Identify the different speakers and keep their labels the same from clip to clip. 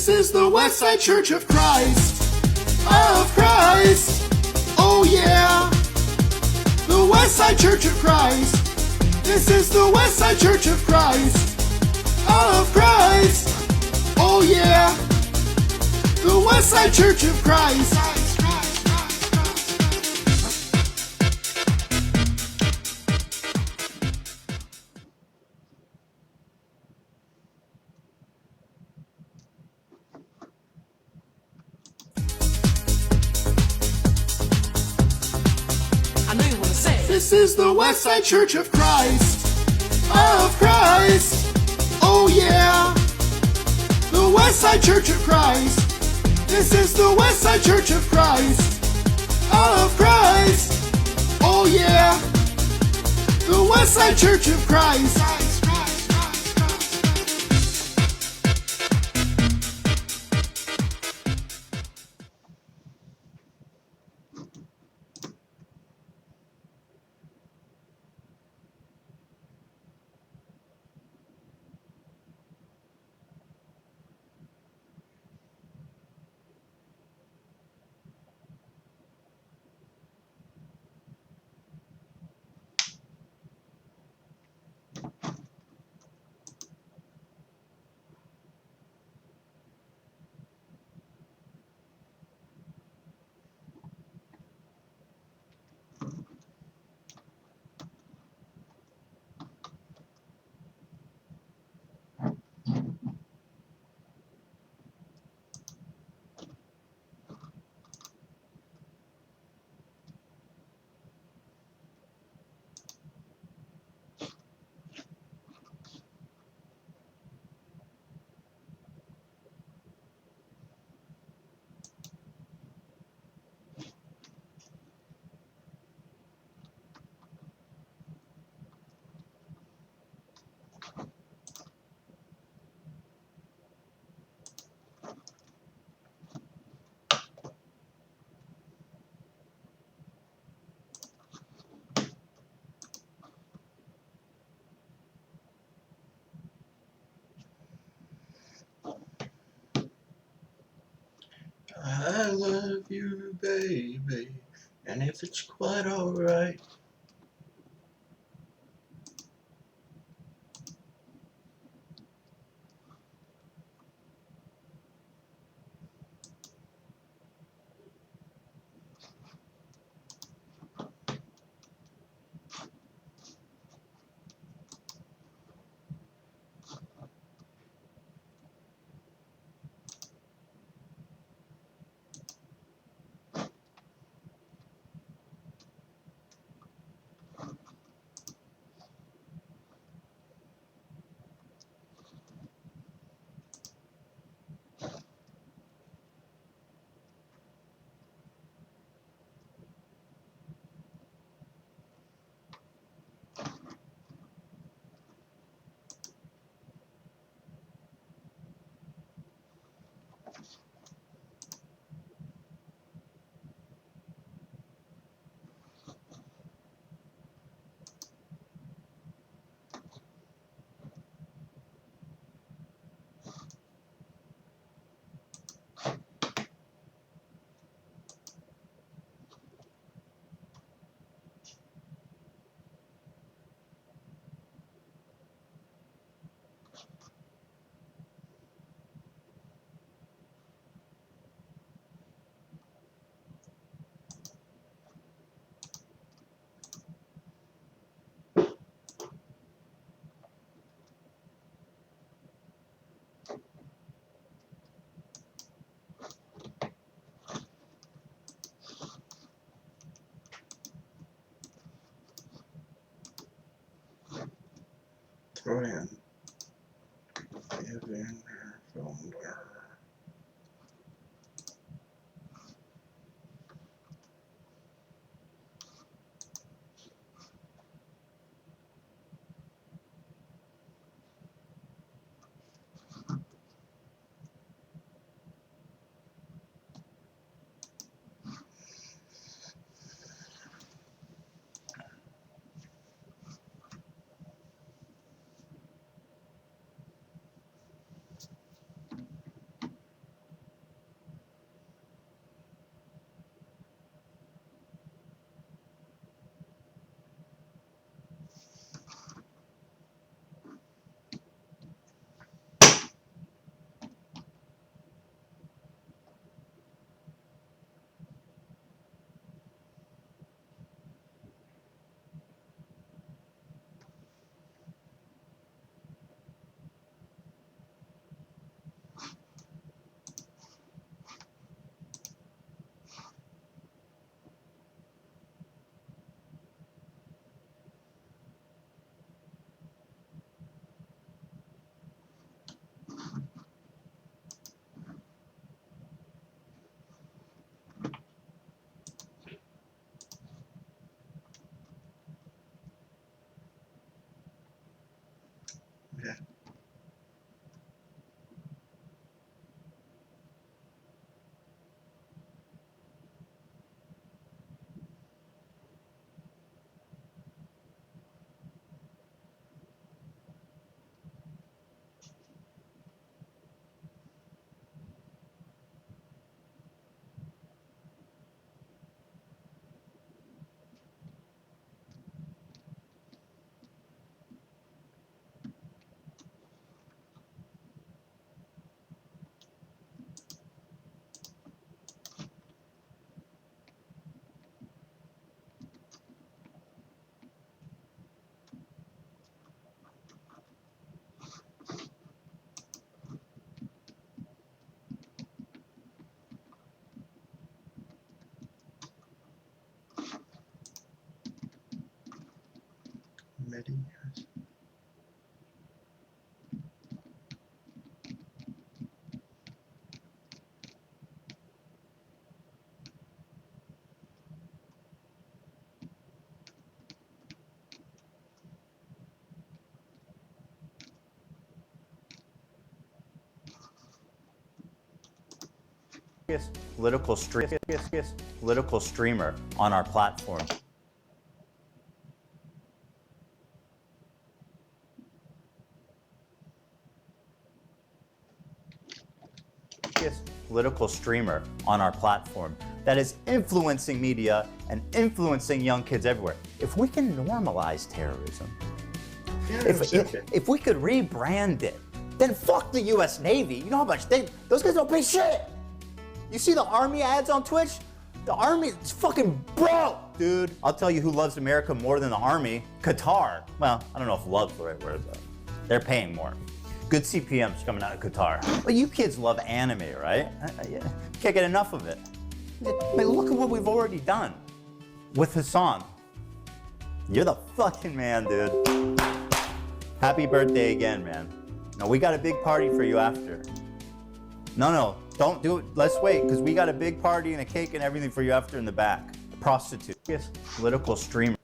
Speaker 1: This is the Westside Church of Christ. Of Christ. Oh yeah. The Westside Church of Christ. This is the Westside Church of Christ. Of Christ. Oh yeah. The Westside Church of Christ.
Speaker 2: I know you wanna say it.
Speaker 1: This is the Westside Church of Christ. Of Christ. Oh yeah. The Westside Church of Christ. This is the Westside Church of Christ. Of Christ. Oh yeah. The Westside Church of Christ.
Speaker 3: I love you, baby, and if it's quite alright. Throw in. Give in her folder. committee.
Speaker 2: Political streamer on our platform. Political streamer on our platform that is influencing media and influencing young kids everywhere. If we can normalize terrorism, if we could rebrand it, then fuck the US Navy. You know how much those guys don't pay shit. You see the Army ads on Twitch? The Army is fucking broke, dude. I'll tell you who loves America more than the Army. Qatar. Well, I don't know if love's the right word, though. They're paying more. Good CPMs coming out of Qatar. But you kids love anime, right? Can't get enough of it. I mean, look at what we've already done with Hassan. You're the fucking man, dude. Happy birthday again, man. No, we got a big party for you after. No, don't do it. Let's wait, because we got a big party and a cake and everything for you after in the back. The prostitute. Yes, political streamer.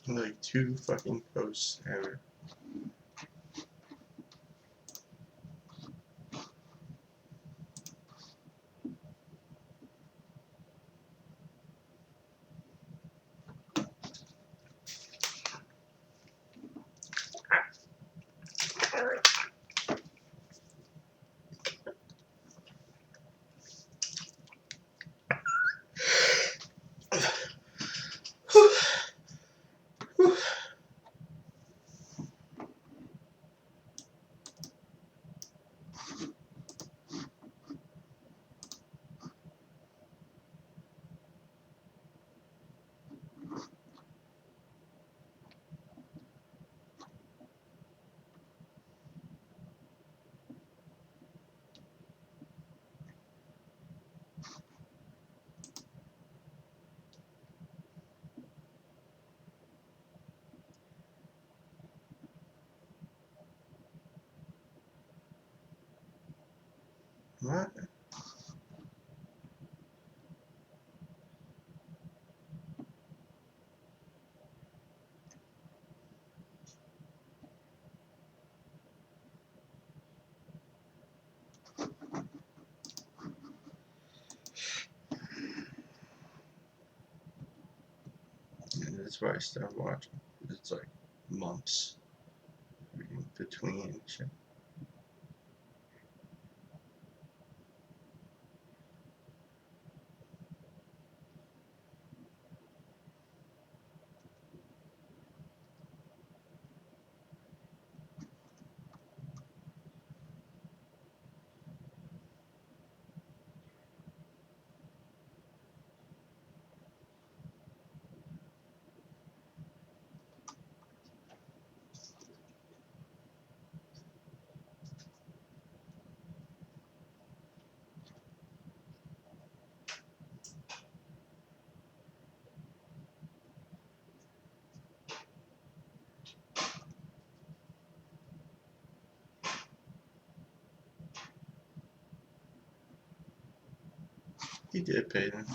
Speaker 3: Like 2 fucking posts ever. What? And that's why I stopped watching. It's like months in between and shit. He did pay them.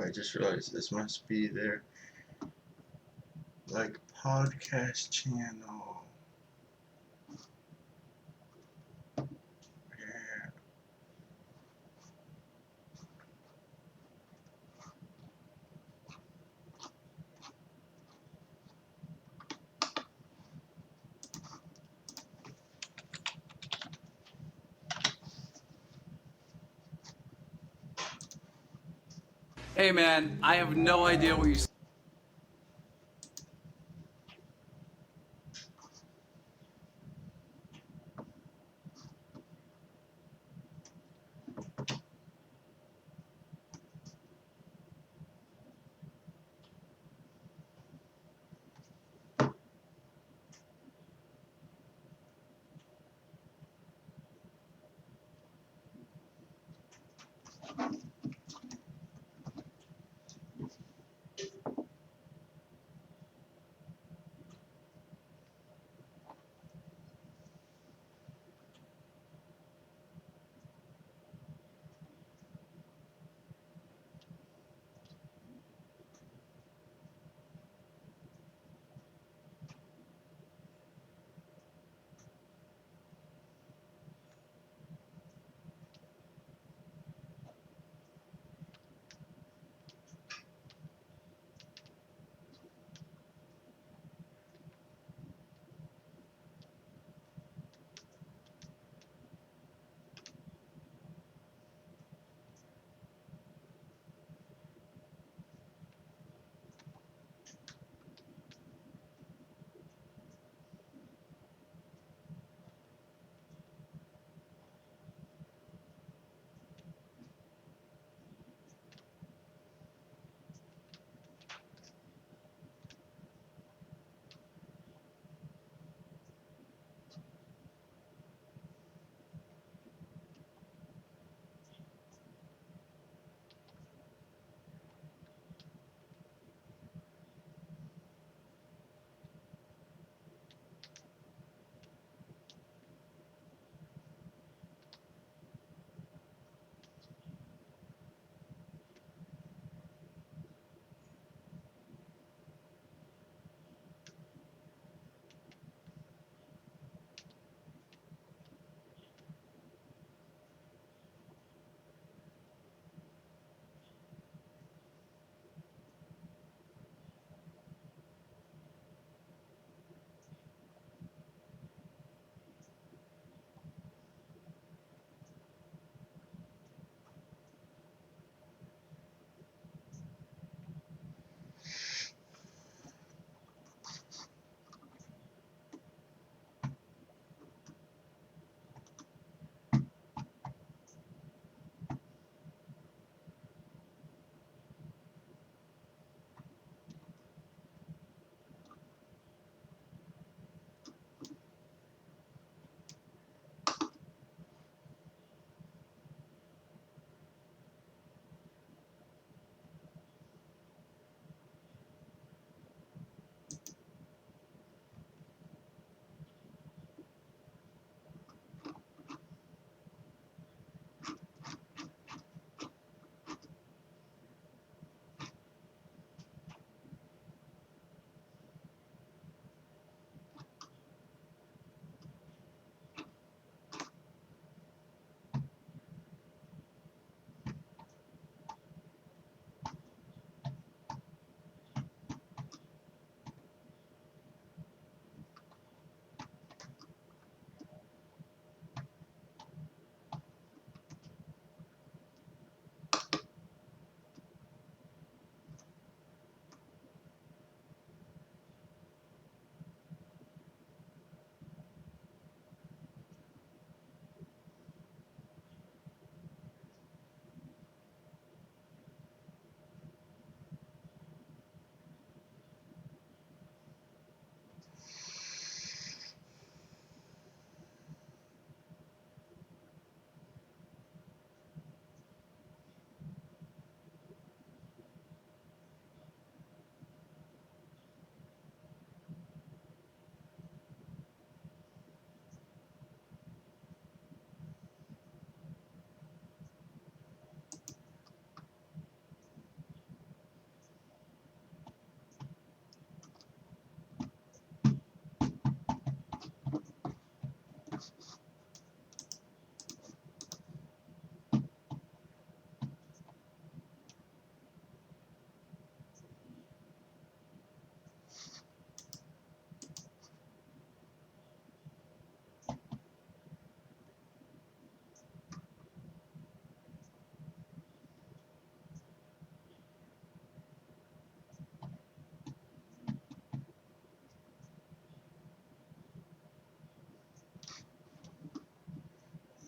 Speaker 3: I just realized this must be their like podcast channel. Yeah.
Speaker 4: Hey man, I have no idea what you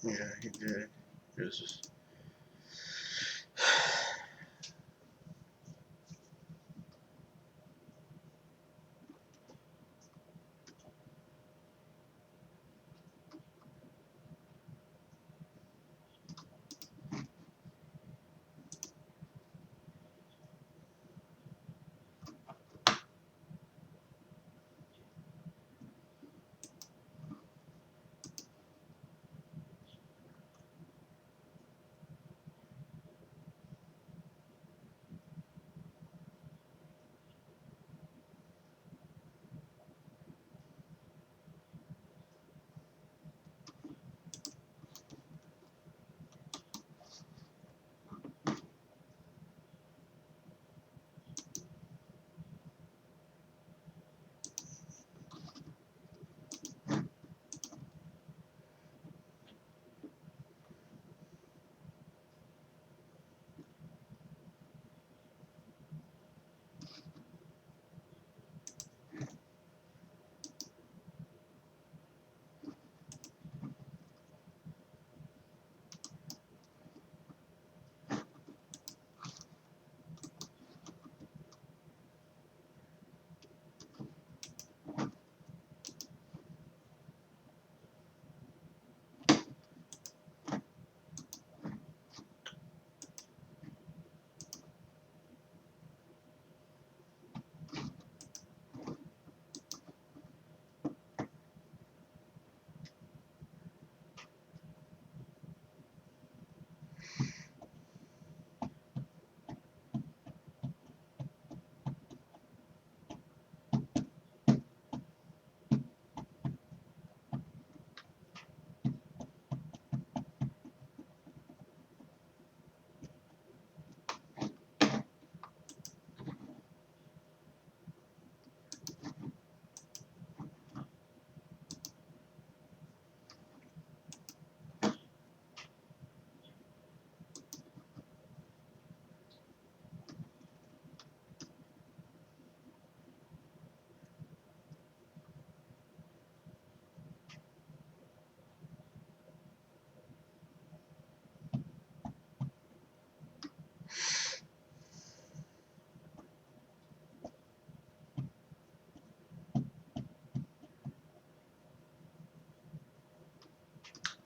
Speaker 3: Yeah, he did. It was just.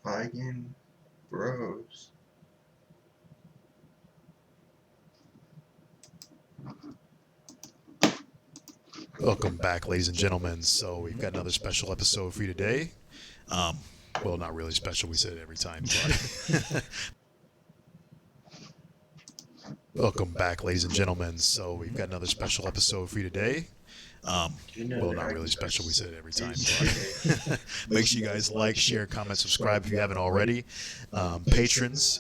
Speaker 3: Eigen Bros.
Speaker 5: Welcome back, ladies and gentlemen. So we've got another special episode for you today. Well, not really special. We say it every time. But welcome back, ladies and gentlemen. So we've got another special episode for you today. Well, not really special. We say it every time. But make sure you guys like, share, comment, subscribe if you haven't already. Patrons,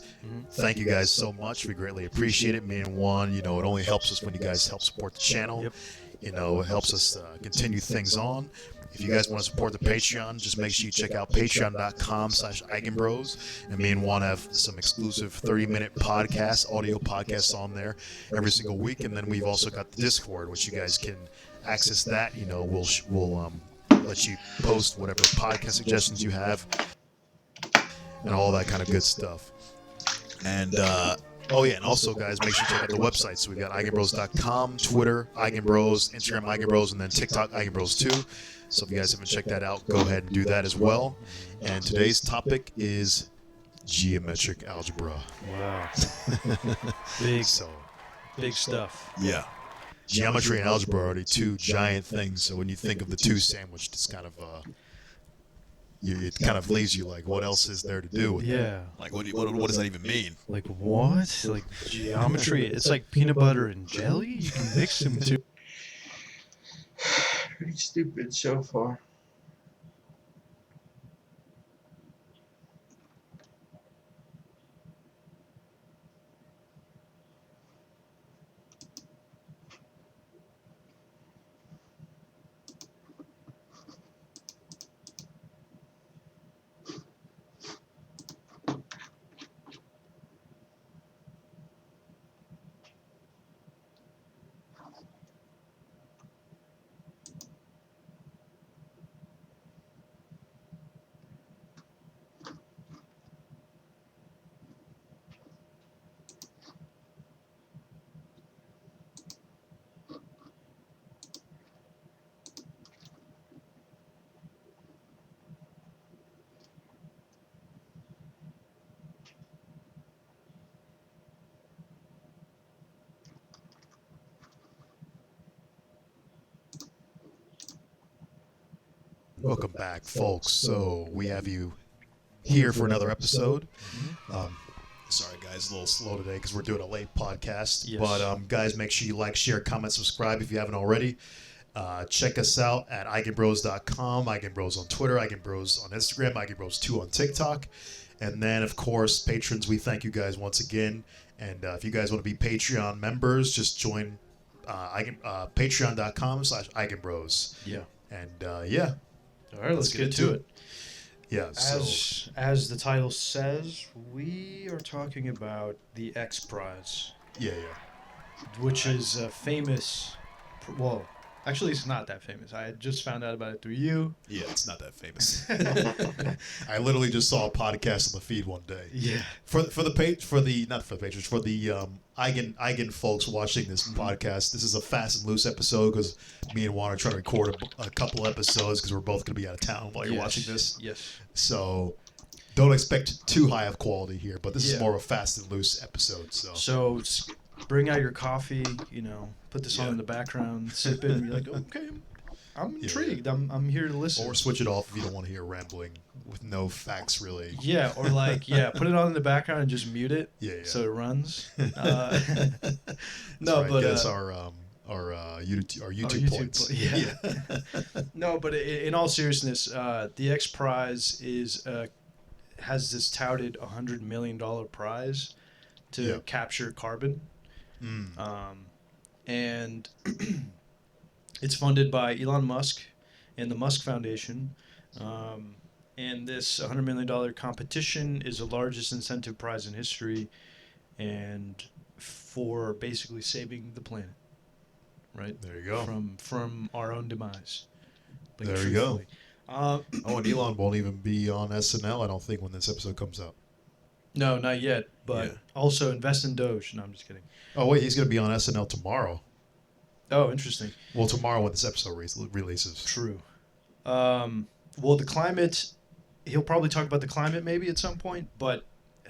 Speaker 5: thank you guys so much. We greatly appreciate it. Me and Juan, it only helps us when you guys help support the channel.
Speaker 6: Yep.
Speaker 5: It helps us continue things on. If you guys want to support the Patreon, just make sure you check out patreon.com/eigenbros. And me and Juan have some exclusive 30-minute podcasts, audio podcasts on there every single week. And then we've also got the Discord, which you guys can access that. We'll let you post whatever podcast suggestions you have and all that kind of good stuff. And oh yeah, and also guys, make sure you check out the website. So we've got eigenbros.com, Twitter eigenbros, Instagram eigenbros, and then TikTok eigenbros too. So if you guys haven't checked that out, go ahead and do that as well. And today's topic is geometric algebra.
Speaker 6: Wow. Big stuff.
Speaker 5: Yeah. Geometry and algebra are already two giant things. So when you think of the two sandwiched, it's kind of it kind of leaves you like, what else is there to do with
Speaker 6: Yeah.
Speaker 5: that? Like, what does that even mean?
Speaker 6: Like what? Like geometry? It's like peanut butter and jelly? You can mix them too.
Speaker 3: Pretty stupid so far.
Speaker 5: Welcome back, folks. So we have you here for another episode. Sorry, guys, a little slow today because we're doing a late podcast.
Speaker 6: Yes.
Speaker 5: But guys, make sure you like, share, comment, subscribe if you haven't already. Check us out at eigenbros.com, eigenbros on Twitter, eigenbros on Instagram, eigenbros2 on TikTok. And then, of course, patrons, we thank you guys once again. And if you guys want to be Patreon members, just join patreon.com/eigenbros.
Speaker 6: Yeah.
Speaker 5: And yeah.
Speaker 6: All right, let's get to it.
Speaker 5: Yeah. So
Speaker 6: As the title says, we are talking about the X Prize,
Speaker 5: yeah.
Speaker 6: which is a famous. Well, actually, it's not that famous. I just found out about it through you.
Speaker 5: Yeah, it's not that famous. I literally just saw a podcast on the feed one day.
Speaker 6: Yeah.
Speaker 5: For the Eigen folks watching this podcast, this is a fast and loose episode because me and Juan are trying to record a couple episodes because we're both going to be out of town while you're watching this.
Speaker 6: Yes.
Speaker 5: So don't expect too high of quality here, but this is
Speaker 6: Yeah.
Speaker 5: more of a fast and loose episode.
Speaker 6: So bring out your coffee. Put this on
Speaker 5: Yeah.
Speaker 6: in the background, sip it, and be like, okay, I'm intrigued. I'm here to listen.
Speaker 5: Or switch it off if you don't want to hear rambling with no facts really.
Speaker 6: Yeah, or put it on in the background and just mute it.
Speaker 5: Yeah.
Speaker 6: So it runs.
Speaker 5: No,
Speaker 6: but
Speaker 5: that's our YouTube points.
Speaker 6: Yeah. No, but in all seriousness, the X Prize has this touted $100 million prize to capture carbon, and it's funded by Elon Musk and the Musk Foundation. And this $100 million competition is the largest incentive prize in history, and for basically saving the planet. Right?
Speaker 5: There you go.
Speaker 6: From our own demise.
Speaker 5: There you go.
Speaker 6: go.
Speaker 5: And Elon won't even be on SNL, I don't think, when this episode comes out.
Speaker 6: No, not yet. But
Speaker 5: Yeah.
Speaker 6: also invest in Doge. No, I'm just kidding.
Speaker 5: Oh, wait, he's going to be on SNL tomorrow.
Speaker 6: Oh, interesting.
Speaker 5: Well, tomorrow when this episode releases.
Speaker 6: True. Well, the climate, he'll probably talk about the climate maybe at some point, but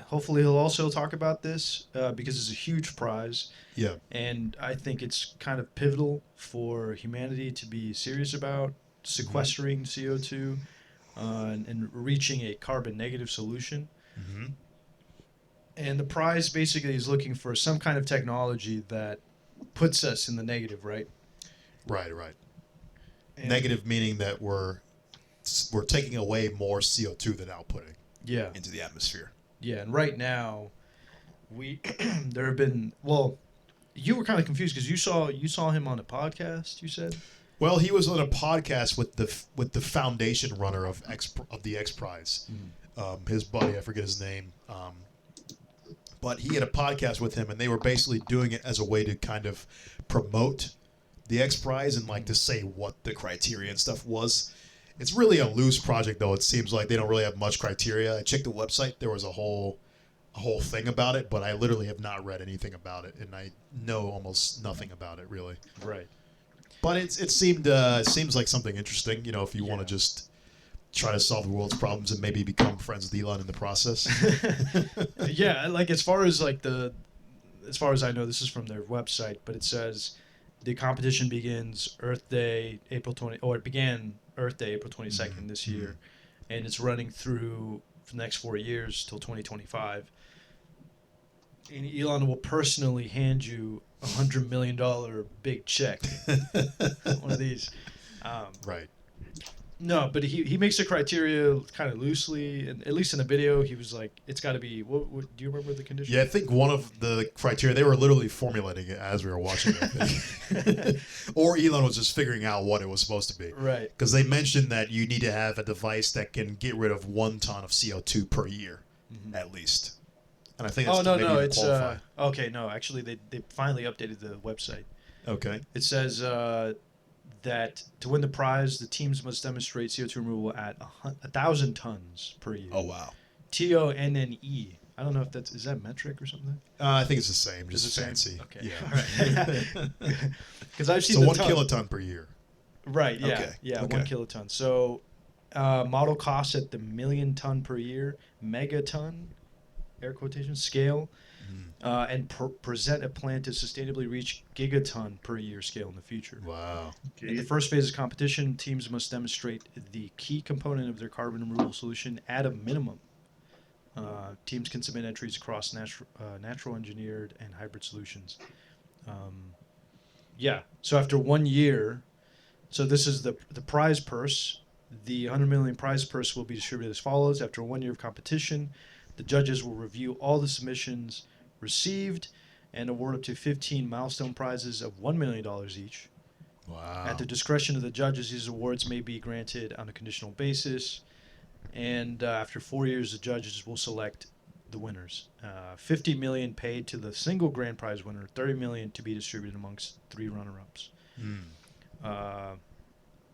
Speaker 6: hopefully he'll also talk about this because it's a huge prize.
Speaker 5: Yeah.
Speaker 6: And I think it's kind of pivotal for humanity to be serious about sequestering CO2 and reaching a carbon negative solution.
Speaker 5: Mm-hmm.
Speaker 6: And the prize basically is looking for some kind of technology that puts us in the negative, right?
Speaker 5: Right.
Speaker 6: And
Speaker 5: Negative meaning that we're taking away more CO2 than outputting
Speaker 6: Yeah.
Speaker 5: into the atmosphere.
Speaker 6: Yeah, and right now, there have been. Well, you were kind of confused because you saw him on a podcast. You said.
Speaker 5: Well, he was on a podcast with the foundation runner of the X Prize. His buddy, I forget his name, but he had a podcast with him, and they were basically doing it as a way to kind of promote the X Prize and like to say what the criteria and stuff was. It's really a loose project, though. It seems like they don't really have much criteria. I checked the website; there was a whole thing about it, but I literally have not read anything about it, and I know almost nothing about it really.
Speaker 6: Right.
Speaker 5: But it seems like something interesting. If you want to just try to solve the world's problems and maybe become friends with Elon in the process.
Speaker 6: Yeah, like as far as I know, this is from their website, but it says the competition begins Earth Day, April 22nd this year, and it's running through for the next 4 years till 2025. And Elon will personally hand you $100 million big check, one of these.
Speaker 5: Right.
Speaker 6: No, but he makes the criteria kind of loosely, and at least in the video, he was like, "It's got to be." What do you remember the condition?
Speaker 5: Yeah, I think one of the criteria, they were literally formulating it as we were watching it, I think. Or Elon was just figuring out what it was supposed to be.
Speaker 6: Right.
Speaker 5: Because they mentioned that you need to have a device that can get rid of 1 ton of CO2 per year, at least. And I think that's
Speaker 6: No,
Speaker 5: maybe even
Speaker 6: it's
Speaker 5: qualify.
Speaker 6: okay. No, actually, they finally updated the website.
Speaker 5: Okay.
Speaker 6: It says that to win the prize, the teams must demonstrate CO2 removal at 1,000 tons per year.
Speaker 5: Oh, wow.
Speaker 6: TONNE. I don't know if is that metric or something.
Speaker 5: I think it's the same, just
Speaker 6: It's the same?
Speaker 5: fancy.
Speaker 6: Okay.
Speaker 5: Yeah.
Speaker 6: All right. Because I've seen
Speaker 5: So
Speaker 6: the
Speaker 5: 1
Speaker 6: ton.
Speaker 5: kiloton per year.
Speaker 6: Right. Yeah.
Speaker 5: Okay,
Speaker 6: Yeah.
Speaker 5: okay.
Speaker 6: 1 kiloton. So, model costs at the million ton per year, megaton, air quotation scale. and present a plan to sustainably reach gigaton per year scale in the future.
Speaker 5: Wow.
Speaker 6: In the first phase of competition, teams must demonstrate the key component of their carbon removal solution at a minimum. Teams can submit entries across natural engineered and hybrid solutions. So after 1 year, so this is the prize purse. The 100 million prize purse will be distributed as follows. After 1 year of competition, the judges will review all the submissions received and award up to 15 milestone prizes of $1 million each.
Speaker 5: Wow.
Speaker 6: At the discretion of the judges, these awards may be granted on a conditional basis. And after 4 years, the judges will select the winners. 50 million paid to the single grand prize winner, 30 million to be distributed amongst 3 runner-ups.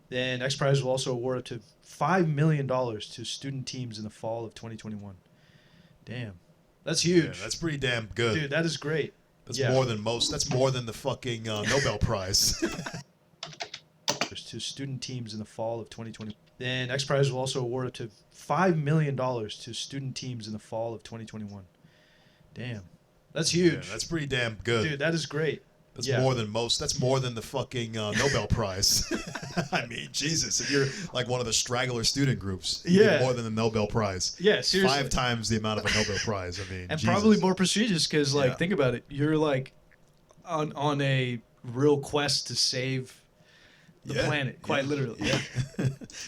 Speaker 6: Then X Prize will also award up to $5 million to student teams in the fall of 2021. Damn, that's huge.
Speaker 5: Yeah, that's pretty damn good.
Speaker 6: Dude, that is great.
Speaker 5: That's more than most. That's more than the fucking Nobel Prize.
Speaker 6: To student teams in the fall of 2020. Then X Prize will also award up to $5 million to student teams in the fall of 2021. Damn, that's huge.
Speaker 5: Yeah, that's pretty damn good.
Speaker 6: Dude, that is great.
Speaker 5: That's more than most. That's more than the fucking Nobel Prize. I mean, Jesus, if you're like one of the straggler student groups, you get more than the Nobel Prize.
Speaker 6: Yeah, seriously.
Speaker 5: 5 times the amount of a Nobel Prize. I mean,
Speaker 6: and
Speaker 5: Jesus.
Speaker 6: probably more prestigious because, like, think about it. You're like on a real quest to save the planet, quite literally.
Speaker 5: Yeah.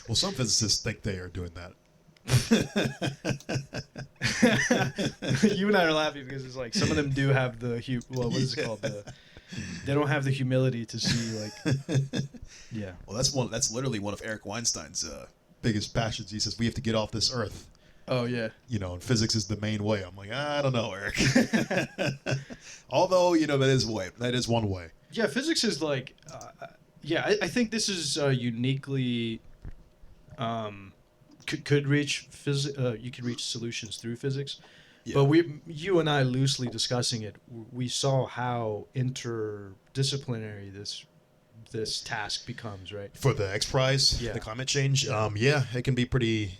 Speaker 5: Well, some physicists think they are doing that.
Speaker 6: You and I are laughing because it's like some of them do have the what is it called? They don't have the humility to see like. Yeah.
Speaker 5: Well, that's literally one of Eric Weinstein's biggest passions. He says we have to get off this Earth.
Speaker 6: Oh yeah.
Speaker 5: You know, and physics is the main way. I'm like, I don't know, Eric. Although that is one way.
Speaker 6: Yeah, physics is like. I think this is uniquely. Could reach you could reach solutions through physics, but you and I loosely discussing it, we saw how interdisciplinary this task becomes, right?
Speaker 5: For the X Prize, the climate change, it can be pretty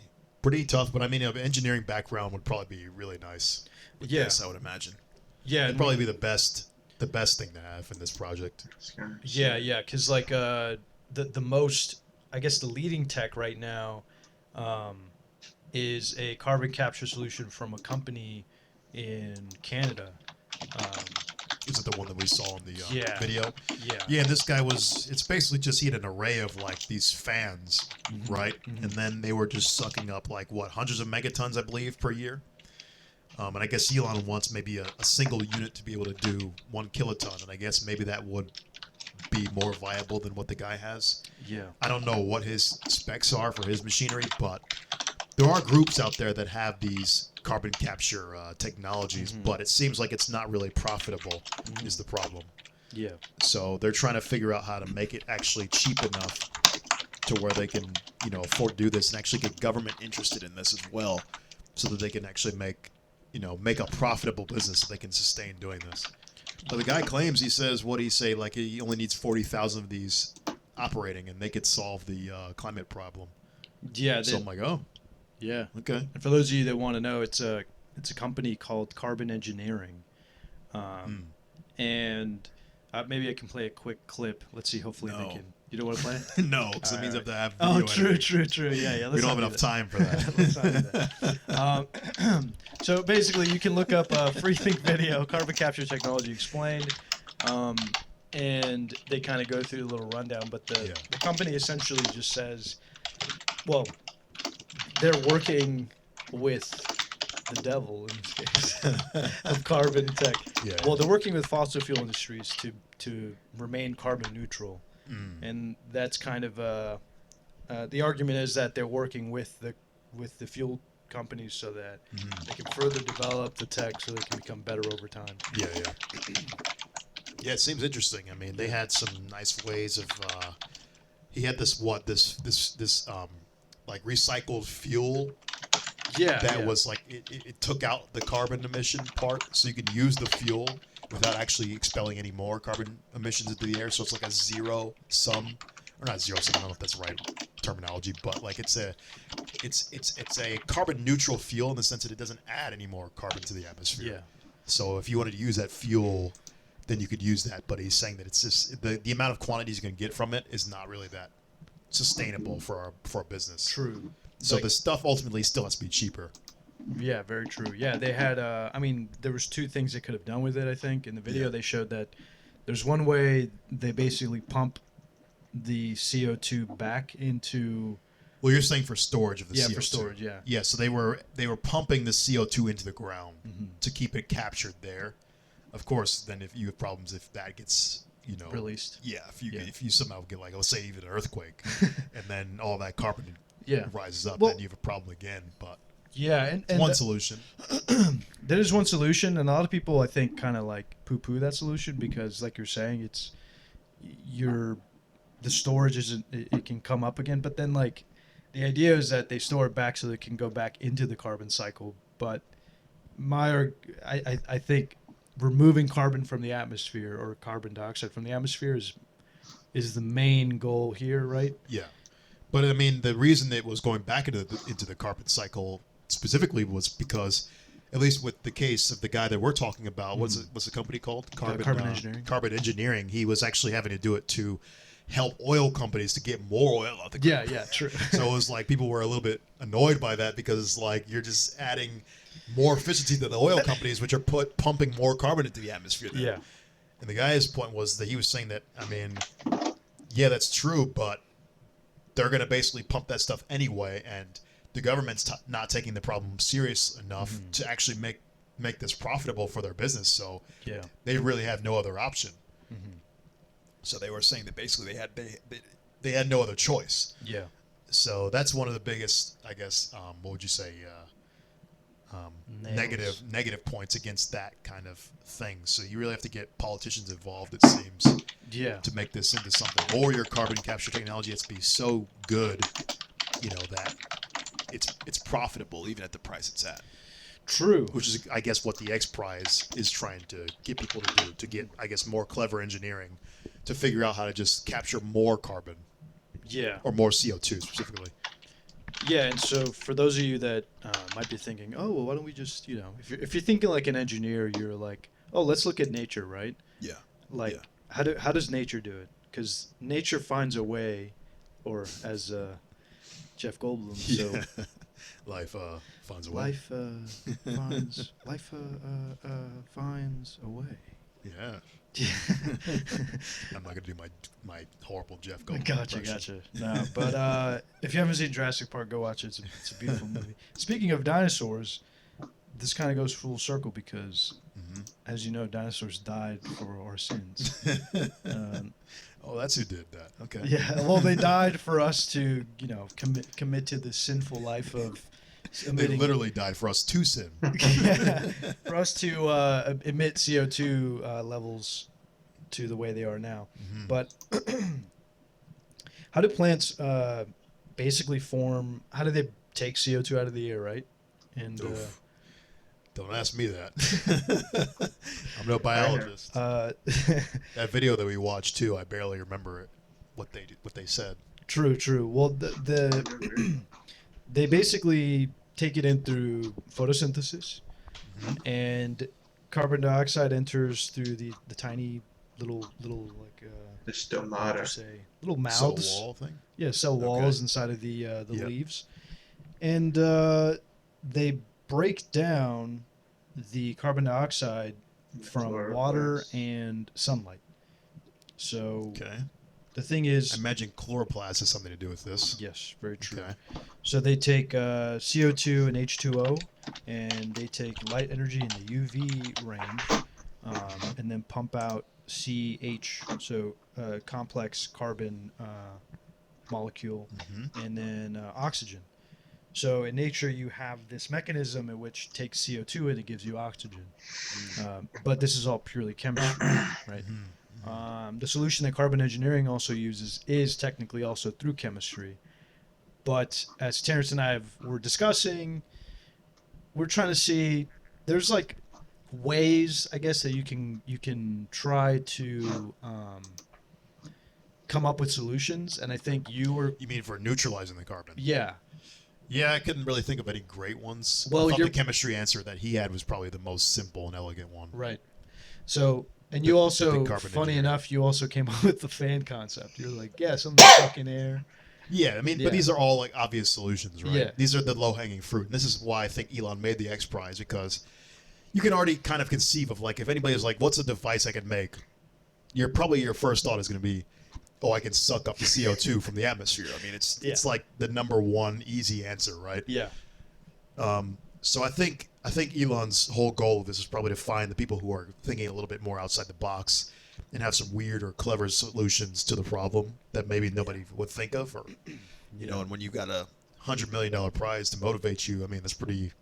Speaker 5: tough. But I mean, an engineering background would probably be really nice. Yes, I would imagine. Yeah, it'd probably be the best thing to have in this project.
Speaker 6: Yeah, because like the most, I guess the leading tech right now is a carbon capture solution from a company in Canada.
Speaker 5: Is it the one that we saw in the video?
Speaker 6: Yeah.
Speaker 5: Yeah, this guy it's basically just he had an array of like these fans, right? And then they were just sucking up like hundreds of megatons, I believe, per year. And I guess Elon wants maybe a single unit to be able to do 1 kiloton, and I guess maybe that would be more viable than what the guy has.
Speaker 6: Yeah.
Speaker 5: I don't know what his specs are for his machinery, but there are groups out there that have these carbon capture technologies, but it seems like it's not really profitable is the problem.
Speaker 6: Yeah.
Speaker 5: So they're trying to figure out how to make it actually cheap enough to where they can, afford to do this and actually get government interested in this as well, so that they can actually make a profitable business so they can sustain doing this. But the guy claims, he says, like he only needs 40,000 of these operating and they could solve the climate problem.
Speaker 6: Yeah.
Speaker 5: So I'm like, oh.
Speaker 6: Yeah.
Speaker 5: Okay.
Speaker 6: And for those of you that want to know, it's a company called Carbon Engineering. And maybe I can play a quick clip. Let's see. Hopefully they can. You don't want to play it?
Speaker 5: No, because it means I have to have
Speaker 6: true.
Speaker 5: video
Speaker 6: Yeah.
Speaker 5: We don't have enough time for that.
Speaker 6: Let's not do that. So basically, you can look up Freethink video, carbon capture technology explained, and they kind of go through the little rundown. But the company essentially just says, well, they're working with the devil in this case of carbon tech.
Speaker 5: Yeah.
Speaker 6: Well, they're working with fossil fuel industries to remain carbon neutral. And that's kind of the argument is that they're working with the fuel companies so that they can further develop the tech so they can become better over time.
Speaker 5: Yeah. It seems interesting. I mean, they had some nice ways of. He had this like recycled fuel. That was like it took out the carbon emission part, so you could use the fuel without actually expelling any more carbon emissions into the air. So it's like a zero sum, or not zero sum. I don't know if that's the right terminology, but like it's a carbon neutral fuel in the sense that it doesn't add any more carbon to the atmosphere. So if you wanted to use that fuel, then you could use that. But he's saying that it's just the amount of quantity he's going to get from it is not really that sustainable for our business.
Speaker 6: True.
Speaker 5: So
Speaker 6: Like-
Speaker 5: the stuff ultimately still has to be cheaper.
Speaker 6: Yeah, very true. Yeah, they had. I mean, there was two things they could have done with it. I think in the video
Speaker 5: Yeah.
Speaker 6: they showed that there's one way they basically pump the CO2 back into.
Speaker 5: Well, you're saying for storage of the CO2.
Speaker 6: For storage. Yeah.
Speaker 5: Yeah, so they were pumping the CO2 into the ground
Speaker 6: Mm-hmm.
Speaker 5: to keep it captured there. Of course, then if you have problems if that gets
Speaker 6: Released.
Speaker 5: Yeah,
Speaker 6: Yeah.
Speaker 5: if you somehow get like let's say even an earthquake, and then all that carbon
Speaker 6: Yeah.
Speaker 5: rises up,
Speaker 6: Well-
Speaker 5: then you have a problem again. But
Speaker 6: Yeah, and
Speaker 5: one solution.
Speaker 6: there is one solution, and a lot of people I think kind of like poo-poo that solution because, like you're saying, it's the storage isn't it can come up again, but then like the idea is that they store it back so it can go back into the carbon cycle. But I think removing carbon from the atmosphere or carbon dioxide from the atmosphere is the main goal here, right?
Speaker 5: Yeah, but I mean the reason it was going back into the carbon cycle specifically was because, at least with the case of the guy that we're talking about, what's the company called?
Speaker 6: Carbon Engineering.
Speaker 5: Carbon Engineering. He was actually having to do it to help oil companies to get more oil out the ground.
Speaker 6: Yeah, true.
Speaker 5: So it was like people were a little bit annoyed by that because like you're just adding more efficiency to the oil companies, which are pumping more carbon into the atmosphere. Then.
Speaker 6: Yeah.
Speaker 5: And the guy's point was that he was saying that, I mean, yeah, that's true, but they're going to basically pump that stuff anyway, and the government's not taking the problem serious enough to actually make this profitable for their business. So
Speaker 6: Yeah.
Speaker 5: they really have no other option. So they were saying that basically they had no other choice.
Speaker 6: Yeah.
Speaker 5: So that's one of the biggest, I guess, what would you say,
Speaker 6: Nails.
Speaker 5: negative points against that kind of thing. So you really have to get politicians involved, it seems,
Speaker 6: Yeah.
Speaker 5: to make this into something. Or your carbon capture technology has to be so good, that it's profitable even at the price it's at.
Speaker 6: True.
Speaker 5: Which is, I guess, what the X Prize is trying to get people to do, to get, I guess, more clever engineering to figure out how to just capture more carbon
Speaker 6: Yeah.
Speaker 5: or more CO2 specifically.
Speaker 6: Yeah, and so for those of you that might be thinking, oh, well, why don't we just, if you're thinking like an engineer, you're like, oh, let's look at nature, right?
Speaker 5: Yeah.
Speaker 6: Like,
Speaker 5: Yeah.
Speaker 6: how does nature do it? Because nature finds a way, or as Jeff Goldblum, so
Speaker 5: Life finds a way.
Speaker 6: life finds a way.
Speaker 5: Yeah. I'm not gonna do my horrible Jeff Goldblum.
Speaker 6: Gotcha.
Speaker 5: impression.
Speaker 6: No, but if you haven't seen Jurassic Park, go watch it. It's a beautiful movie. Speaking of dinosaurs, this kind of goes full circle because, as you know, dinosaurs died for our sins.
Speaker 5: Oh, that's who did that. Okay.
Speaker 6: Yeah, well, they died for us to, commit to the sinful life of
Speaker 5: They
Speaker 6: emitting.
Speaker 5: literally died for us to sin.
Speaker 6: Yeah, for us to emit CO2 levels to the way they are now. But how do plants basically form? How do they take CO2 out of the air, right? And
Speaker 5: Oof. Don't ask me that. I'm no biologist. That video that we watched too, I barely remember it. What they said.
Speaker 6: True. Well, they basically take it in through photosynthesis, and carbon dioxide enters through the tiny little like
Speaker 3: The
Speaker 6: what would you
Speaker 3: stomata.
Speaker 6: say, little
Speaker 5: Cell
Speaker 6: mouths.
Speaker 5: wall thing.
Speaker 6: Yeah, cell walls inside of the
Speaker 5: Yep.
Speaker 6: leaves, and they break down the carbon dioxide from water
Speaker 3: Chloroplast.
Speaker 6: and sunlight. So
Speaker 5: Okay.
Speaker 6: the thing is,
Speaker 5: I imagine chloroplast has something to do with this.
Speaker 6: yes, very true.
Speaker 5: Okay.
Speaker 6: So they take CO2 and H2O, and they take light energy in the UV range, and then pump out CH, so complex carbon molecule, and then oxygen. So in nature, you have this mechanism in which takes CO2 and it gives you oxygen. But this is all purely chemistry, right? The solution that carbon engineering also uses is technically also through chemistry. But as Terrence and I were discussing, we're trying to see there's like ways, I guess, that you can try to come up with solutions. And I think
Speaker 5: You mean for neutralizing the carbon?
Speaker 6: yeah.
Speaker 5: Yeah, I couldn't really think of any great ones.
Speaker 6: Well,
Speaker 5: I thought
Speaker 6: you're-
Speaker 5: the chemistry answer that he had was probably the most simple and elegant one.
Speaker 6: Right. So, and you
Speaker 5: The
Speaker 6: also,
Speaker 5: big carbon
Speaker 6: funny
Speaker 5: engineer.
Speaker 6: enough, you also came up with the fan concept. You're like, yeah, something stuck in air.
Speaker 5: Yeah, I mean,
Speaker 6: Yeah.
Speaker 5: but these are all like obvious solutions, right?
Speaker 6: Yeah.
Speaker 5: These are the low-hanging fruit. And this is why I think Elon made the X Prize, because you can already kind of conceive of, like, if anybody's like, what's a device I can make? Your first thought is going to be, oh, I can suck up the CO2 from the atmosphere. I mean, it's like the number one easy answer, right?
Speaker 6: Yeah.
Speaker 5: So I think Elon's whole goal of this is probably to find the people who are thinking a little bit more outside the box and have some weird or clever solutions to the problem that maybe nobody would think of, or and when you got $100 million prize to motivate you, I mean, that's pretty.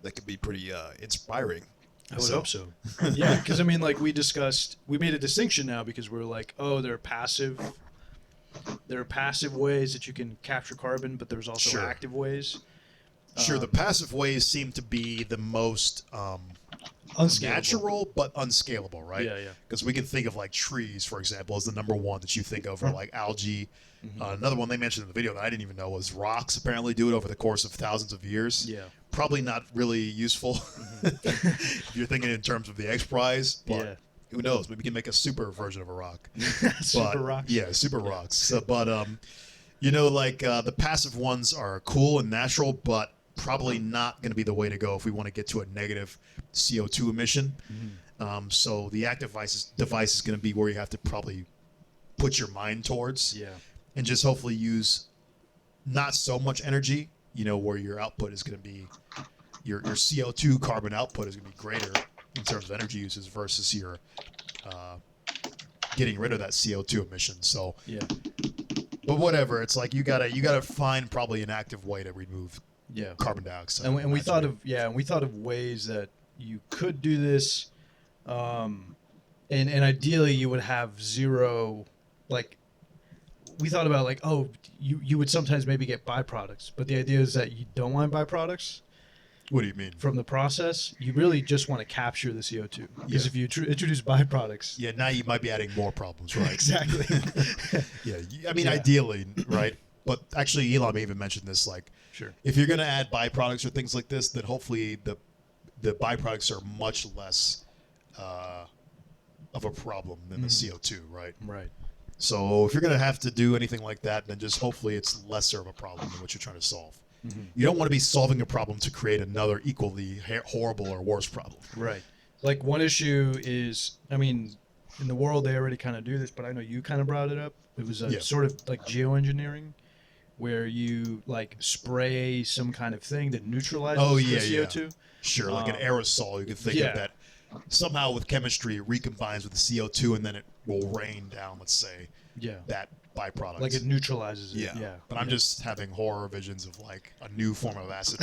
Speaker 5: That could be pretty inspiring.
Speaker 6: I would hope so. Yeah, because I mean, like we made a distinction now because we're like, oh, there are passive ways that you can capture carbon, but there's also
Speaker 5: Sure.
Speaker 6: active ways.
Speaker 5: Sure, the passive ways seem to be the most
Speaker 6: Unscalable.
Speaker 5: natural, but unscalable, right?
Speaker 6: Yeah, yeah.
Speaker 5: Because we can think of like trees, for example, as the number one that you think of, or like algae. Another one they mentioned in the video that I didn't even know was rocks. Apparently, do it over the course of thousands of years.
Speaker 6: Yeah.
Speaker 5: Probably not really useful if you're thinking in terms of the X Prize. But
Speaker 6: Yeah.
Speaker 5: who knows? Maybe we can make a super version of a rock.
Speaker 6: Super
Speaker 5: But-
Speaker 6: rocks.
Speaker 5: Yeah, super rocks. So, but the passive ones are cool and natural, but probably not going to be the way to go if we want to get to a negative CO2 emission. So the active device is going to be where you have to probably put your mind towards,
Speaker 6: Yeah.
Speaker 5: and just hopefully use not so much energy. Where your output is going to be, your CO2 carbon output is going to be greater in terms of energy uses versus your getting rid of that CO2 emission. So,
Speaker 6: Yeah.
Speaker 5: but whatever, it's like you gotta find probably an active way to remove
Speaker 6: Yeah.
Speaker 5: carbon dioxide.
Speaker 6: And we thought of ways that you could do this, and ideally you would have zero, like we thought about like, oh, you would sometimes maybe get byproducts, but the idea is that you don't want byproducts
Speaker 5: What do you mean?
Speaker 6: from the process. You really just want to capture the CO2, because
Speaker 5: Yeah.
Speaker 6: if you introduce byproducts,
Speaker 5: Yeah, now you might be adding more problems, right?
Speaker 6: exactly.
Speaker 5: Yeah, I mean,
Speaker 6: Yeah.
Speaker 5: ideally, right? But actually, Elon even mentioned this, like,
Speaker 6: Sure.
Speaker 5: if you're going to add byproducts or things like this, then hopefully the byproducts are much less of a problem than the CO2, right?
Speaker 6: Right.
Speaker 5: So if you're going to have to do anything like that, then just hopefully it's lesser of a problem than what you're trying to solve. You don't want to be solving a problem to create another equally horrible or worse problem.
Speaker 6: Right. Like one issue is, I mean, in the world they already kind of do this, but I know you kind of brought it up. It was
Speaker 5: Yeah.
Speaker 6: sort of like geoengineering, where you like spray some kind of thing that neutralizes
Speaker 5: Oh,
Speaker 6: the
Speaker 5: yeah, yeah.
Speaker 6: CO2.
Speaker 5: Sure, like an aerosol, you could think
Speaker 6: yeah.
Speaker 5: of that. Somehow with chemistry, it recombines with the CO2, and then it will rain down, let's say,
Speaker 6: Yeah.
Speaker 5: that byproduct.
Speaker 6: Like it neutralizes it.
Speaker 5: Yeah.
Speaker 6: Yeah.
Speaker 5: But I'm just having horror visions of like a new form of acid.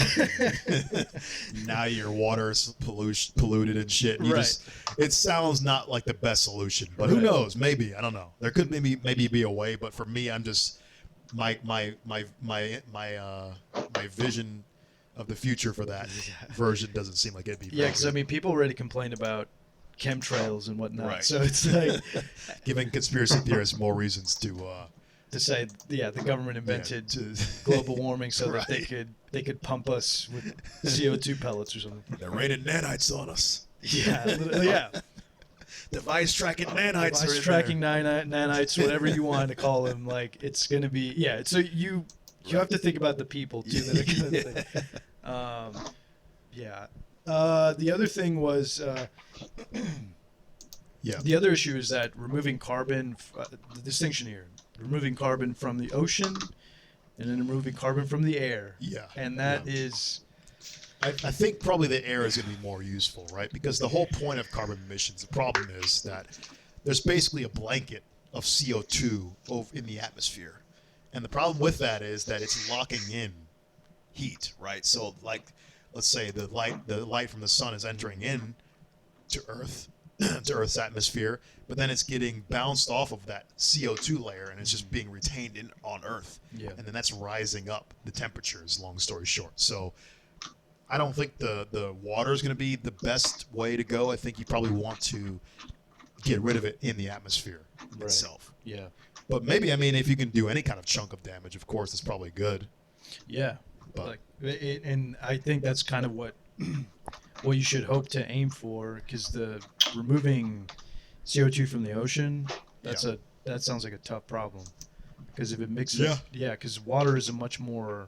Speaker 5: Now your water is polluted and shit. And you
Speaker 6: Right.
Speaker 5: it sounds not like the best solution, but who
Speaker 6: Right.
Speaker 5: knows? Maybe, I don't know. There could maybe be a way, but for me, I'm just my vision of the future for that version doesn't seem like it'd be.
Speaker 6: Yeah,
Speaker 5: very
Speaker 6: because I
Speaker 5: good.
Speaker 6: mean, people already complain about chemtrails and whatnot.
Speaker 5: Right.
Speaker 6: So it's like
Speaker 5: Giving conspiracy theorists more reasons to
Speaker 6: to say, yeah, the government invented
Speaker 5: to
Speaker 6: global warming so that
Speaker 5: Right.
Speaker 6: they could pump us with CO2 pellets or something.
Speaker 5: they're raining nanites on us.
Speaker 6: Yeah, literally, yeah.
Speaker 5: Device tracking nanites. are
Speaker 6: Device
Speaker 5: in
Speaker 6: tracking
Speaker 5: there.
Speaker 6: nanites, whatever you want to call them. Like it's gonna be, yeah. So you have to think about the people too that are gonna think. Yeah. The other thing was
Speaker 5: Yeah.
Speaker 6: the other issue is that removing carbon. The distinction here: removing carbon from the ocean, and then removing carbon from the air.
Speaker 5: Yeah.
Speaker 6: And that
Speaker 5: Yeah.
Speaker 6: is
Speaker 5: I think probably the air is going to be more useful, right? Because the whole point of carbon emissions, the problem is that there's basically a blanket of CO2 in the atmosphere. And the problem with that is that it's locking in heat, right? So like, let's say the light from the sun is entering in to Earth, to Earth's atmosphere, but then it's getting bounced off of that CO2 layer and it's just being retained on Earth.
Speaker 6: Yeah.
Speaker 5: And then that's rising up the temperatures, long story short. So I don't think the water is going to be the best way to go. I think you probably want to get rid of it in the atmosphere itself.
Speaker 6: yeah.
Speaker 5: But maybe, I mean, if you can do any kind of chunk of damage, of course, it's probably good.
Speaker 6: Yeah.
Speaker 5: But
Speaker 6: and I think that's kind of what you should hope to aim for, because the removing CO2 from the ocean, that sounds like a tough problem, because if it mixes, because water is a much more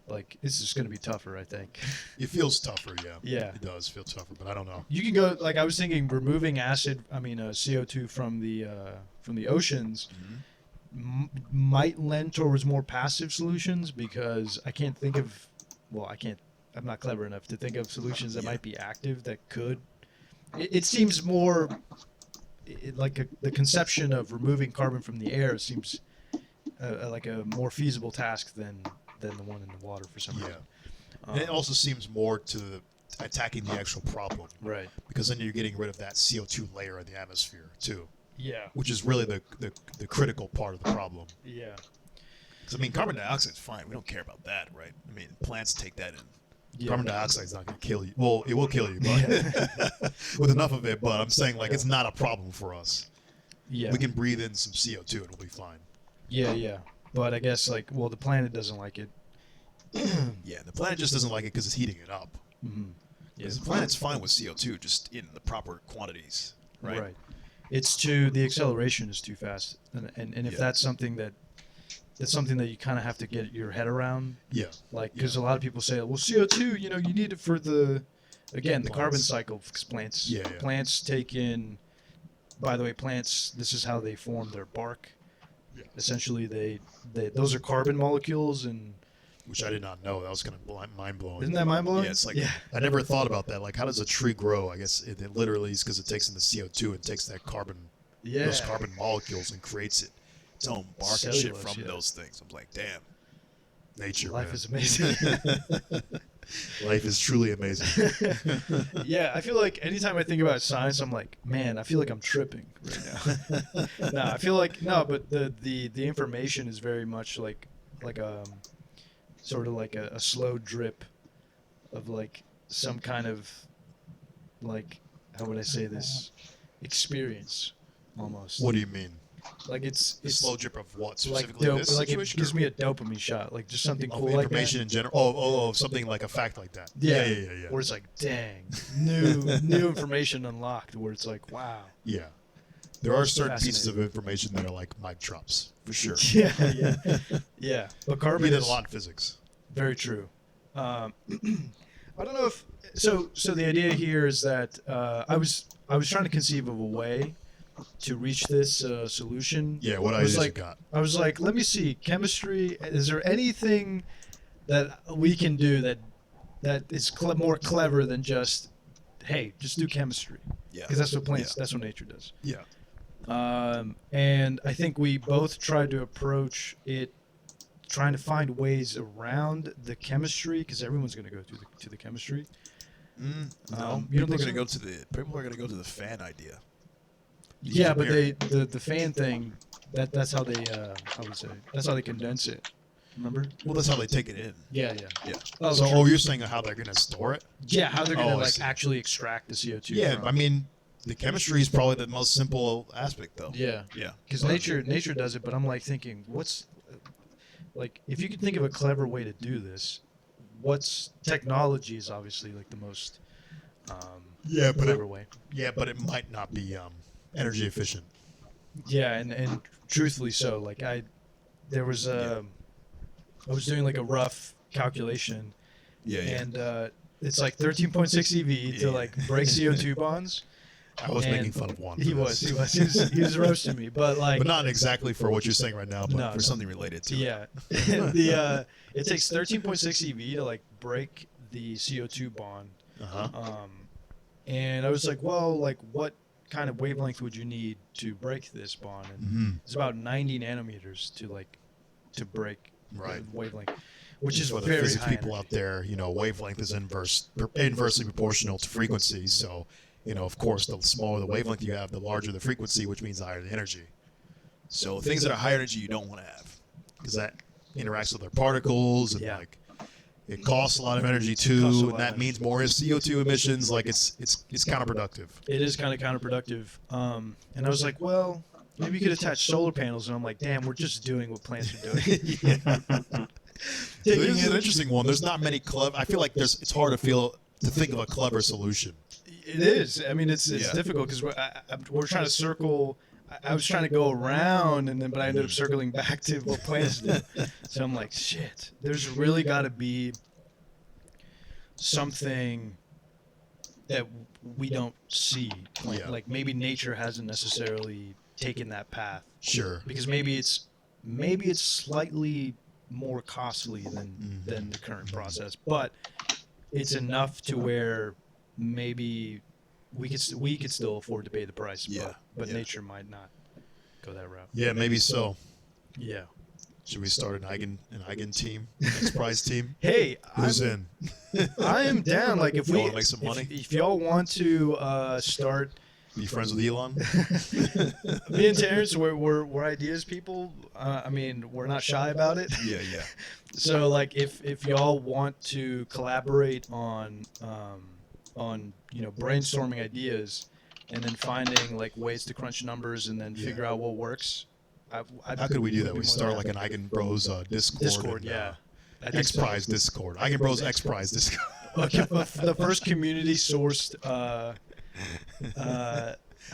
Speaker 6: like, it's just going to be tougher, I think.
Speaker 5: it feels tougher,
Speaker 6: Yeah.
Speaker 5: It does feel tougher, but I don't know.
Speaker 6: You can go, like, I was thinking removing CO2 from the oceans might lend towards more passive solutions, because I'm not clever enough to think of solutions that might be active that could. It seems more the conception of removing carbon from the air seems like a more feasible task than the one in the water for some reason.
Speaker 5: And it also seems more to attacking the actual problem.
Speaker 6: Right.
Speaker 5: Because then you're getting rid of that CO2 layer in the atmosphere too.
Speaker 6: Yeah.
Speaker 5: Which is really the critical part of the problem.
Speaker 6: Yeah.
Speaker 7: Because, I mean, carbon dioxide's fine. We don't care about that, right? I mean, plants take that in.
Speaker 6: Yeah.
Speaker 5: Carbon dioxide's not going to kill you. Well, it will kill you, but with enough of it. But I'm saying, like, it's not a problem for us.
Speaker 6: Yeah.
Speaker 5: We can breathe in some CO2 and it'll be fine.
Speaker 6: Yeah. But I guess, like, well, the planet doesn't like it.
Speaker 7: Yeah, the planet just doesn't like it because it's heating it up.
Speaker 6: Mm-hmm. Yeah.
Speaker 7: The planet's fine with CO2, just in the proper quantities, right?
Speaker 6: Right. The acceleration is too fast, and if that's something that you kind of have to get your head around.
Speaker 5: Yeah.
Speaker 6: Like, because a lot of people say, well, CO2, you need it for the carbon cycle, because plants.
Speaker 5: Yeah.
Speaker 6: Plants take in. By the way, plants. This is how they form their bark.
Speaker 5: Yeah.
Speaker 6: Essentially, those are carbon molecules, and
Speaker 5: Which I did not know. That was kind of mind blowing.
Speaker 6: isn't that mind blowing?
Speaker 7: Yeah, it's like
Speaker 5: I never thought about that. Like, how does a tree grow? I guess it literally is because it takes in the CO2 and takes that carbon, those carbon molecules, and creates it.
Speaker 7: its own bark and shit
Speaker 6: Cellulose,
Speaker 7: from
Speaker 6: yeah.
Speaker 7: those things. I'm like, damn.
Speaker 5: Nature,
Speaker 6: Life
Speaker 5: man.
Speaker 6: is amazing.
Speaker 5: Life is truly amazing.
Speaker 6: Yeah, I feel like anytime I think about science, I'm like, man, I feel like I'm tripping right now. But the information is very much like sort of like a slow drip of like some kind of, like, how would I say this, experience almost.
Speaker 5: What do you mean?
Speaker 6: Like it's
Speaker 5: Slow drip of what
Speaker 6: like
Speaker 5: specifically? This
Speaker 6: like it
Speaker 5: situation?
Speaker 6: gives me a dopamine shot, like just something
Speaker 5: Of
Speaker 6: cool like that.
Speaker 5: information in general. Oh, something like a fact like that.
Speaker 6: Yeah.
Speaker 5: Yeah.
Speaker 6: Where it's like, dang, new information unlocked. Where it's like, wow.
Speaker 5: Yeah. There are certain pieces of
Speaker 6: Fascinating.
Speaker 5: information that are like mic drops for sure.
Speaker 6: Yeah. But carbon
Speaker 5: We did
Speaker 6: is
Speaker 5: a lot in physics.
Speaker 6: very true. I don't know if so. The idea here is that I was trying to conceive of a way to reach this solution.
Speaker 5: Yeah. What
Speaker 6: I
Speaker 5: ideas
Speaker 6: was
Speaker 5: you got?
Speaker 6: I was like, let me see, chemistry. Is there anything that we can do that is more clever than just, hey, just do chemistry?
Speaker 7: Yeah.
Speaker 6: Because that's what plants, that's what nature does.
Speaker 5: Yeah.
Speaker 6: And I think we both tried to approach it, trying to find ways around the chemistry, because everyone's going to go to the chemistry.
Speaker 7: No,
Speaker 6: you don't
Speaker 7: people are
Speaker 6: think
Speaker 7: gonna
Speaker 6: so?
Speaker 7: go to the fan idea.
Speaker 6: Yeah, but the fan thing, that's how they I would say that's how they condense it. Remember?
Speaker 5: Well, that's how they take it in.
Speaker 6: Yeah.
Speaker 7: Yeah.
Speaker 6: Oh,
Speaker 5: So,
Speaker 6: true.
Speaker 5: you're saying how they're going to store it?
Speaker 6: Yeah, how they're
Speaker 5: Oh,
Speaker 6: gonna
Speaker 5: I
Speaker 6: like
Speaker 5: see.
Speaker 6: actually extract the CO2.
Speaker 5: Yeah.
Speaker 6: from.
Speaker 5: I mean, the chemistry is probably the most simple aspect, though.
Speaker 6: Yeah,
Speaker 7: Yeah.
Speaker 6: because nature does it, but I'm like thinking, what's like, if you could think of a clever way to do this, what's technology is obviously like the most
Speaker 5: Yeah, but
Speaker 6: clever way.
Speaker 5: but it might not be energy efficient.
Speaker 6: Yeah, and truthfully so. Like I was doing like a rough calculation, and it's like 13.6 EV to like break CO2 bonds.
Speaker 5: I was
Speaker 6: And
Speaker 5: making fun of Juan.
Speaker 6: He
Speaker 5: for
Speaker 6: was
Speaker 5: this.
Speaker 6: he was roasting me, but like
Speaker 5: But not exactly for what you're saying right now. But
Speaker 6: No,
Speaker 7: For something related to it.
Speaker 6: yeah. It takes 13.6 EV to like break the CO2 bond.
Speaker 5: Uh-huh.
Speaker 6: And I was like, well, like what kind of wavelength would you need to break this bond? And
Speaker 5: Mm-hmm.
Speaker 6: it's about 90 nanometers to break
Speaker 5: Right.
Speaker 6: the wavelength, which is
Speaker 5: For the
Speaker 6: very
Speaker 5: physics
Speaker 6: high
Speaker 5: people
Speaker 6: energy.
Speaker 5: out there, wavelength is inversely proportional to frequency. So, of course, the smaller the wavelength you have, the larger the frequency, which means the higher the energy.
Speaker 7: So things that are high energy you don't want to have.
Speaker 5: Because that interacts with their particles, and
Speaker 6: Yeah.
Speaker 5: like it costs a lot of energy
Speaker 6: Costs a lot
Speaker 5: too,
Speaker 6: of
Speaker 5: and that
Speaker 6: energy.
Speaker 5: means more CO2 emissions. Like it's counterproductive.
Speaker 6: It is kind of counterproductive. And I was like, well, maybe you could attach solar panels. And I'm like, damn, we're just doing what plants are doing.
Speaker 5: This is an interesting one. There's not many clever. I feel like it's hard to think of a clever solution.
Speaker 6: It is. I mean, it's difficult because we're trying to circle. I was trying to go around, but I ended up circling back to what plants do. So I'm like, shit. There's really got to be something that we don't see. Like maybe nature hasn't necessarily taken that path.
Speaker 5: Sure.
Speaker 6: Because maybe it's slightly more costly than the current process, but it's enough to where maybe we could still afford to pay the price. But nature might not go that route.
Speaker 5: Yeah, maybe so.
Speaker 6: Yeah.
Speaker 5: Should we start an Eigen team, X Prize team?
Speaker 6: Hey,
Speaker 5: Who's in?
Speaker 6: I am down. Like if
Speaker 5: You
Speaker 6: we
Speaker 5: wanna make some money?
Speaker 6: if y'all want to start.
Speaker 5: Be friends with Elon?
Speaker 6: Me and Terrence, we're ideas people. I mean, we're not shy about it.
Speaker 5: Yeah.
Speaker 6: So, like, if y'all want to collaborate on brainstorming ideas, and then finding like ways to crunch numbers and then figure out what works.
Speaker 5: How could we do that? We start like an Eigen Bros Discord.
Speaker 6: Discord, yeah.
Speaker 5: X Prize Discord. Eigen Bros X Prize Discord.
Speaker 6: Okay, the first community sourced. How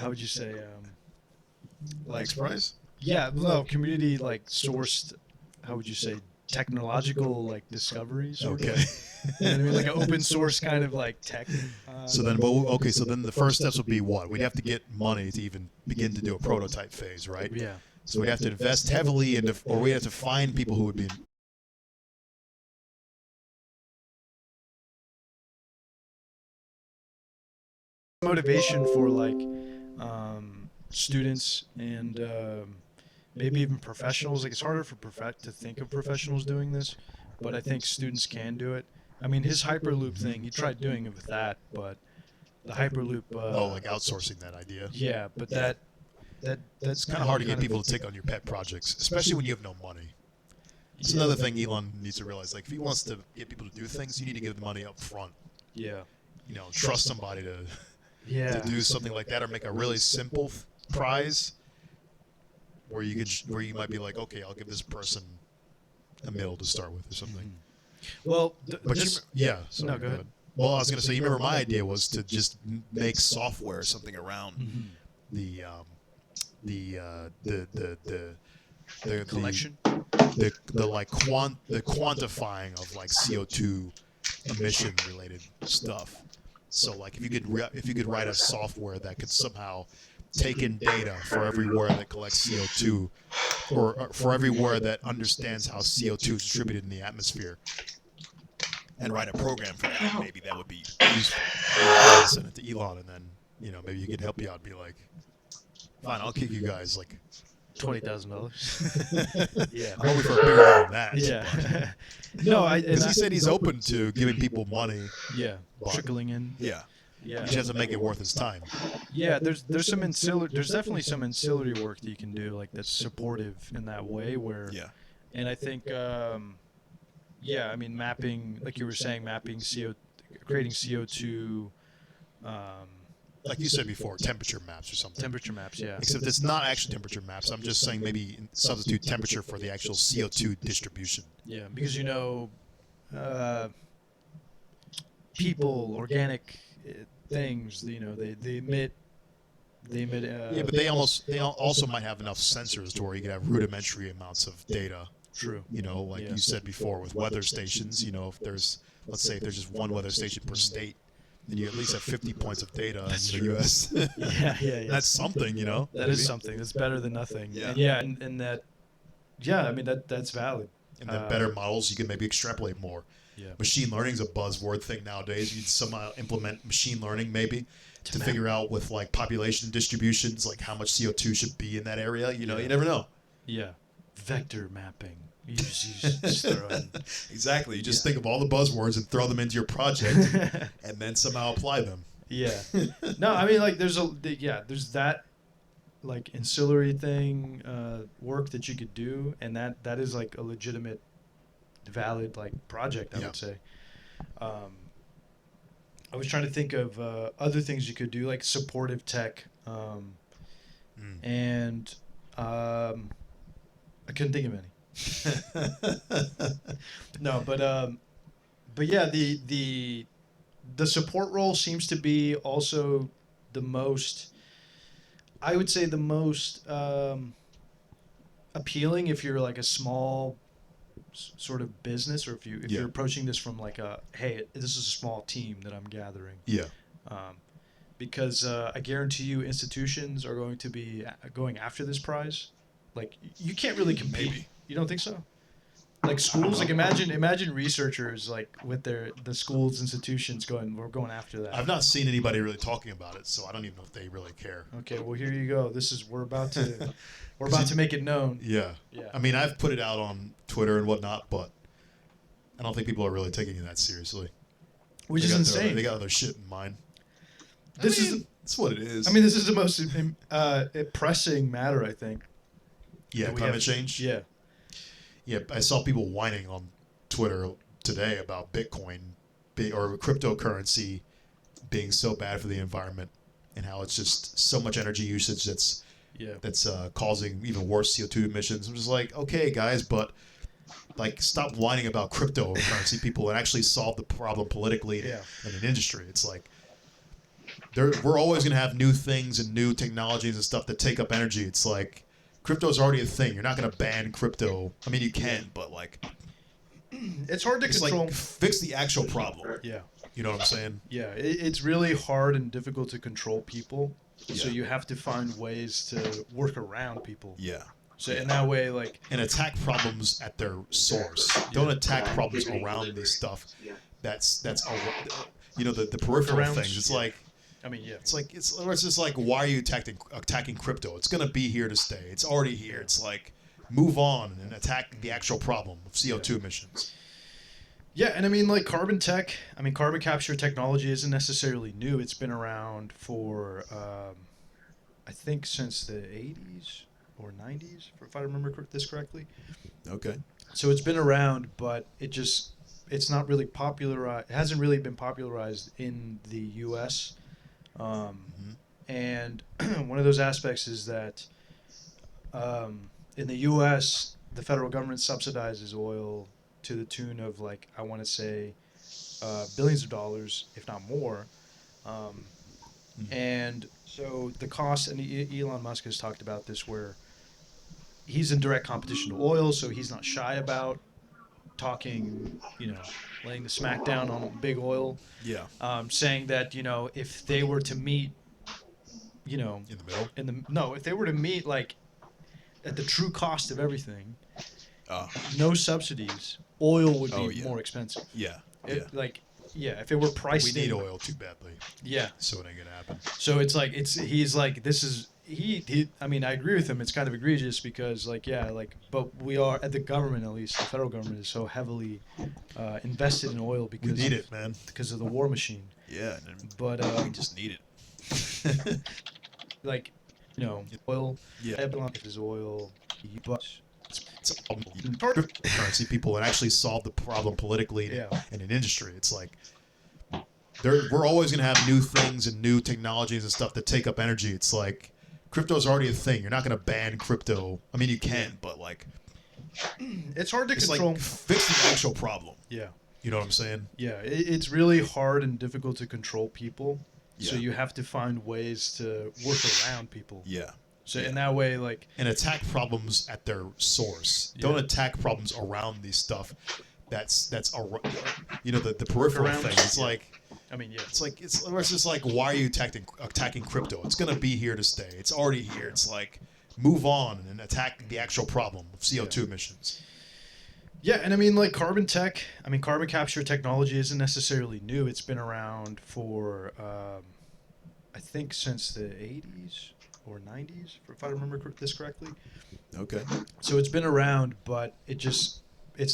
Speaker 6: would you say?
Speaker 5: X Prize?
Speaker 6: Yeah, no, community like sourced. How would you say? Technological like discoveries.
Speaker 5: Okay.
Speaker 6: You know what I mean? Like an open source kind of like tech.
Speaker 5: So then the first steps would be what? We'd have to get money to even begin to do a prototype phase, right?
Speaker 6: Yeah.
Speaker 5: So we'd have to invest heavily or we'd have to find people who would be
Speaker 6: motivation for like students and maybe even professionals. Like it's harder for to think of professionals doing this, but I think students can do it. I mean, his Hyperloop thing, he tried doing it with that, but the Hyperloop.
Speaker 5: like outsourcing that idea.
Speaker 6: Yeah, but that's
Speaker 5: kind of hard to get people to take on your pet projects, especially when you have no money. It's another thing Elon needs to realize. Like, if he wants to get people to do things, you need to give the money up front.
Speaker 6: Yeah.
Speaker 5: You know, trust somebody to do something like that, or make a really simple prize where you might be like, okay, I'll give this person $1 million to start with or something.
Speaker 6: Well,
Speaker 5: Sorry,
Speaker 6: no, go ahead.
Speaker 5: Well, I was gonna say, you remember my idea was to just make software or something around the
Speaker 6: collection,
Speaker 5: the quantifying of like CO2 emission related stuff. So like if you could write a software that could somehow take in data for everywhere that collects CO2, or for everywhere that understands how CO2 is distributed in the atmosphere, and write a program for that, maybe that would be useful. Send it to Elon, and then maybe you could help you out and be like, fine, I'll kick you guys like
Speaker 6: $20,000. Yeah.
Speaker 5: I'm hoping for a bigger amount than that.
Speaker 6: Yeah. No,
Speaker 5: because he said he's open to giving people money.
Speaker 6: Yeah. Trickling in.
Speaker 5: Yeah.
Speaker 6: Yeah.
Speaker 5: He just has to make it worth his time.
Speaker 6: Yeah, there's definitely some ancillary work that you can do like that's supportive in that way where.
Speaker 5: Yeah.
Speaker 6: And I think I mean mapping, like you were saying, creating CO2
Speaker 5: like you said before, temperature maps or something.
Speaker 6: Temperature maps, yeah.
Speaker 5: Except it's not actually temperature maps. I'm just saying maybe substitute temperature for the actual CO2 distribution.
Speaker 6: Yeah, because people, organic things, they emit.
Speaker 5: Yeah, but they also might have enough sensors to where you could have rudimentary amounts of data.
Speaker 6: True.
Speaker 5: You said before with weather stations. If there's just one weather station per state, then you at least have 50 points of data in the U.S.
Speaker 6: Yeah.
Speaker 5: That's something,
Speaker 6: That is something. That's better than nothing.
Speaker 5: Yeah.
Speaker 6: And that. Yeah, I mean that's valid.
Speaker 5: And then better models, you can maybe extrapolate more.
Speaker 6: Yeah.
Speaker 5: Machine learning is a buzzword thing nowadays. You'd somehow implement machine learning maybe to figure out with like population distributions, like how much CO2 should be in that area. You never know.
Speaker 6: Yeah. Vector mapping. You just throw in.
Speaker 5: Exactly. You just think of all the buzzwords and throw them into your project, and then somehow apply them.
Speaker 6: Yeah. No, I mean like there's that like ancillary thing work that you could do, and that is like a legitimate, valid like project. I would say. I was trying to think of other things you could do, like supportive tech, and I couldn't think of any. No, but yeah, the support role seems to be also the most, I would say, the most appealing if you're like a small sort of business, or if you're approaching this from like a, hey, this is a small team that I'm gathering.
Speaker 5: Yeah.
Speaker 6: Because I guarantee you institutions are going to be going after this prize. Like, you can't really compete.
Speaker 5: Maybe.
Speaker 6: You don't think so? Like schools, like imagine researchers like with the schools, institutions going, we're going after that.
Speaker 5: I've not seen anybody really talking about it, so I don't even know if they really care.
Speaker 6: Okay, well, here you go. We're about to make it known.
Speaker 5: Yeah.
Speaker 6: Yeah.
Speaker 5: I mean, I've put it out on Twitter and whatnot, but I don't think people are really taking it that seriously.
Speaker 6: Which is insane.
Speaker 5: They got other shit in mind.
Speaker 7: That's what it is.
Speaker 6: I mean, this is the most pressing matter, I think.
Speaker 5: Yeah,
Speaker 6: that we
Speaker 5: climate
Speaker 6: have.
Speaker 5: change.
Speaker 6: Yeah.
Speaker 5: Yeah, I saw people whining on Twitter today about Bitcoin or cryptocurrency being so bad for the environment, and how it's just so much energy usage that's causing even worse CO2 emissions. I'm just like, okay, guys, but like, stop whining about cryptocurrency, people, and actually solve the problem politically in an industry. It's like we're always going to have new things and new technologies and stuff that take up energy. It's like, crypto's already a thing. You're not going to ban crypto. I mean, you can, but like,
Speaker 6: it's hard to control.
Speaker 5: Like, fix the actual problem.
Speaker 6: Yeah.
Speaker 5: You know what I'm saying?
Speaker 6: Yeah, it's really hard and difficult to control people. So you have to find ways to work around people.
Speaker 5: Yeah.
Speaker 6: So in that way, like,
Speaker 5: and attack problems at their source. Don't attack problems around this stuff. That's the peripheral
Speaker 6: around
Speaker 5: things. It's like,
Speaker 6: I mean, yeah.
Speaker 5: It's just like, why are you attacking crypto? It's gonna be here to stay. It's already here. It's like, move on and attack the actual problem of CO2 emissions.
Speaker 6: Yeah, and I mean, like, carbon capture technology isn't necessarily new. It's been around for, I think, since the 80s or 90s, if I remember this correctly.
Speaker 5: Okay.
Speaker 6: So it's been around, but it's not really popularized. It hasn't really been popularized in the U.S. And one of those aspects is that in the U.S., the federal government subsidizes oil to the tune of, like, I want to say billions of dollars, if not more. And so the cost, and Elon Musk has talked about this, where he's in direct competition to oil, so he's not shy about talking, laying the smack down on big oil.
Speaker 5: Yeah.
Speaker 6: Saying that, if they were to meet,
Speaker 5: in the middle.
Speaker 6: If they were to meet, like, at the true cost of everything, no subsidies, oil would be more expensive.
Speaker 5: Yeah.
Speaker 6: If it were priced,
Speaker 5: we need oil too badly.
Speaker 6: Yeah.
Speaker 5: So it ain't gonna happen.
Speaker 6: So it's like he's like, this is he. I mean, I agree with him. It's kind of egregious because, like, but we are, at the government, at least the federal government, is so heavily invested in oil because
Speaker 5: we need it, man.
Speaker 6: Because of the war machine.
Speaker 5: Yeah.
Speaker 6: But
Speaker 5: we just need it.
Speaker 6: Like, oil.
Speaker 5: Yeah.
Speaker 6: Is oil, but.
Speaker 5: It's currency, people, and actually solve the problem politically in an industry. It's like we're always going to have new things and new technologies and stuff that take up energy. It's like, crypto's already a thing. You're not going to ban crypto. I mean, you can, but like,
Speaker 6: it's hard to control.
Speaker 5: Like, fix the actual problem.
Speaker 6: Yeah.
Speaker 5: You know what I'm saying?
Speaker 6: Yeah, it's really hard and difficult to control people. So you have to find ways to work around people.
Speaker 5: Yeah.
Speaker 6: So in that way, like,
Speaker 5: and attack problems at their source. Don't attack problems around these stuff. That's the peripheral things. It's like,
Speaker 6: I mean, yeah.
Speaker 5: It's just like, why are you attacking crypto? It's gonna be here to stay. It's already here. It's like, move on and attack the actual problem of CO2 emissions.
Speaker 6: Yeah, and I mean, like, carbon capture technology isn't necessarily new. It's been around for, I think, since the 80s or 90s, if I remember this correctly.
Speaker 5: Okay. So
Speaker 6: it's been around, but it's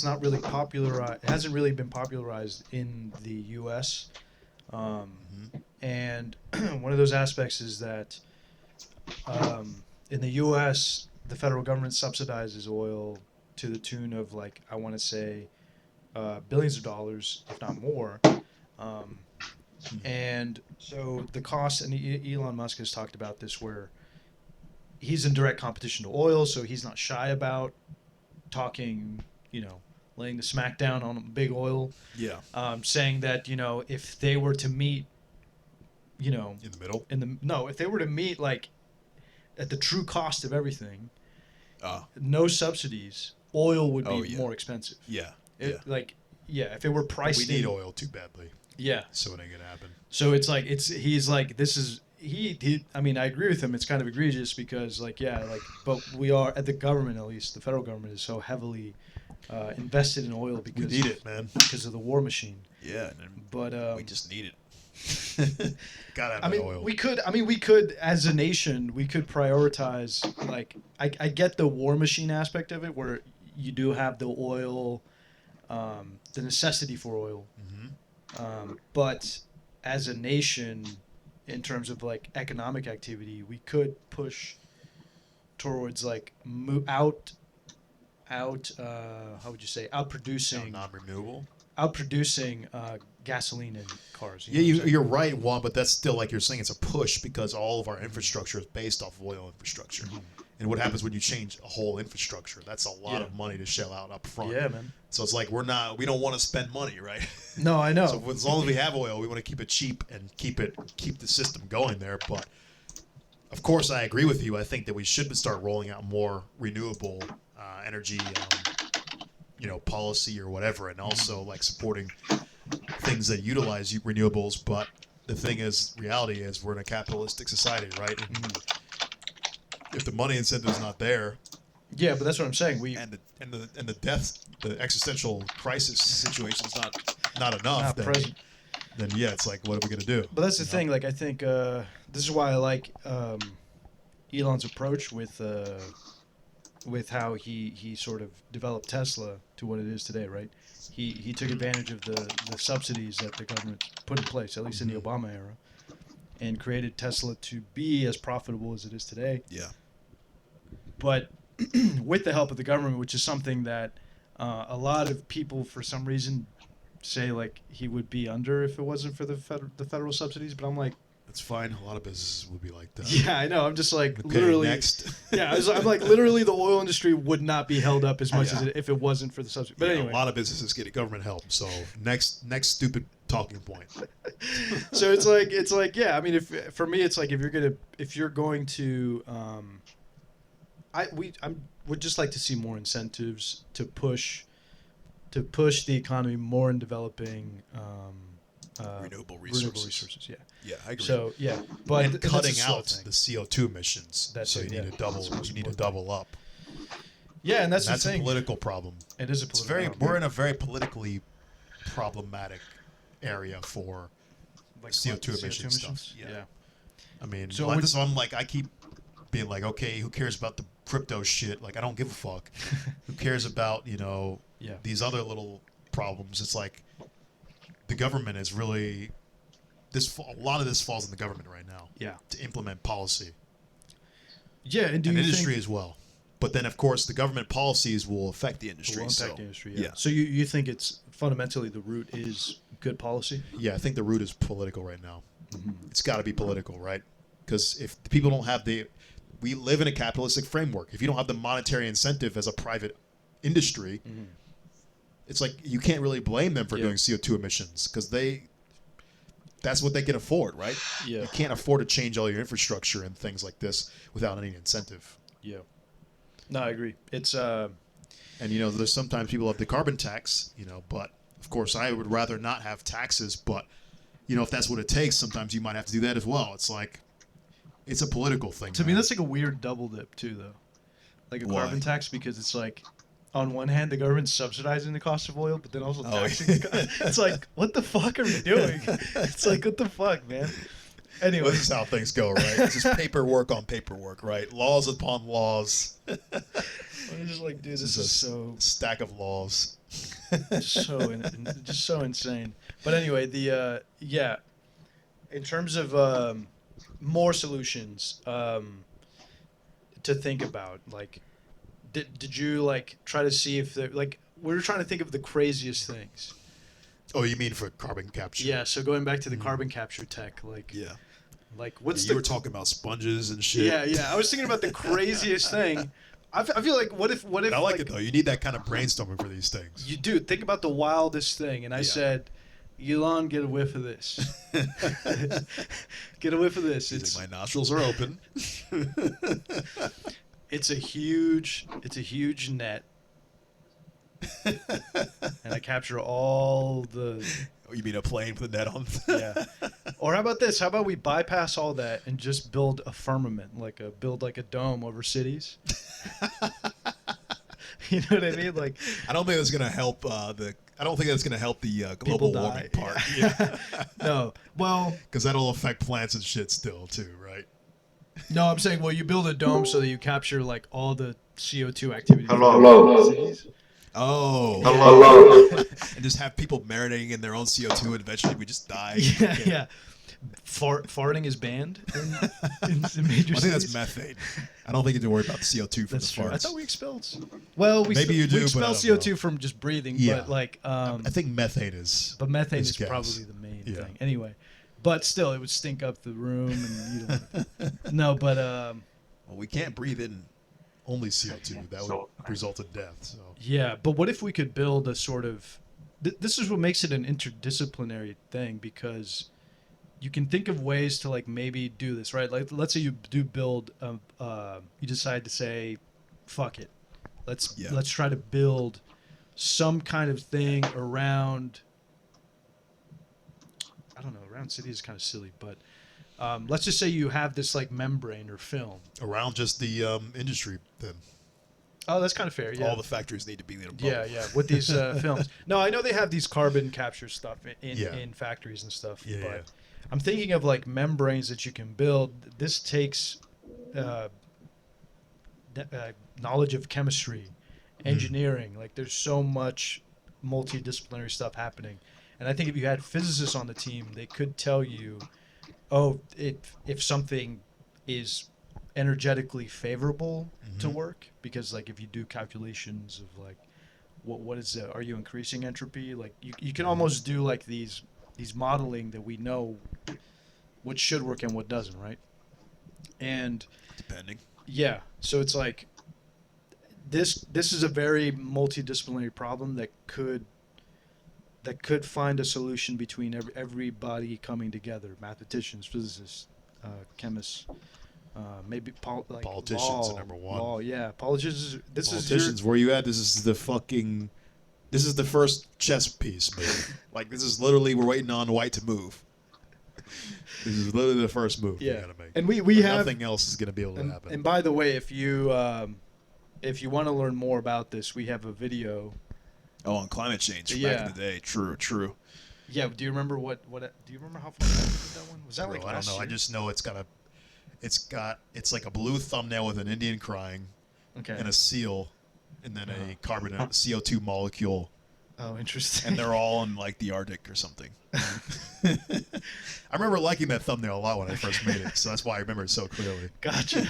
Speaker 6: not really popularized. It hasn't really been popularized in the U.S. And one of those aspects is that in the U.S., the federal government subsidizes oil to the tune of, like, I want to say billions of dollars, if not more. And so the cost, and Elon Musk has talked about this, where he's in direct competition to oil, so he's not shy about talking, laying the smackdown on big oil,
Speaker 7: Yeah.
Speaker 6: saying that if they were to meet,
Speaker 7: In the middle.
Speaker 6: if they were to meet like at the true cost of everything,
Speaker 7: Ah.
Speaker 6: no subsidies, oil would be
Speaker 7: Oh, yeah.
Speaker 6: more expensive.
Speaker 7: Yeah.
Speaker 6: If it were priced
Speaker 5: We need
Speaker 6: in,
Speaker 5: oil too badly,
Speaker 6: yeah.
Speaker 5: so it ain't gonna happen.
Speaker 6: So he's like, this is he. I mean, I agree with him. It's kind of egregious because but we are at the government, at least the federal government, is so heavily invested in oil
Speaker 5: We
Speaker 6: because
Speaker 5: need it, man.
Speaker 6: because of the war machine.
Speaker 7: Yeah.
Speaker 6: But
Speaker 7: We just need it.
Speaker 5: Gotta have
Speaker 6: I
Speaker 5: that
Speaker 6: mean,
Speaker 5: oil.
Speaker 6: we could, as a nation, we could prioritize. Like, I get the war machine aspect of it, where you do have the oil, the necessity for oil. But as a nation, in terms of like economic activity, we could push towards like how would you say, outproducing
Speaker 5: Non-renewable.
Speaker 6: gasoline in cars.
Speaker 5: Yeah,
Speaker 6: know what I'm saying?
Speaker 5: you're right, Juan, but that's still, like you're saying, it's a push because all of our infrastructure is based off of oil infrastructure. And what happens when you change a whole infrastructure? That's a lot of money to shell out up front.
Speaker 6: Yeah, man.
Speaker 5: So it's like we don't want to spend money, right?
Speaker 6: No, I know.
Speaker 5: So as long as we have oil, we want to keep it cheap and keep the system going there. But of course, I agree with you. I think that we should start rolling out more renewable energy, policy or whatever, and also like supporting things that utilize renewables. But the thing is, reality is, we're in a capitalistic society, right? And if the money incentive is not there,
Speaker 6: Yeah, but that's what I'm saying.
Speaker 5: and the death, the existential crisis situation is not enough,
Speaker 6: Not present.
Speaker 5: then yeah, it's like, what are we gonna do?
Speaker 6: But that's the thing. Like, I think this is why I like Elon's approach with how he sort of developed Tesla to what it is today. Right? He took advantage of the subsidies that the government put in place, at least in the Obama era, and created Tesla to be as profitable as it is today.
Speaker 7: Yeah.
Speaker 6: But with the help of the government, which is something that a lot of people, for some reason, say like he would be under if it wasn't for the federal subsidies. But I'm like,
Speaker 5: That's fine. A lot of businesses would be like that.
Speaker 6: yeah, I know. I'm just like
Speaker 5: Okay,
Speaker 6: literally.
Speaker 5: next.
Speaker 6: Yeah, I'm like literally the oil industry would not be held up as much as
Speaker 5: Yeah.
Speaker 6: if it wasn't for the subsidy. But
Speaker 5: Yeah,
Speaker 6: anyway,
Speaker 5: a lot of businesses get government help. So next stupid talking point.
Speaker 6: so it's like yeah. I mean, for me, it's like if you're going to, I would just like to see more incentives to push the economy more in developing
Speaker 7: Renewable resources.
Speaker 6: Yeah.
Speaker 7: Yeah, I agree.
Speaker 6: So yeah, but
Speaker 5: And
Speaker 6: that's a
Speaker 5: cutting
Speaker 6: slow
Speaker 5: out
Speaker 6: thing.
Speaker 5: the CO2 emissions.
Speaker 6: That's
Speaker 5: so
Speaker 6: it,
Speaker 5: you need
Speaker 6: yeah.
Speaker 5: to double.
Speaker 6: That's the most
Speaker 5: You need to
Speaker 6: important
Speaker 5: double up.
Speaker 6: Yeah, and that's
Speaker 5: That's
Speaker 6: the
Speaker 5: a
Speaker 6: thing.
Speaker 5: political problem.
Speaker 6: It is a
Speaker 5: It's
Speaker 6: political
Speaker 5: very.
Speaker 6: problem.
Speaker 5: We're in a very politically problematic area for
Speaker 6: Like
Speaker 5: CO2 emission stuff.
Speaker 6: Yeah.
Speaker 5: I mean,
Speaker 6: So
Speaker 5: like,
Speaker 6: would-
Speaker 5: this one, like, I keep being like, okay, who cares about the crypto shit? Like, I don't give a fuck. Who cares about,
Speaker 6: Yeah.
Speaker 5: these other little problems? It's like the government is really a lot of this falls on the government right now
Speaker 6: Yeah.
Speaker 5: to implement policy
Speaker 6: Yeah, and do
Speaker 5: and
Speaker 6: you
Speaker 5: industry
Speaker 6: think
Speaker 5: as well. But then, of course, the government policies will affect the
Speaker 7: the
Speaker 6: it
Speaker 7: industry.
Speaker 6: will
Speaker 7: So
Speaker 6: impact the industry? Yeah.
Speaker 7: yeah.
Speaker 6: So you think it's fundamentally the root is good policy?
Speaker 5: Yeah, I think the root is political right now.
Speaker 6: Mm-hmm.
Speaker 5: It's got to be political, right? Because if the people don't have we live in a capitalistic framework. If you don't have the monetary incentive as a private industry, it's like you can't really blame them for
Speaker 6: Yeah.
Speaker 5: doing CO2 emissions because that's what they can afford, right?
Speaker 6: Yeah.
Speaker 5: You can't afford to change all your infrastructure and things like this without any incentive.
Speaker 6: Yeah. No, I agree. It's
Speaker 5: And there's sometimes people have the carbon tax, but of course I would rather not have taxes, but if that's what it takes, sometimes you might have to do that as well. It's like it's a political thing.
Speaker 6: to me
Speaker 5: man.
Speaker 6: that's like a weird double dip too, though. Like a
Speaker 7: Why?
Speaker 6: carbon tax, because it's like on one hand the government's subsidizing the cost of oil, but then also
Speaker 7: Oh,
Speaker 6: taxing the cost. It's like, what the fuck are we doing? It's like, what the fuck, man? Anyway,
Speaker 5: This is how things go, right? It's just paperwork on paperwork, right? Laws upon laws.
Speaker 6: I'm just like, dude, this
Speaker 5: This
Speaker 6: is
Speaker 5: is
Speaker 6: so
Speaker 5: a stack of laws.
Speaker 6: just so insane. But anyway, in terms of more solutions to think about, like, did you like try to see if there, like, we were trying to think of the craziest things.
Speaker 5: Oh, you mean for carbon capture?
Speaker 6: Yeah, so going back to the carbon capture tech, like,
Speaker 7: Yeah.
Speaker 6: like what's
Speaker 7: You
Speaker 6: the
Speaker 7: were talking about sponges and shit.
Speaker 6: yeah, I was thinking about the craziest thing I feel like what if
Speaker 5: I like it though. You need that kind of brainstorming for these things.
Speaker 6: you do think about the wildest thing, and I said, Elon, get a whiff of this. Get a whiff of this.
Speaker 5: He's like, my nostrils are open.
Speaker 6: It's a huge net, and I capture all the.
Speaker 5: Oh, you mean a plane with a net on?
Speaker 6: Yeah. Or how about this? How about we bypass all that and just build a firmament, build a dome over cities? You know what I mean? Like,
Speaker 5: I don't think that's gonna help I don't think that's gonna help the global
Speaker 6: people
Speaker 5: warming
Speaker 6: die.
Speaker 5: part.
Speaker 6: Yeah. No. Well,
Speaker 5: Because that'll affect plants and shit still too, right?
Speaker 6: no, I'm saying, well, you build a dome so that you capture like all the CO2 activity.
Speaker 3: Hello.
Speaker 6: From cities.
Speaker 5: Oh.
Speaker 3: Hello.
Speaker 5: And just have people marinating in their own CO2 and eventually we just die.
Speaker 6: Yeah, yeah. Farting is banned in major
Speaker 5: I think that's
Speaker 6: cities.
Speaker 5: methane. I don't think you have to worry about the CO2 from
Speaker 6: That's
Speaker 5: the
Speaker 6: true. I
Speaker 5: farts.
Speaker 6: thought we expelled. Well,
Speaker 5: Maybe you do,
Speaker 6: we
Speaker 5: but I
Speaker 6: expel
Speaker 5: don't know.
Speaker 6: CO2 from just breathing,
Speaker 5: Yeah.
Speaker 6: but like,
Speaker 5: I think methane is.
Speaker 6: but methane is
Speaker 5: gas.
Speaker 6: probably the main
Speaker 5: Yeah.
Speaker 6: thing. Anyway, but still, it would stink up the room, and you don't. No, but
Speaker 5: Well, we can't breathe in only CO2. That would result in death. So.
Speaker 6: yeah. But what if we could build a sort of? This is what makes it an interdisciplinary thing, because you can think of ways to like maybe do this, right? Like, let's say you do build, you decide to say, "Fuck it, let's try to build some kind of thing around." I don't know. Around cities is kind of silly, but let's just say you have this like membrane or film.
Speaker 5: Around just the industry, then.
Speaker 6: Oh, that's kind of fair. Yeah.
Speaker 5: All the factories need to be there.
Speaker 6: Yeah, yeah, with these films. No, I know they have these carbon capture stuff in factories and stuff.
Speaker 5: Yeah,
Speaker 6: but
Speaker 5: yeah.
Speaker 6: I'm thinking of like membranes that you can build. This takes knowledge of chemistry, engineering. Like, there's so much multidisciplinary stuff happening. And I think if you had physicists on the team, they could tell you, oh, if something is energetically favorable to work, because like if you do calculations of like what is are you increasing entropy, like you can almost do like these modeling that we know what should work and what doesn't, right? And
Speaker 5: Depending.
Speaker 6: yeah, so it's like this is a very multidisciplinary problem that could find a solution between everybody coming together: mathematicians, physicists, chemists. Maybe
Speaker 5: Politicians are number one.
Speaker 6: Law, yeah, politicians.
Speaker 5: Politicians, where you at? This is the first chess piece, man. Like, this is literally, we're waiting on white to move. This is literally the first move we gotta make.
Speaker 6: And we have
Speaker 5: nothing else is gonna be able to happen.
Speaker 6: And by the way, if you want to learn more about this, we have a video.
Speaker 5: Oh, on climate change back
Speaker 6: Yeah.
Speaker 5: in the day. True.
Speaker 6: Yeah. Do you remember what? Do you remember how far back we did that one? Was that like
Speaker 5: I don't
Speaker 6: last
Speaker 5: know.
Speaker 6: year?
Speaker 5: I just know it's like a blue thumbnail with an Indian crying,
Speaker 6: Okay.
Speaker 5: and a seal, and then a carbon CO2 molecule,
Speaker 6: Oh, interesting.
Speaker 5: and they're all in like the Arctic or something. I remember liking that thumbnail a lot when I first made it, so that's why I remember it so clearly.
Speaker 6: Gotcha.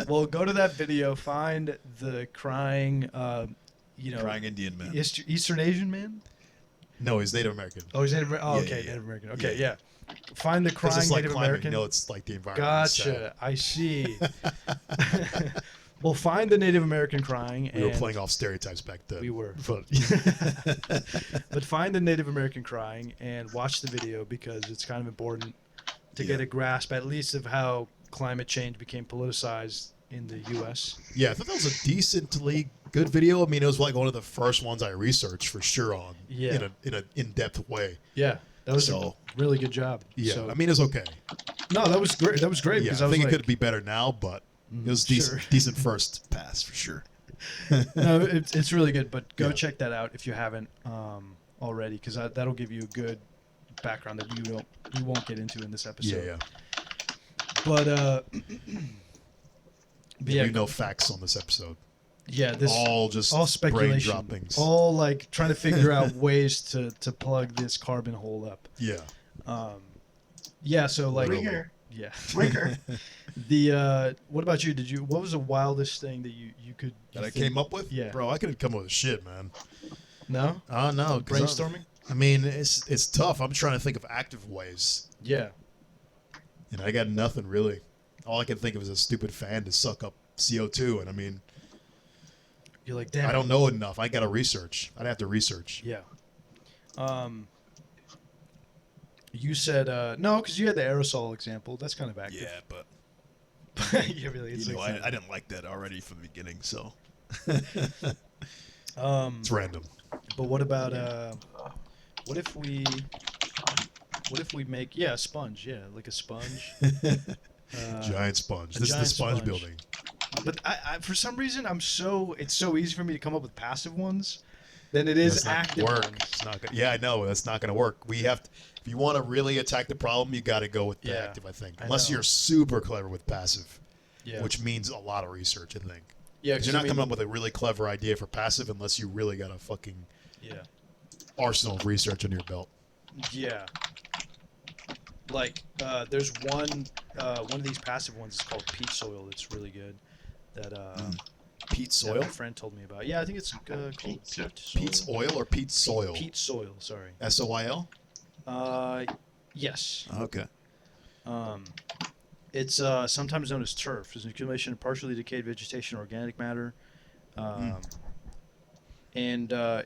Speaker 6: Well, go to that video, find the crying,
Speaker 5: Crying Indian man.
Speaker 6: Eastern Asian man.
Speaker 5: No, he's Native American.
Speaker 6: Oh, he's Native. Oh,
Speaker 5: Yeah,
Speaker 6: okay,
Speaker 5: yeah.
Speaker 6: Native American. Okay, yeah. Find the crying
Speaker 5: It's like
Speaker 6: Native
Speaker 5: climate.
Speaker 6: American.
Speaker 5: You know, it's like the environment.
Speaker 6: Gotcha. I see. Well, find the Native American crying.
Speaker 5: We were
Speaker 6: and
Speaker 5: playing off stereotypes back then.
Speaker 6: We were.
Speaker 5: But
Speaker 6: But find the Native American crying and watch the video, because it's kind of important to get a grasp, at least, of how climate change became politicized in the U.S.
Speaker 5: yeah, I thought that was a decently good video. I mean, it was like one of the first ones I researched for sure on.
Speaker 6: Yeah.
Speaker 5: In an in-depth way.
Speaker 6: Yeah, that was
Speaker 5: So-
Speaker 6: a really good job.
Speaker 5: Yeah.
Speaker 6: So,
Speaker 5: I mean, it's okay.
Speaker 6: no, that was great. That was great.
Speaker 5: Yeah,
Speaker 6: because
Speaker 5: I think
Speaker 6: was
Speaker 5: it could be better now, but it was decent.
Speaker 6: sure.
Speaker 5: Decent first pass for sure.
Speaker 6: No, it's really good. But go
Speaker 5: Yeah.
Speaker 6: check that out if you haven't already, because that'll give you a good background that we won't get into in this episode.
Speaker 5: Yeah.
Speaker 6: But
Speaker 5: Yeah, we know facts on this episode.
Speaker 6: Yeah, this
Speaker 5: all just
Speaker 6: all
Speaker 5: brain
Speaker 6: speculation,
Speaker 5: droppings.
Speaker 6: all like trying to figure out ways to plug this carbon hole up.
Speaker 5: Yeah.
Speaker 6: Yeah. So like,
Speaker 3: Rigor.
Speaker 6: yeah.
Speaker 3: Rigor.
Speaker 6: What about you? What was the wildest thing that you could
Speaker 5: That I
Speaker 6: think-
Speaker 5: came up with?
Speaker 6: Yeah.
Speaker 5: Bro, I couldn't come up with shit, man.
Speaker 6: No.
Speaker 5: No. 'Cause
Speaker 6: Brainstorming.
Speaker 5: I mean, it's tough. I'm trying to think of active ways.
Speaker 6: Yeah.
Speaker 5: And I got nothing really. All I can think of is a stupid fan to suck up CO2. And I mean,
Speaker 6: You're like, damn.
Speaker 5: I don't know enough. I gotta research. I'd have to research.
Speaker 6: Yeah. You said no, because you had the aerosol example. That's kind of active.
Speaker 7: Yeah, but
Speaker 6: Yeah, really. It's
Speaker 7: you know,
Speaker 6: like
Speaker 7: I didn't like that already from the beginning, so
Speaker 5: It's random.
Speaker 6: But what about what if we make a sponge, like a sponge.
Speaker 5: Giant sponge.
Speaker 6: a
Speaker 5: This is the
Speaker 6: giant
Speaker 5: sponge
Speaker 6: sponge.
Speaker 5: building.
Speaker 6: But I for some reason it's so easy for me to come up with passive ones than it is
Speaker 5: That's not
Speaker 6: active
Speaker 5: gonna work.
Speaker 6: ones.
Speaker 5: It's not gonna, yeah, I know that's not going to work. We have to, if you want to really attack the problem, you got to go with the
Speaker 6: Yeah,
Speaker 5: active. I think,
Speaker 6: I
Speaker 5: unless
Speaker 6: know.
Speaker 5: you're super clever with passive,
Speaker 6: Yeah.
Speaker 5: which means a lot of research. I think.
Speaker 6: Yeah,
Speaker 5: Because you're not coming up with a really clever idea for passive unless you really got a fucking
Speaker 6: Yeah.
Speaker 5: arsenal of research under your belt.
Speaker 6: Yeah. Like there's one of these passive ones is called peat soil. That's really good. That
Speaker 5: Peat
Speaker 6: that
Speaker 5: soil?
Speaker 6: my friend told me about. Yeah, I think it's called peat soil.
Speaker 5: Peat's oil or peat soil?
Speaker 6: Peat soil. Sorry.
Speaker 5: SOIL?
Speaker 6: Yes.
Speaker 5: Okay.
Speaker 6: It's sometimes known as turf. It's an accumulation of partially decayed vegetation or organic matter. And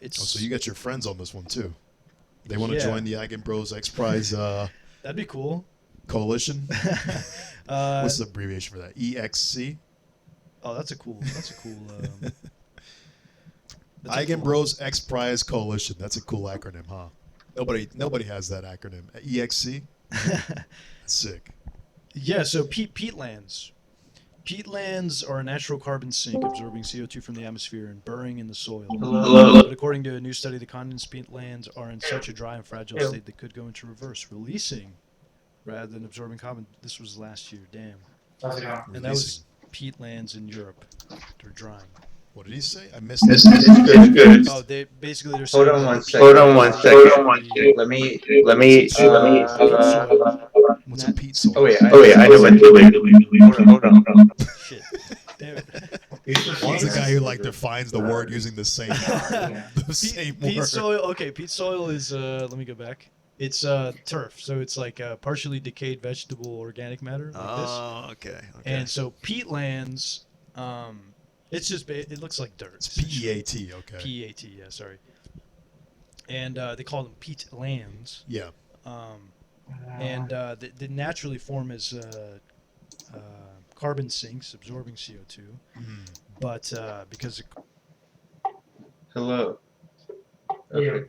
Speaker 6: it's.
Speaker 5: Oh, so you got your friends on this one too. They want to
Speaker 6: Yeah.
Speaker 5: join the Eigen Bros X Prize
Speaker 6: That'd be cool.
Speaker 5: coalition. What's the abbreviation for that? EXC.
Speaker 6: Oh, that's a cool. That's a
Speaker 5: Eigen
Speaker 6: cool-
Speaker 5: Bros X Prize Coalition. That's a cool acronym, huh? Nobody has that acronym. EXC. Sick.
Speaker 6: Yeah. So peatlands. Peatlands are a natural carbon sink absorbing CO2 from the atmosphere and burrowing in the soil.
Speaker 3: Hello.
Speaker 6: But according to a new study, the continent's peatlands are in such a dry and fragile state they could go into reverse, releasing rather than absorbing carbon. This was last year. Damn. And that was peatlands in Europe. They're drying.
Speaker 5: What did he say? I missed it.
Speaker 3: It's good.
Speaker 6: Oh, they basically they're
Speaker 3: Hold
Speaker 6: saying
Speaker 3: on
Speaker 6: that
Speaker 3: one
Speaker 6: the
Speaker 3: second. Hold on one
Speaker 6: peatlands
Speaker 3: second. Let me.
Speaker 5: What's a peat soil?
Speaker 3: Oh wait, I know what to do. Hold on.
Speaker 6: Shit. Damn it.
Speaker 5: He's the guy who like defines the word using the same
Speaker 6: Peat
Speaker 5: word.
Speaker 6: soil. Okay, peat soil is. Let me go back. It's turf, so it's like partially decayed vegetable organic matter like this.
Speaker 7: oh, okay.
Speaker 6: And so peatlands, it's just it looks like dirt.
Speaker 5: It's PEAT. Okay.
Speaker 6: PEAT, yeah, sorry. And they call them peatlands.
Speaker 5: Yeah.
Speaker 6: And they naturally form as carbon sinks, absorbing CO2. But because
Speaker 3: Hello. Okay.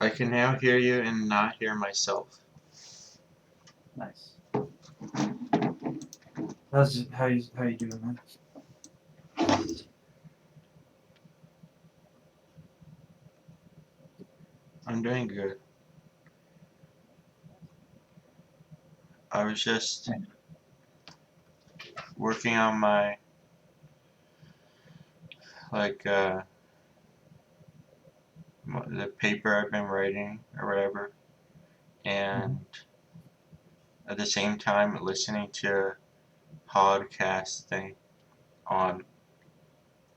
Speaker 3: I can now hear you and not hear myself.
Speaker 8: Nice. How you doing, man?
Speaker 3: I'm doing good. I was just working on my the paper I've been writing or whatever, and at the same time listening to a podcast thing on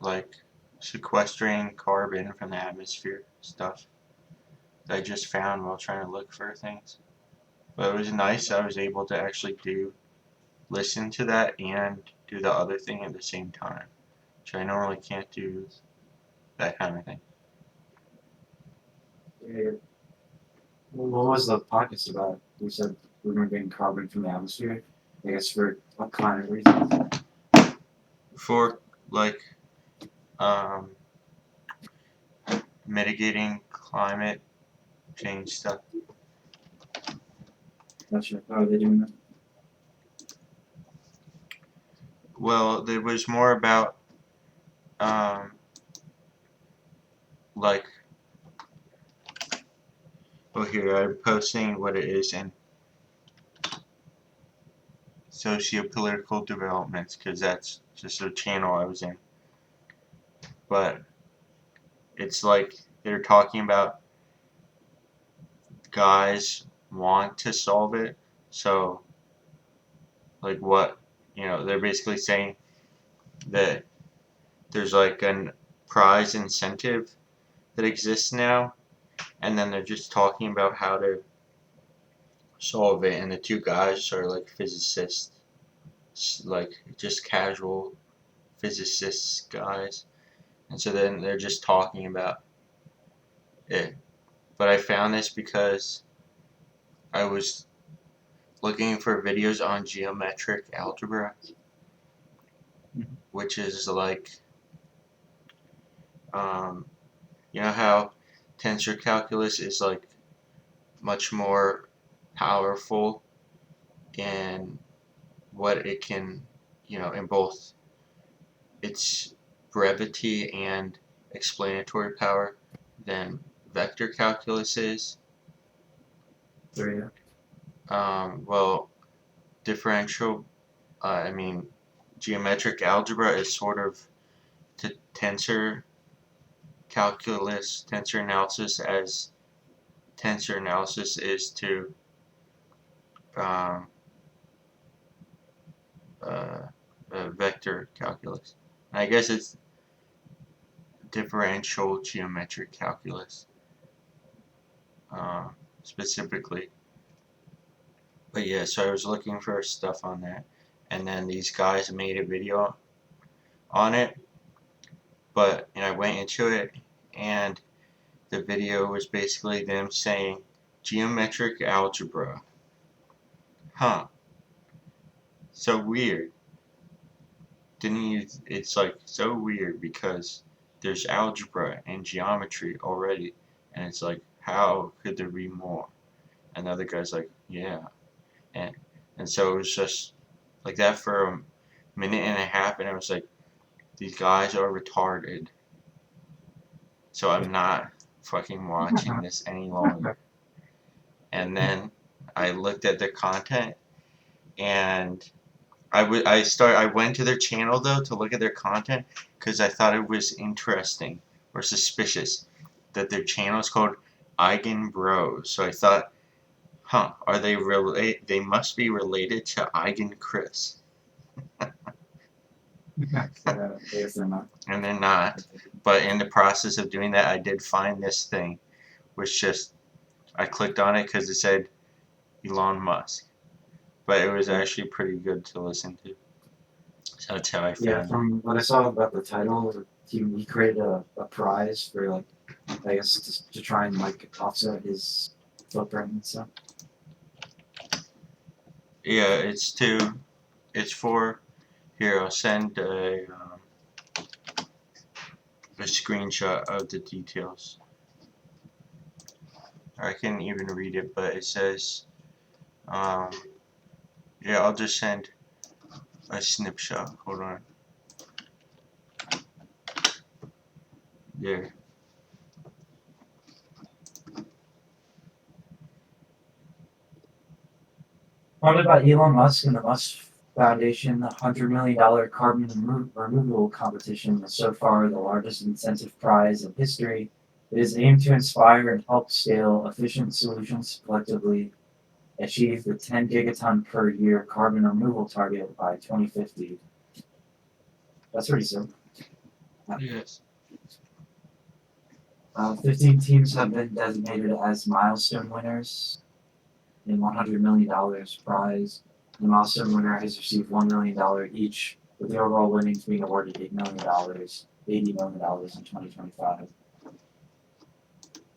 Speaker 3: like sequestering carbon from the atmosphere stuff that I just found while trying to look for things. But it was nice I was able to actually listen to that and do the other thing at the same time, which I normally can't do that kind of thing.
Speaker 8: Yeah. What was the podcast about? We said we're going to bring carbon from the atmosphere. I guess for what kind of reasons?
Speaker 3: For like mitigating climate change stuff.
Speaker 8: Not sure. How are they doing that?
Speaker 3: Well, it was more about like, well, here I'm posting what it is in socio-political developments because that's just a channel I was in. But it's like they're talking about guys want to solve it, so like what, they're basically saying that there's like a prize incentive that exists now, and then they're just talking about how to solve it, and the two guys are like physicists like just casual physicists guys, and so then they're just talking about it. But I found this because I was looking for videos on geometric algebra, which is like, you know how tensor calculus is like much more powerful in what it can, in both its brevity and explanatory power than vector calculus is.
Speaker 8: Three.
Speaker 3: Well, differential, I mean, geometric algebra is sort of to tensor calculus, tensor analysis, as tensor analysis is to um, uh, vector calculus. And I guess it's differential geometric calculus specifically. But yeah, so I was looking for stuff on that, and then these guys made a video on it. But I went into it, and the video was basically them saying geometric algebra. Huh. So weird. Didn't you? It's like so weird because there's algebra and geometry already, and it's like, how could there be more? And the other guy's like, yeah, and so it was just like that for a minute and a half, and I was like, these guys are retarded. So I'm not fucking watching this any longer. And then I looked at their content, and I went to their channel though to look at their content because I thought it was interesting or suspicious that their channel is called Eigen Bros. So I thought, are they They must be related to Eigen Chris.
Speaker 8: Yes, they're not.
Speaker 3: And they're not. But in the process of doing that, I did find this thing, which I clicked on it because it said Elon Musk. But it was actually pretty good to listen to. So that's how I found
Speaker 8: Yeah,
Speaker 3: it.
Speaker 8: from what I saw about the title, he created a prize for like, I guess to try and like offset his footprint and stuff.
Speaker 3: Yeah, it's for, here, I'll send a screenshot of the details. I can't even read it, but it says, yeah, I'll just send a snapshot. Hold on. There.
Speaker 8: What about Elon Musk and the Musk Foundation? The $100 million carbon removal competition is so far the largest incentive prize in history. It is aimed to inspire and help scale efficient solutions to collectively achieve the 10 gigaton per year carbon removal target by 2050. That's pretty simple.
Speaker 3: Yes.
Speaker 8: 15 teams have been designated as milestone winners in $100 million prize. The milestone winner has received $1 million each, with the overall winnings being awarded $8 million, $80 million in 2025.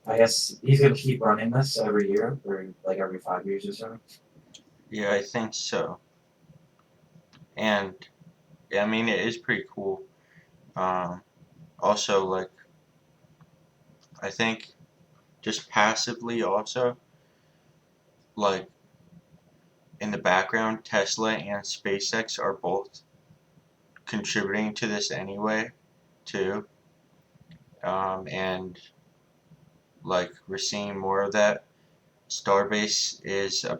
Speaker 8: I guess he's going to keep running this every year, or like every 5 years or so.
Speaker 3: Yeah, I think so. And yeah, I mean, it is pretty cool. Also, like, I think just passively also, like, in the background, Tesla and SpaceX are both contributing to this anyway, too. And like, we're seeing more of that. Starbase is they're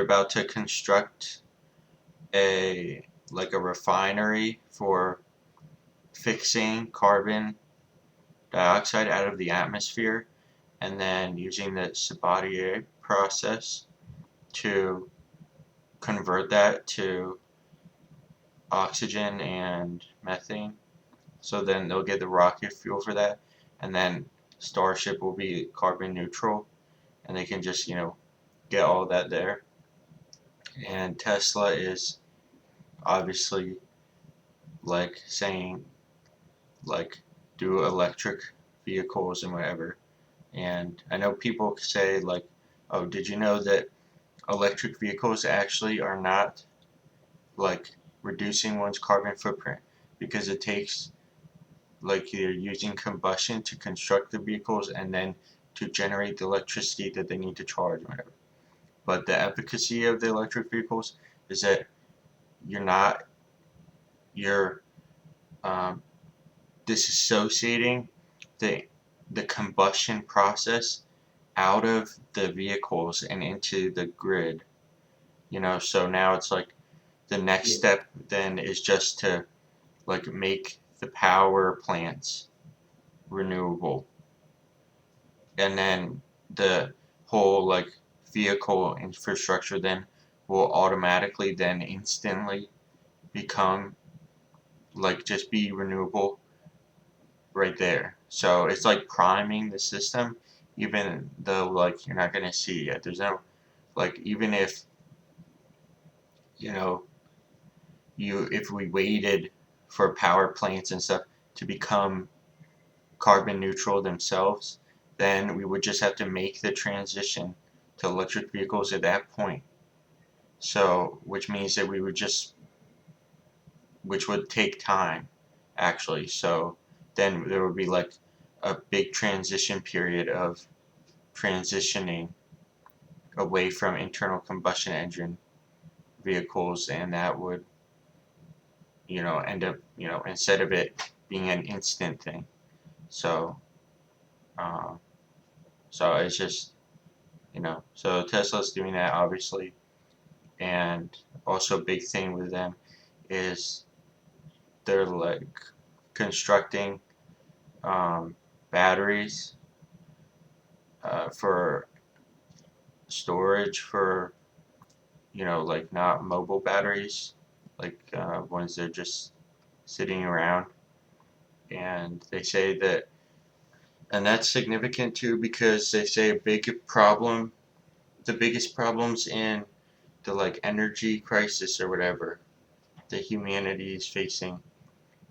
Speaker 3: about to construct a refinery for fixing carbon dioxide out of the atmosphere, and then using the Sabatier process to convert that to oxygen and methane. So then they'll get the rocket fuel for that, and then Starship will be carbon neutral, and they can just, get all that there. And Tesla is obviously like saying like do electric vehicles and whatever. And I know people say like, oh, did you know that electric vehicles actually are not like reducing one's carbon footprint because it takes like you're using combustion to construct the vehicles and then to generate the electricity that they need to charge or whatever. But the efficacy of the electric vehicles is that you're um, disassociating the the combustion process out of the vehicles and into the grid. So now it's like the next
Speaker 8: Yeah.
Speaker 3: step then is just to like make the power plants renewable, and then the whole like vehicle infrastructure then will automatically then instantly become like just be renewable right there. So it's like priming the system, even though like you're not gonna see it. There's no like even if you know if we waited for power plants and stuff to become carbon neutral themselves, then we would just have to make the transition to electric vehicles at that point. So, which means that which would take time, actually. So then there would be like a big transition period of transitioning away from internal combustion engine vehicles, and that would, end up, instead of it being an instant thing. So, um, so it's just, so Tesla's doing that obviously, and also a big thing with them is they're like constructing batteries for storage for like not mobile batteries, like ones that are just sitting around. And they say that, and that's significant too because they say the biggest problems in the like energy crisis or whatever that humanity is facing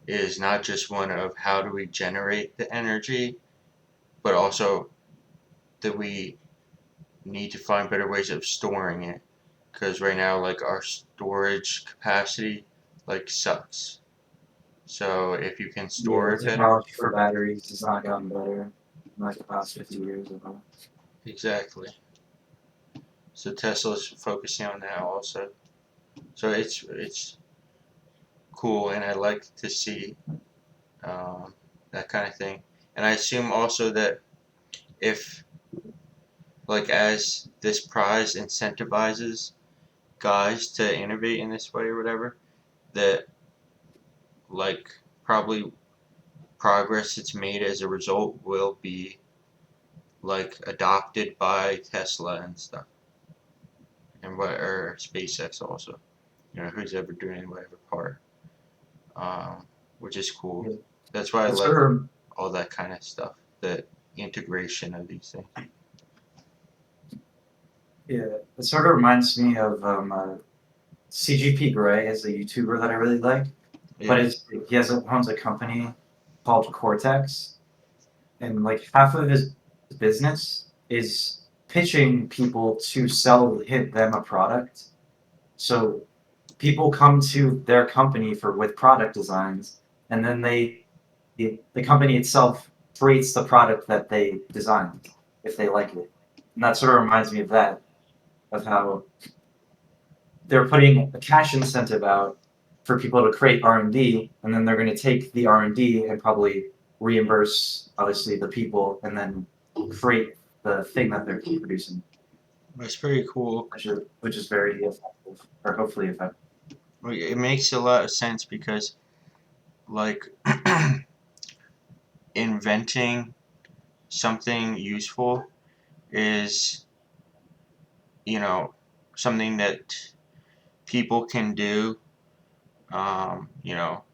Speaker 3: is not just one of how do we generate the energy, but also that we need to find better ways of storing it. Because right now, like our storage capacity, like sucks. So if you can
Speaker 8: Yeah,
Speaker 3: store
Speaker 8: the
Speaker 3: it better,
Speaker 8: technology for batteries has not gotten better in like the past 50 years or more.
Speaker 3: exactly. So Tesla's focusing on that also. So it's cool, and I like to see that kind of thing. And I assume also that if like as this prize incentivizes guys to innovate in this way or whatever, that like probably progress that's made as a result will be like adopted by Tesla and stuff, and what or SpaceX also. Who's ever doing whatever part, which is cool.
Speaker 8: Yeah.
Speaker 3: That's why I
Speaker 8: It
Speaker 3: like
Speaker 8: sort of,
Speaker 3: all that kind of stuff, the integration of these things.
Speaker 8: yeah, it sort of reminds me of CGP Grey is a YouTuber that I really like, but
Speaker 3: Yeah,
Speaker 8: owns a company called Cortex, and like half of his business is pitching people to sell them a product. So people come to their company with product designs, and then the company itself creates the product that they designed if they like it. And that sort of reminds me of that, of how they're putting a cash incentive out for people to create R&D, and then they're going to take the R&D and probably reimburse obviously the people, and then create the thing that they're producing,
Speaker 3: it's pretty cool.
Speaker 8: which is very effective, or hopefully effective.
Speaker 3: It makes a lot of sense because like inventing something useful is you know something that people can do. You know,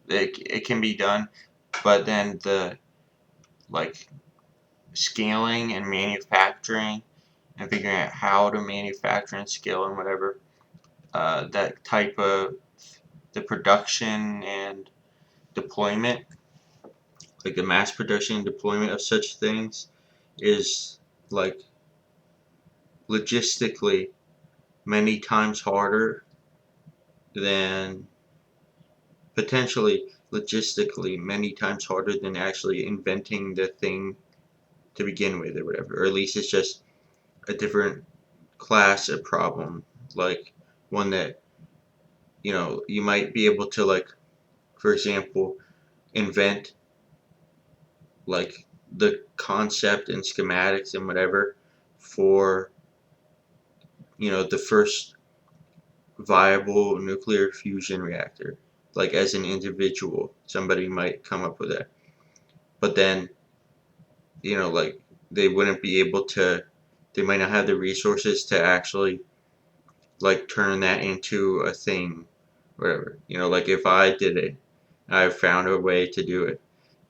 Speaker 3: it can be done, but then the like scaling and manufacturing and figuring out how to manufacture and scale and whatever that type of the production and deployment, like the mass production and deployment of such things, is like logistically many times harder than potentially logistically many times harder than actually inventing the thing to begin with or whatever, or at least it's just a different class of problem, like one that you might be able to, like, for example, invent like the concept and schematics and whatever for the first viable nuclear fusion reactor. Like, as an individual, somebody might come up with that, but then like, they wouldn't be able to, they might not have the resources to actually like turn that into a thing, whatever. Like, if I did it, I found a way to do it,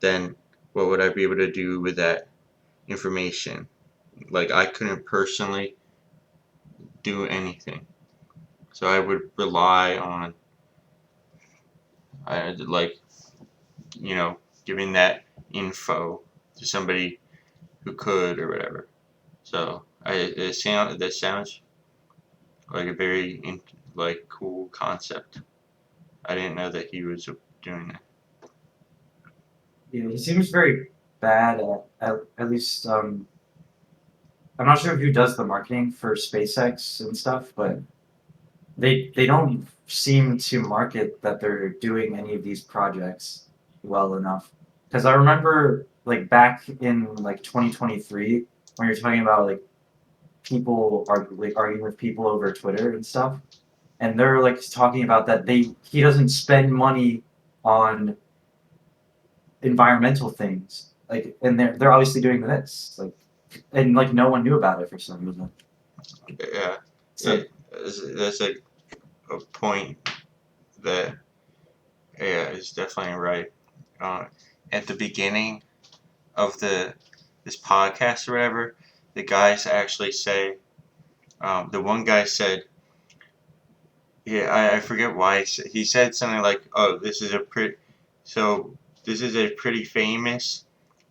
Speaker 3: then what would I be able to do with that information? Like, I couldn't personally do anything, so I would rely on like giving that info to somebody who could or whatever. So that sounds like a very like cool concept. I didn't know that he was doing that.
Speaker 8: Yeah, he seems very bad at least. I'm not sure who does the marketing for SpaceX and stuff, but they don't seem to market that they're doing any of these projects well enough. Because I remember like back in like 2023 when you're talking about like people are like arguing with people over Twitter and stuff, and they're like talking about that he doesn't spend money on environmental things like, and they're obviously doing this like, and like no one knew about it for some reason.
Speaker 3: Yeah,
Speaker 8: So
Speaker 3: that's a point that, yeah, is definitely right. Uh, at the beginning of this podcast or whatever, the guys actually say, the one guy said, yeah, I forget why he said something like, "Oh, this is a pretty famous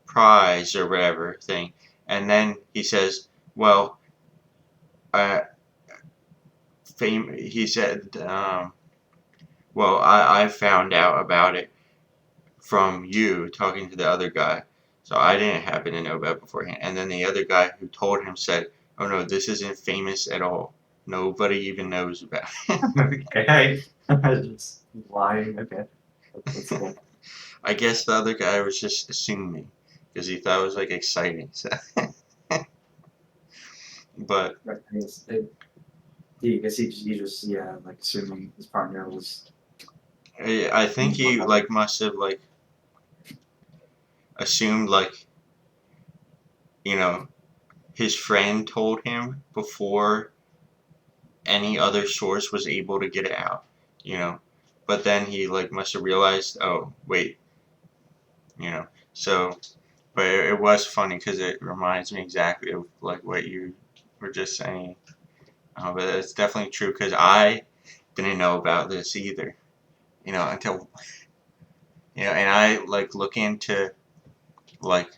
Speaker 3: prize or whatever thing," and then he says, "Well, uh, he said, well, I found out about it from you talking to the other guy, so I didn't happen to know about it beforehand." And then the other guy who told him said, "Oh no, this isn't famous at all. Nobody even knows about it."
Speaker 8: okay, just lying. Okay, that's cool.
Speaker 3: I guess the other guy was just assuming because he thought it was like exciting. So. But
Speaker 8: Right. I guess he just yeah, like assuming his partner was.
Speaker 3: I think he like must have like assumed like his friend told him before any other source was able to get it out, you know. But then he like must have realized, oh wait, you know. So, but it was funny because it reminds me exactly of like what you were just saying. But it's definitely true because I didn't know about this either, until and I like look into like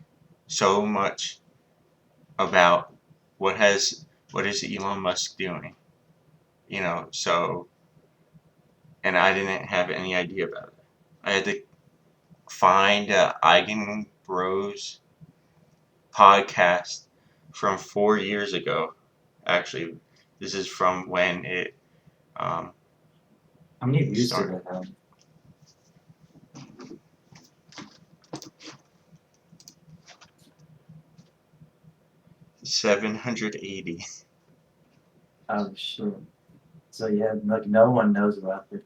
Speaker 3: so much about what has what is Elon Musk doing, so, and I didn't have any idea about it. I had to find a Eigen Bros podcast from 4 years ago. Actually, this is from when it um,
Speaker 8: How many views did
Speaker 3: started.
Speaker 8: it have?
Speaker 3: 780.
Speaker 8: Oh shit. So yeah, like no one knows about it.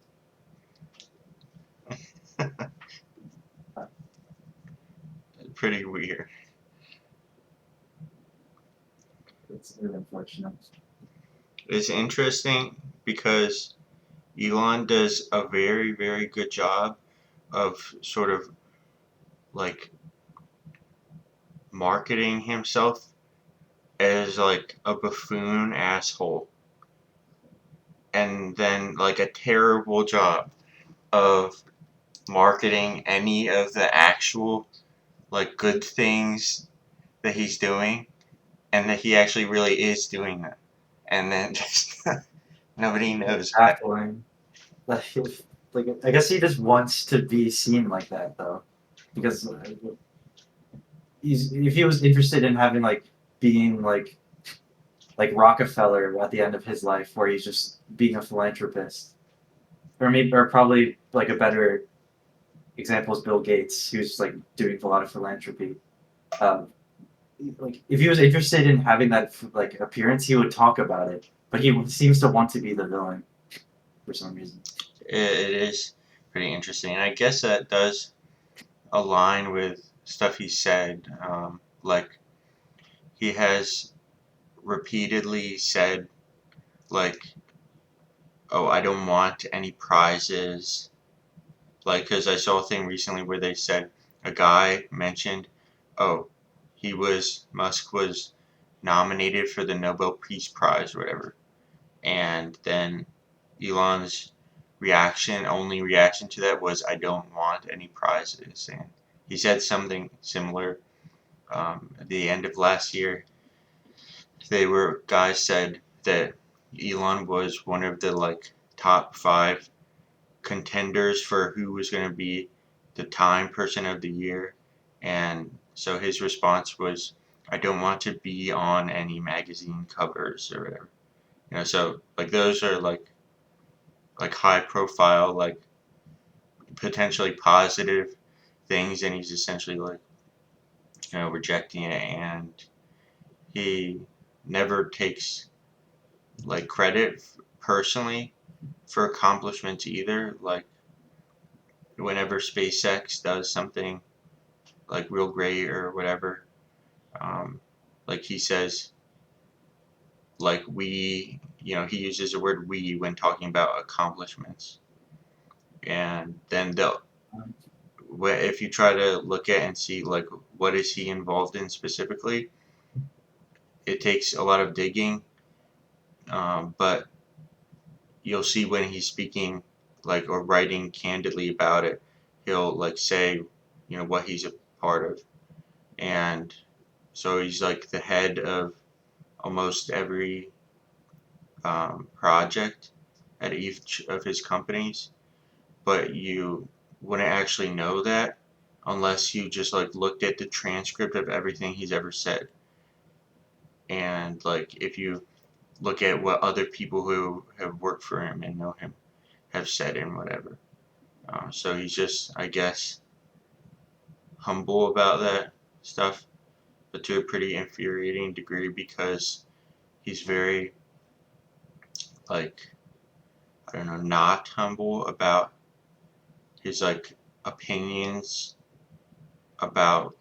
Speaker 3: Pretty weird.
Speaker 8: It's really unfortunate.
Speaker 3: It's interesting because Elon does a very, very good job of sort of like marketing himself as like a buffoon asshole. and then like a terrible job of marketing any of the actual like good things that he's doing, and that he actually really is doing them, and then just nobody knows about it.
Speaker 8: baffling. Like, I guess he just wants to be seen like that, though, because if he was interested in having like being like Rockefeller at the end of his life, where he's just being a philanthropist, or probably like a better example is Bill Gates, who's like doing a lot of philanthropy. Um, like if he was interested in having that like appearance, he would talk about it, but he seems to want to be the villain for some reason.
Speaker 3: It is pretty interesting, and I guess that does align with stuff he said. Like he has repeatedly said, like, "Oh, I don't want any prizes." Like, because I saw a thing recently where they said a guy mentioned, "Oh, Musk was nominated for the Nobel Peace Prize or whatever," and then Elon's only reaction to that was, "I don't want any prizes." And he said something similar at the end of last year. Guys said that Elon was one of the like top 5 contenders for who was going to be the Time Person of the Year, and so his response was, "I don't want to be on any magazine covers or whatever." So like those are like high profile, like potentially positive things, and he's essentially like rejecting it, and he never takes like credit personally for accomplishments either. Like whenever SpaceX does something like real great or whatever, um, like he says, like he uses the word we when talking about accomplishments, and then if you try to look at and see like what is he involved in specifically, it takes a lot of digging, but you'll see when he's speaking like or writing candidly about it, he'll like say what he's a part of, and so he's like the head of almost every project at each of his companies, but you wouldn't actually know that unless you just like looked at the transcript of everything he's ever said, and like if you look at what other people who have worked for him and know him have said and whatever. So he's just, I guess, humble about that stuff, but to a pretty infuriating degree because he's very, like, I don't know, not humble about his, like, opinions about,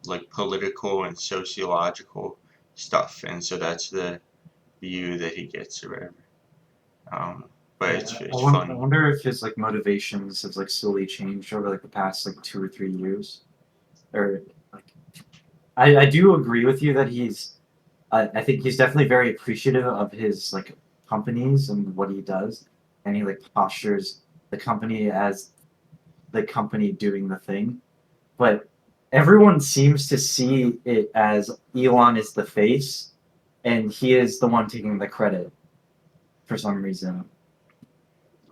Speaker 3: like, political and sociological stuff. And so that's the view that he gets or whatever. But
Speaker 8: Yeah,
Speaker 3: it's
Speaker 8: I
Speaker 3: funny.
Speaker 8: wonder if his like motivations have like slowly changed over like the past like 2 or 3 years, or like I do agree with you that I think he's definitely very appreciative of his like companies and what he does, and he like postures the company as the company doing the thing. But everyone seems to see it as Elon is the face, and he is the one taking the credit for some reason.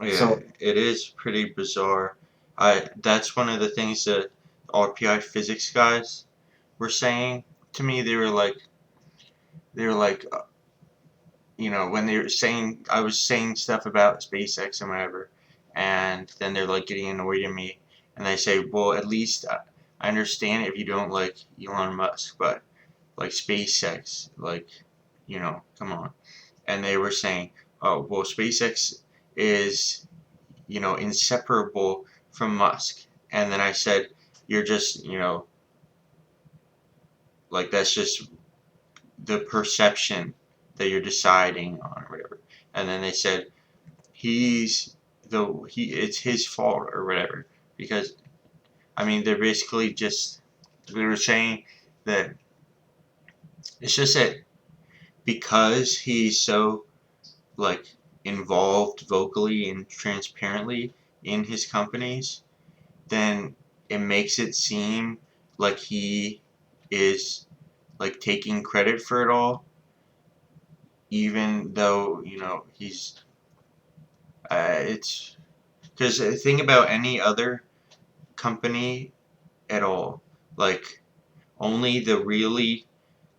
Speaker 3: Yeah,
Speaker 8: So
Speaker 3: it is pretty bizarre. That's one of the things that RPI physics guys were saying to me. They were like, when they were saying I was saying stuff about SpaceX and whatever, and then they're like getting annoyed at me, and they say, well, at least I understand if you don't like Elon Musk, but like SpaceX, like, come on. And they were saying, oh, well, SpaceX is inseparable from Musk. And then I said, you're just, like that's just the perception that you're deciding on or whatever. And then they said, it's his fault or whatever. Because, I mean, they were saying that it's just that because he's so like involved vocally and transparently in his companies, then it makes it seem like he is like taking credit for it all, even though he's it's because think about any other company at all, like only the really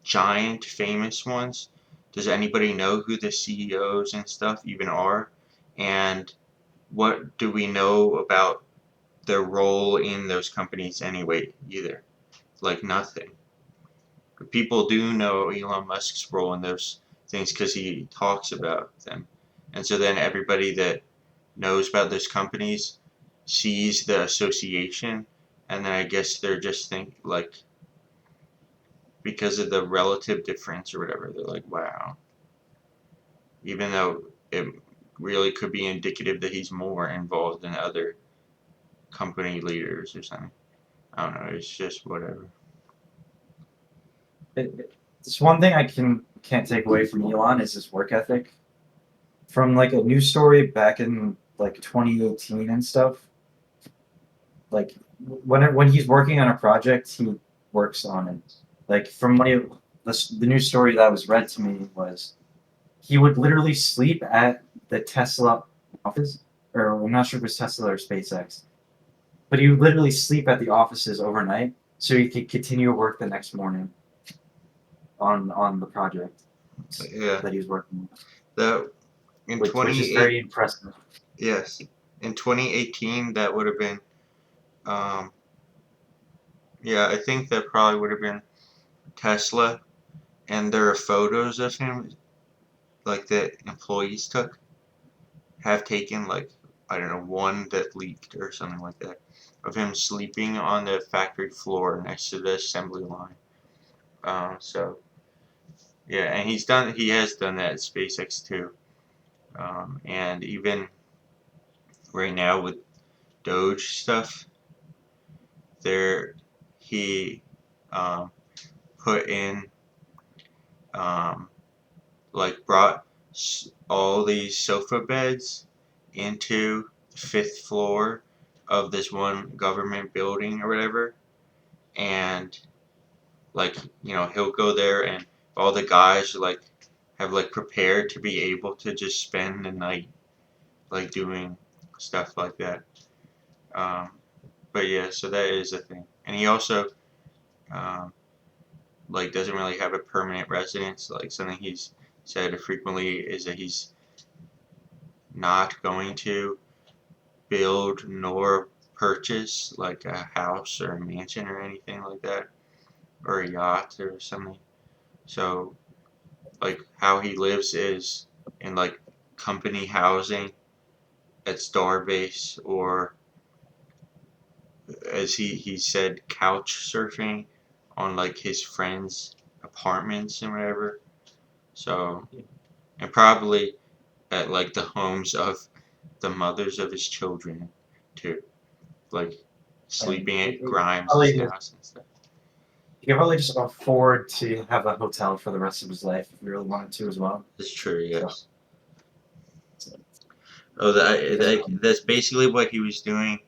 Speaker 3: giant famous ones. Does anybody know who the CEOs and stuff even are? And what do we know about their role in those companies anyway either? Like nothing. People do know Elon Musk's role in those things because he talks about them. And so then everybody that knows about those companies sees the association, and then I guess they're just think like because of the relative difference or whatever, they're like, wow. Even though it really could be indicative that he's more involved than other company leaders or something. I don't know. It's just whatever.
Speaker 8: It's one thing I can't take away from Elon is his work ethic. From like a news story back in like 2018 and stuff. Like when he's working on a project, he works on it. Like from the news story that was read to me was he would literally sleep at the Tesla office, or I'm not sure if it was Tesla or SpaceX, but he would literally sleep at the offices overnight so he could continue work the next morning on the project
Speaker 3: Yeah.
Speaker 8: that he's working on.
Speaker 3: That in
Speaker 8: Which is
Speaker 3: 28
Speaker 8: very impressive.
Speaker 3: yes, in 2018 that would have been yeah, I think that probably would have been Tesla, and there are photos of him like that employees have taken, like I don't know, one that leaked or something like that, of him sleeping on the factory floor next to the assembly line. So yeah, and he has done that at SpaceX too. And even right now with Doge stuff, there he put in um, like brought all these sofa beds into the fifth floor of this one government building or whatever, and like he'll go there and all the guys like have like prepared to be able to just spend the night like doing stuff like that. Um, but yeah, so that is a thing, and he also um, like doesn't really have a permanent residence. Like something he's said frequently is that he's not going to build nor purchase like a house or a mansion or anything like that, or a yacht or something. So like how he lives is in like company housing at Starbase, or as he said, couch surfing on like his friends' apartments and whatever. So, and probably at like the homes of the mothers of his children too, like sleeping at Grimes' house and stuff.
Speaker 8: He could probably just afford to have a hotel for the rest of his life if he really wanted to as well.
Speaker 3: That's true, yes.
Speaker 8: So,
Speaker 3: Oh, that's basically what he was doing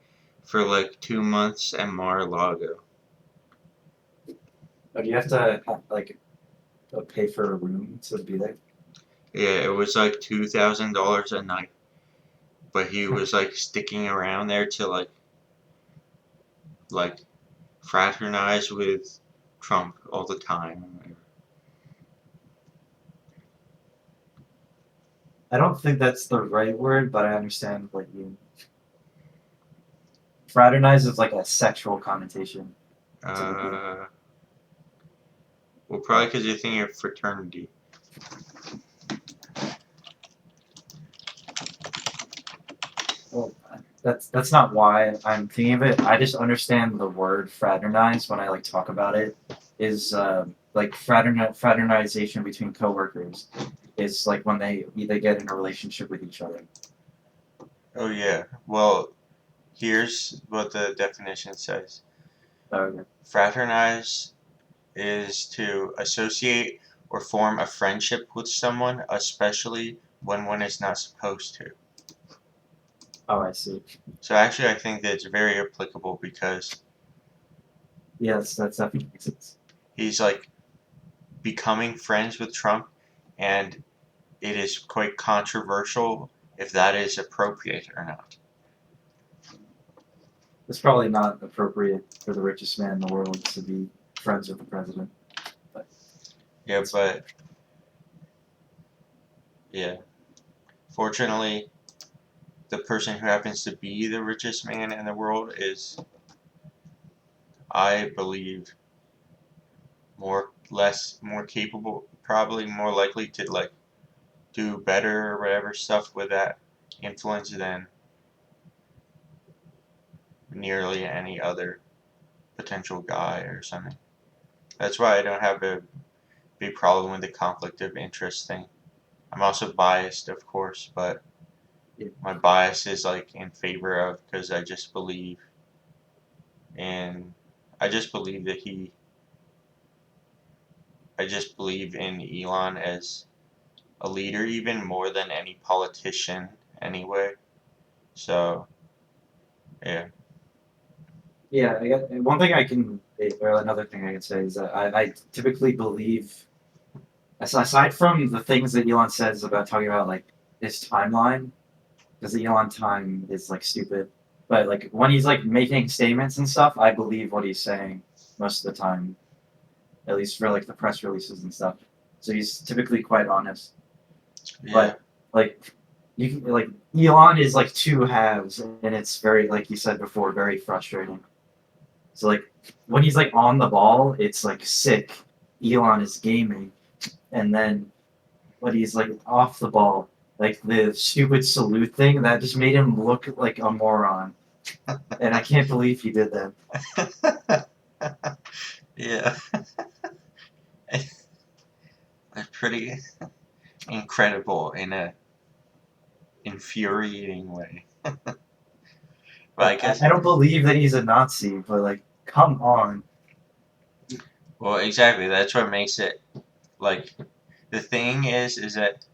Speaker 3: for like 2 months at Mar-a-Lago.
Speaker 8: but you have to like pay for a room to be there.
Speaker 3: Yeah, it was like $2,000 a night, but he was like sticking around there to like fraternize with Trump all the time.
Speaker 8: I don't think that's the right word, but I understand what you fraternize is like a sexual connotation.
Speaker 3: Well, probably because you're thinking of fraternity.
Speaker 8: Well, that's not why I'm thinking of it. I just understand the word fraternize when I like talk about it is like fraternization between coworkers. It's like when they get in a relationship with each other.
Speaker 3: Oh yeah. Well, here's what the definition says.
Speaker 8: Okay.
Speaker 3: Fraternize is to associate or form a friendship with someone, especially when one is not supposed to.
Speaker 8: Oh, I see.
Speaker 3: So actually, I think that it's very applicable because
Speaker 8: Yes, that's definitely makes sense.
Speaker 3: he's like becoming friends with Trump, and it is quite controversial if that is appropriate or not.
Speaker 8: It's probably not appropriate for the richest man in the world to be friends with the president.
Speaker 3: Yeah, but yeah, fortunately, the person who happens to be the richest man in the world is, I believe, more capable, probably more likely to like do better or whatever stuff with that influence than nearly any other potential guy or something. That's why I don't have a big problem with the conflict of interest thing. I'm also biased, of course, but
Speaker 8: Yeah.
Speaker 3: my bias is like in favor of, because I just believe that I just believe in Elon as a leader even more than any politician anyway. So yeah.
Speaker 8: Yeah, I got, one thing I can, or another thing I can say is that I typically believe, aside from the things that Elon says about talking about like his timeline, because the Elon time is like stupid. But like when he's like making statements and stuff, I believe what he's saying most of the time, at least for like the press releases and stuff. So he's typically quite honest.
Speaker 3: Yeah.
Speaker 8: But like you can like Elon is like two halves, and it's very like you said before, very frustrating. So like when he's like on the ball, it's like sick. Elon is gaming, and then when he's like off the ball, like the stupid salute thing that just made him look like a moron. And I can't believe he did that.
Speaker 3: Yeah. That's pretty incredible in a infuriating way. But I guess,
Speaker 8: I don't believe that he's a Nazi, but like, come on.
Speaker 3: well, exactly. That's what makes it like, the thing is that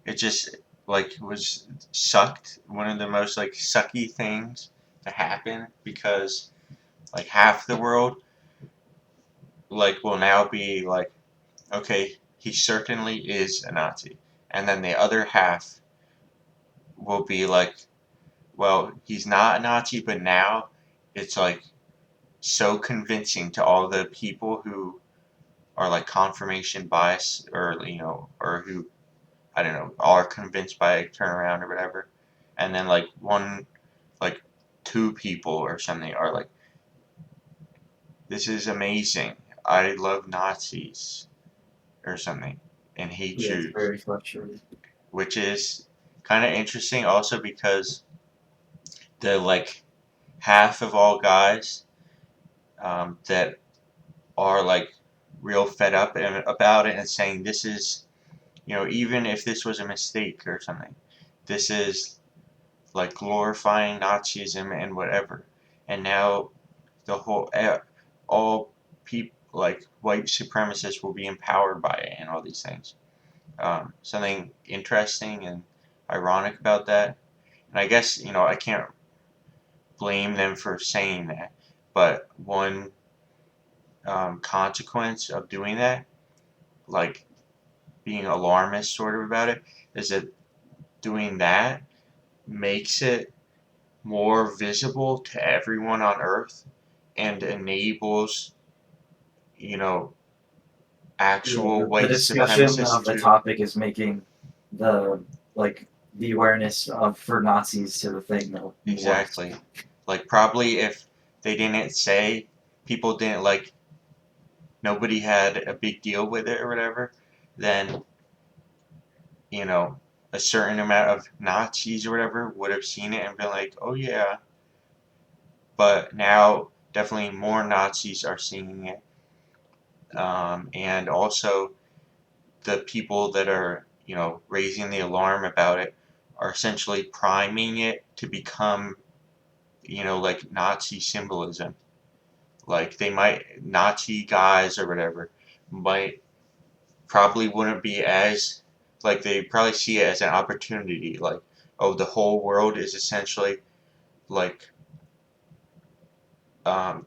Speaker 3: it just like was sucked. One of the most like sucky things to happen, because like half the world like will now be like, okay, he certainly is a Nazi, and then the other half will be like, well, he's not a Nazi, but now it's like so convincing to all the people who are like confirmation bias, or or who, I don't know, are convinced by turnaround or whatever, and then like like two people or something are like, this is amazing, I love Nazis or something, and hate
Speaker 8: Yeah, it's
Speaker 3: Jews,
Speaker 8: very frustrating.
Speaker 3: which is kind of interesting also because the like half of all guys that are like real fed up about it and saying this is, even if this was a mistake or something, this is like glorifying Nazism and whatever. And now the all people like white supremacists will be empowered by it and all these things. Something interesting and ironic about that. And I guess, I can't blame them for saying that, but one consequence of doing that, like being alarmist sort of about it, is that doing that makes it more visible to everyone on Earth and enables, you know,
Speaker 8: Yeah,
Speaker 3: actual
Speaker 8: the
Speaker 3: white
Speaker 8: discussion
Speaker 3: supremacists
Speaker 8: of the
Speaker 3: to,
Speaker 8: topic is making the like the awareness of for Nazis to the thing though.
Speaker 3: exactly. Like probably if they didn't say, people didn't like, nobody had a big deal with it or whatever, then, you know, a certain amount of Nazis or whatever would have seen it and been like, oh yeah. But now definitely more Nazis are seeing it. And also the people that are, raising the alarm about it are essentially priming it to become, like Nazi symbolism. Like they might, Nazi guys or whatever, might probably wouldn't be as like they probably see it as an opportunity, like, oh, the whole world is essentially like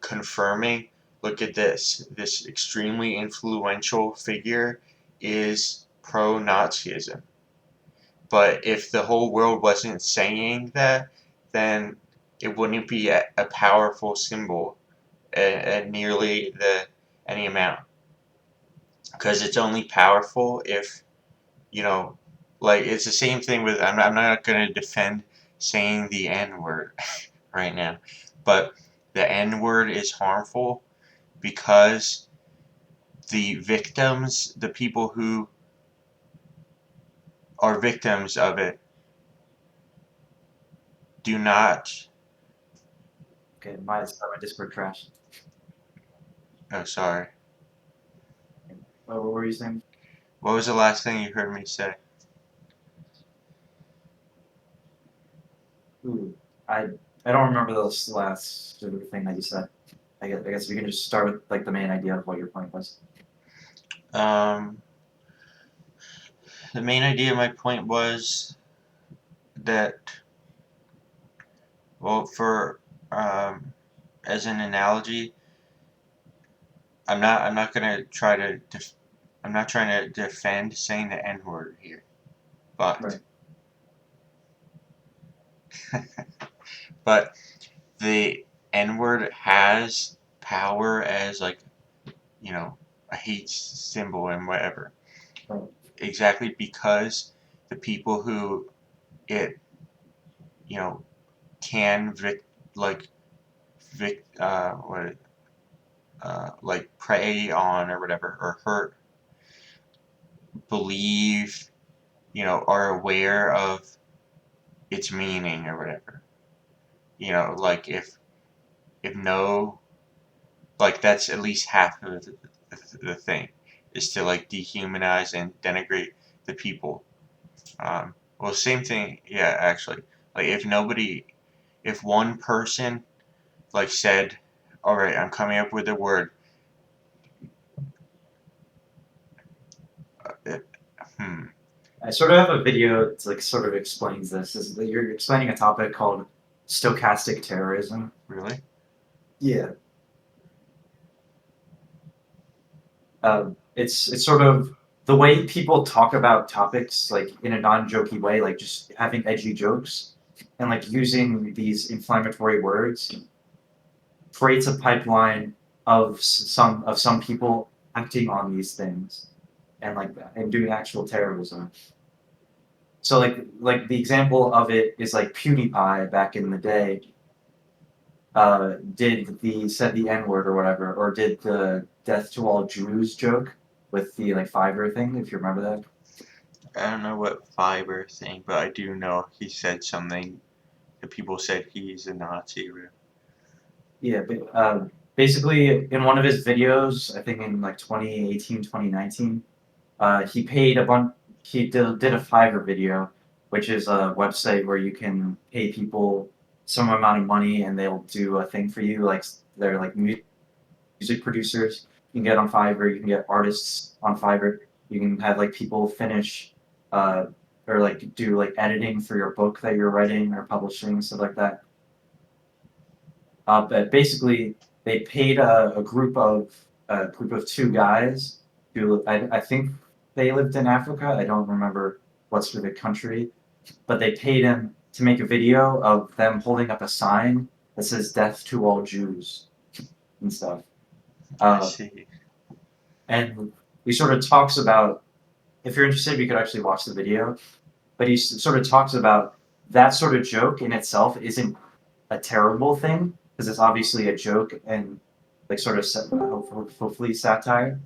Speaker 3: confirming, look at this extremely influential figure is pro-Nazism. But if the whole world wasn't saying that, then it wouldn't be a powerful symbol at nearly any amount. Because it's only powerful if, you know, like it's the same thing with, I'm not going to defend saying the N-word right now, but the N-word is harmful because the victims, the people who are victims of it, do not.
Speaker 8: Okay, my Discord crashed.
Speaker 3: Oh, sorry.
Speaker 8: What were you saying?
Speaker 3: What was the last thing you heard me say?
Speaker 8: Ooh, I don't remember the last sort of thing that you said. I guess we can just start with like the main idea of what your point was.
Speaker 3: Um, the main idea of my point was that, well, for as an analogy, I'm not gonna try to I'm not trying to defend saying the N word here, but
Speaker 8: Right.
Speaker 3: but the N word has power as, like, you know, a hate symbol and whatever.
Speaker 8: Right.
Speaker 3: Exactly because the people who it, you know, can like prey on or whatever, or hurt, believe, you know, are aware of its meaning or whatever. You know, like if no, like that's at least half of the thing, is to like dehumanize and denigrate the people. Well, same thing, yeah, actually. Like if one person like said, all right, I'm coming up with a word. Uh, hmm.
Speaker 8: I sort of have a video that like sort of explains this. Is that you're explaining a topic called stochastic terrorism.
Speaker 3: Really?
Speaker 8: Yeah. It's sort of the way people talk about topics like in a non-jokey way, like just having edgy jokes and like using these inflammatory words creates a pipeline of some people acting on these things and like and doing actual terrorism. So like the example of it is like PewDiePie back in the day said the N word or whatever, or did the death to all Jews joke with the like Fiverr thing, if you remember that.
Speaker 3: I don't know what fiber thing, but I do know he said something that people said he's a Nazi.
Speaker 8: Yeah, but basically in one of his videos, I think in like 2018, 2019, he paid a bunch. He did a Fiverr video, which is a website where you can pay people some amount of money and they'll do a thing for you. Like they're like music producers. You can get on Fiverr. You can get artists on Fiverr. You can have like people finish uh, or like do like editing for your book that you're writing or publishing, stuff like that. But basically, they paid a group of two guys who I think they lived in Africa. I don't remember what's for the country, but they paid him to make a video of them holding up a sign that says "Death to all Jews" and stuff.
Speaker 3: I
Speaker 8: Uh,
Speaker 3: see.
Speaker 8: and he sort of talks about, if you're interested, we could actually watch the video. But he sort of talks about that sort of joke in itself isn't a terrible thing because it's obviously a joke and like sort of hopefully satire.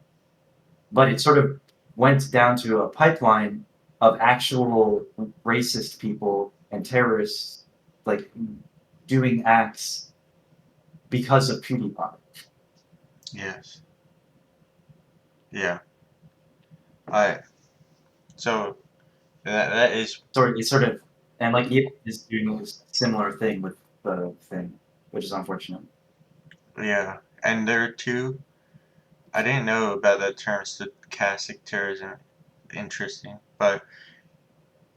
Speaker 8: But it sort of went down to a pipeline of actual racist people and terrorists like doing acts because of PewDiePie.
Speaker 3: Yes. Yeah. I. So that is.
Speaker 8: It's sort of and like Elon is doing a similar thing with the thing, which is unfortunate.
Speaker 3: Yeah. And there are I didn't know about the term stochastic terrorism. Interesting. but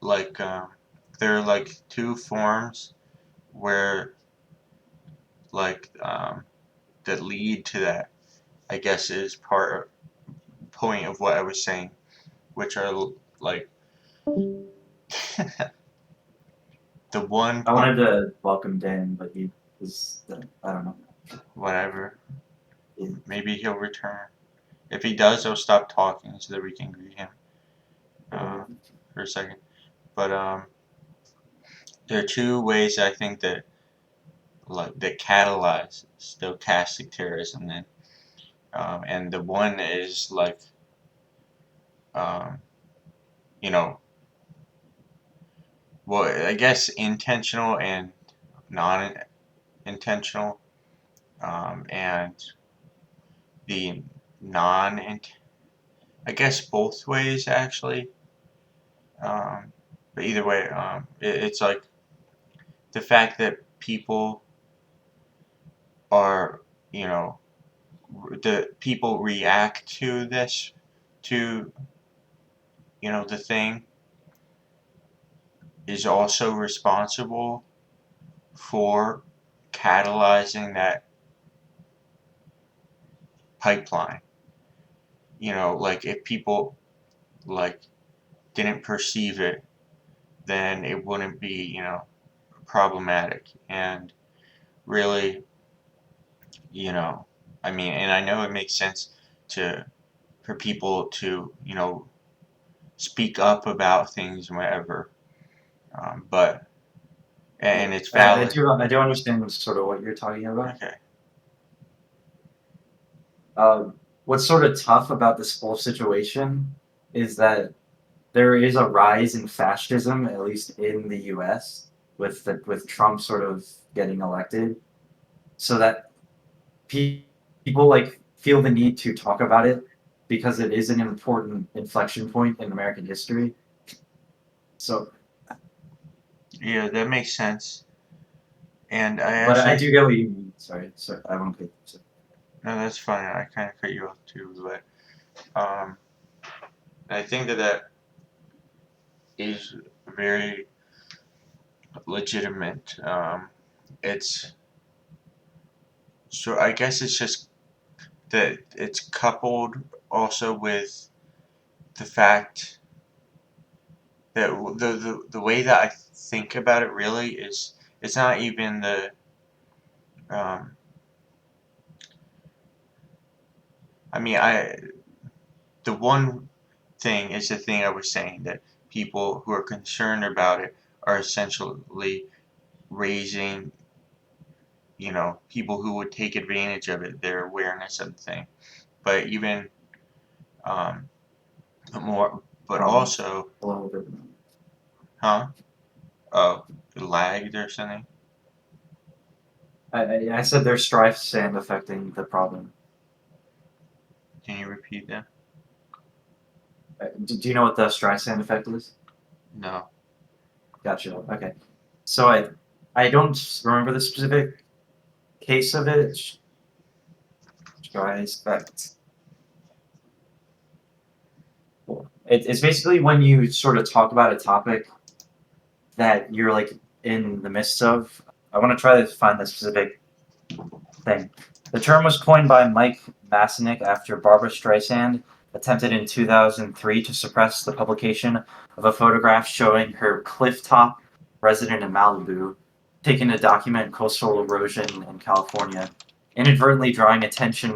Speaker 3: like there are like two forms where like that lead to that. I guess is point of what I was saying, which are like the one
Speaker 8: I
Speaker 3: point,
Speaker 8: wanted to welcome Dan, but he was, I don't know.
Speaker 3: whatever.
Speaker 8: Yeah.
Speaker 3: Maybe he'll return. If he does, I'll stop talking so that we can greet him for a second. But there are two ways I think that catalyze stochastic terrorism. Then, and the one is like um, you know, well, I guess intentional and non-intentional, and the non, I guess both ways actually. But either way, it's like the fact that people are, you know, the people react to this, to, the thing, is also responsible for catalyzing that pipeline. Like if people like didn't perceive it, then it wouldn't be, problematic. And really, you know, I mean, and I know it makes sense to for people to, speak up about things and whatever. But and it's valid.
Speaker 8: I do understand sort of what you're talking about.
Speaker 3: Okay.
Speaker 8: What's sort of tough about this whole situation is that there is a rise in fascism, at least in the U.S., with Trump sort of getting elected, so that people like feel the need to talk about it because it is an important inflection point in American history. So,
Speaker 3: Yeah, that makes sense. And I
Speaker 8: but I
Speaker 3: actually,
Speaker 8: do get what you mean. Sorry, I won't get.
Speaker 3: no, that's fine. I kind of cut you off too, but I think that is very legitimate. It's so I guess it's just that it's coupled also with the fact that the way that I think about it really is it's not even um, I mean the one thing is the thing I was saying, that people who are concerned about it are essentially raising, people who would take advantage of it, their awareness of the thing. But even um, more, but also,
Speaker 8: A little bit.
Speaker 3: huh? Oh, lagged or something?
Speaker 8: I said there's strife sand affecting the problem.
Speaker 3: Can you repeat that?
Speaker 8: Do you know what the Streisand effect is?
Speaker 3: No.
Speaker 8: Gotcha. Okay. So I don't remember the specific case of it. Streisand. It's basically when you sort of talk about a topic that you're like in the midst of. I want to try to find the specific thing. The term was coined by Mike Masonic after Barbara Streisand attempted in 2003 to suppress the publication of a photograph showing her clifftop resident in Malibu, taken to document coastal erosion in California, inadvertently drawing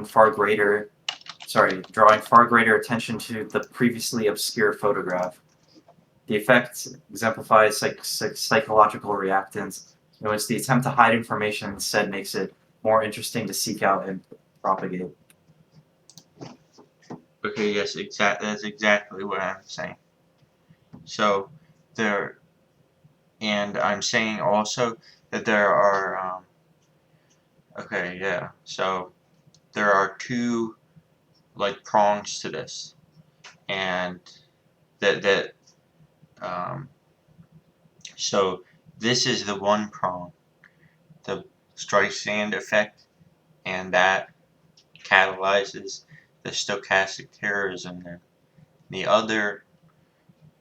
Speaker 8: far greater attention to the previously obscure photograph. The effect exemplifies psychological reactance, in which the attempt to hide information instead makes it more interesting to seek out and propagate.
Speaker 3: Okay, yes, that's exactly what I'm saying. So there, and I'm saying also that there are, okay, yeah. So there are two like prongs to this, and that um, so this is the one prong, the Streisand effect, and that catalyzes the stochastic terrorism there. The other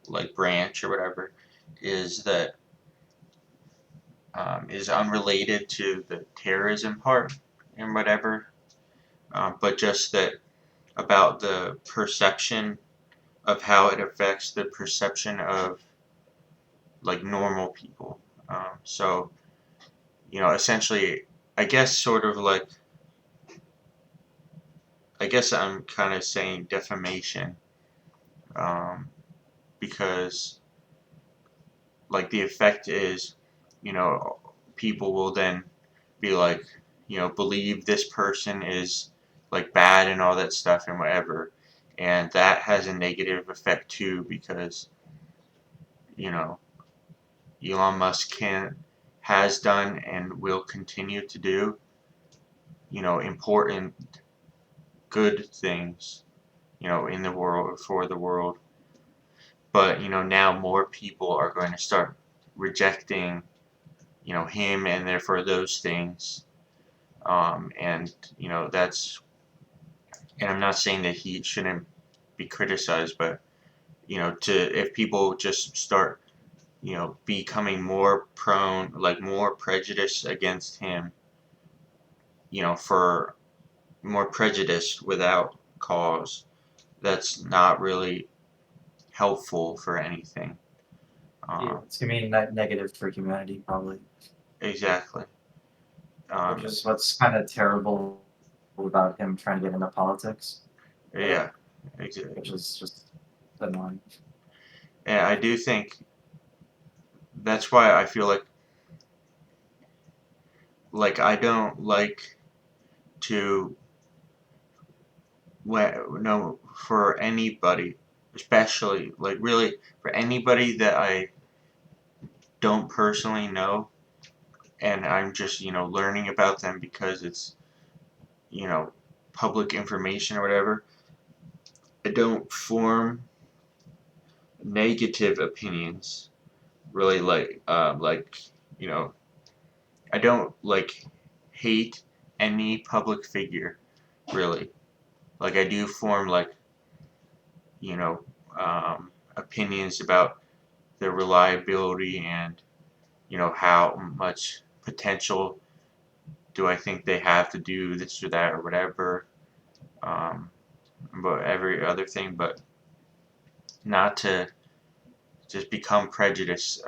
Speaker 3: like branch or whatever is that is unrelated to the terrorism part and whatever, but just that about the perception of how it affects the perception of like normal people. So essentially, I guess sort of like I guess I'm kind of saying defamation, um, because like the effect is, you know, people will then be like, believe this person is like bad and all that stuff and whatever, and that has a negative effect too because you know Elon Musk has done and will continue to do important good things in the world for the world, but now more people are going to start rejecting him and therefore those things, and that's, and I'm not saying that he shouldn't be criticized, but to if people just start becoming more prone, like more prejudice against him, for more prejudice without cause, that's not really helpful for anything.
Speaker 8: Yeah,
Speaker 3: um,
Speaker 8: it's gonna be negative for humanity, probably,
Speaker 3: exactly.
Speaker 8: which is what's kind of terrible about him trying to get into politics,
Speaker 3: Yeah,
Speaker 8: which
Speaker 3: exactly.
Speaker 8: is just annoying.
Speaker 3: And I do think that's why I feel like I don't like to no, for anybody, especially like really for anybody that I don't personally know, and I'm just learning about them because it's you know public information or whatever. I don't form negative opinions really, like you know I don't like hate any public figure really. Like I do form like you know opinions about their reliability and how much potential do I think they have to do this or that or whatever, um, but every other thing, but not to just become prejudiced,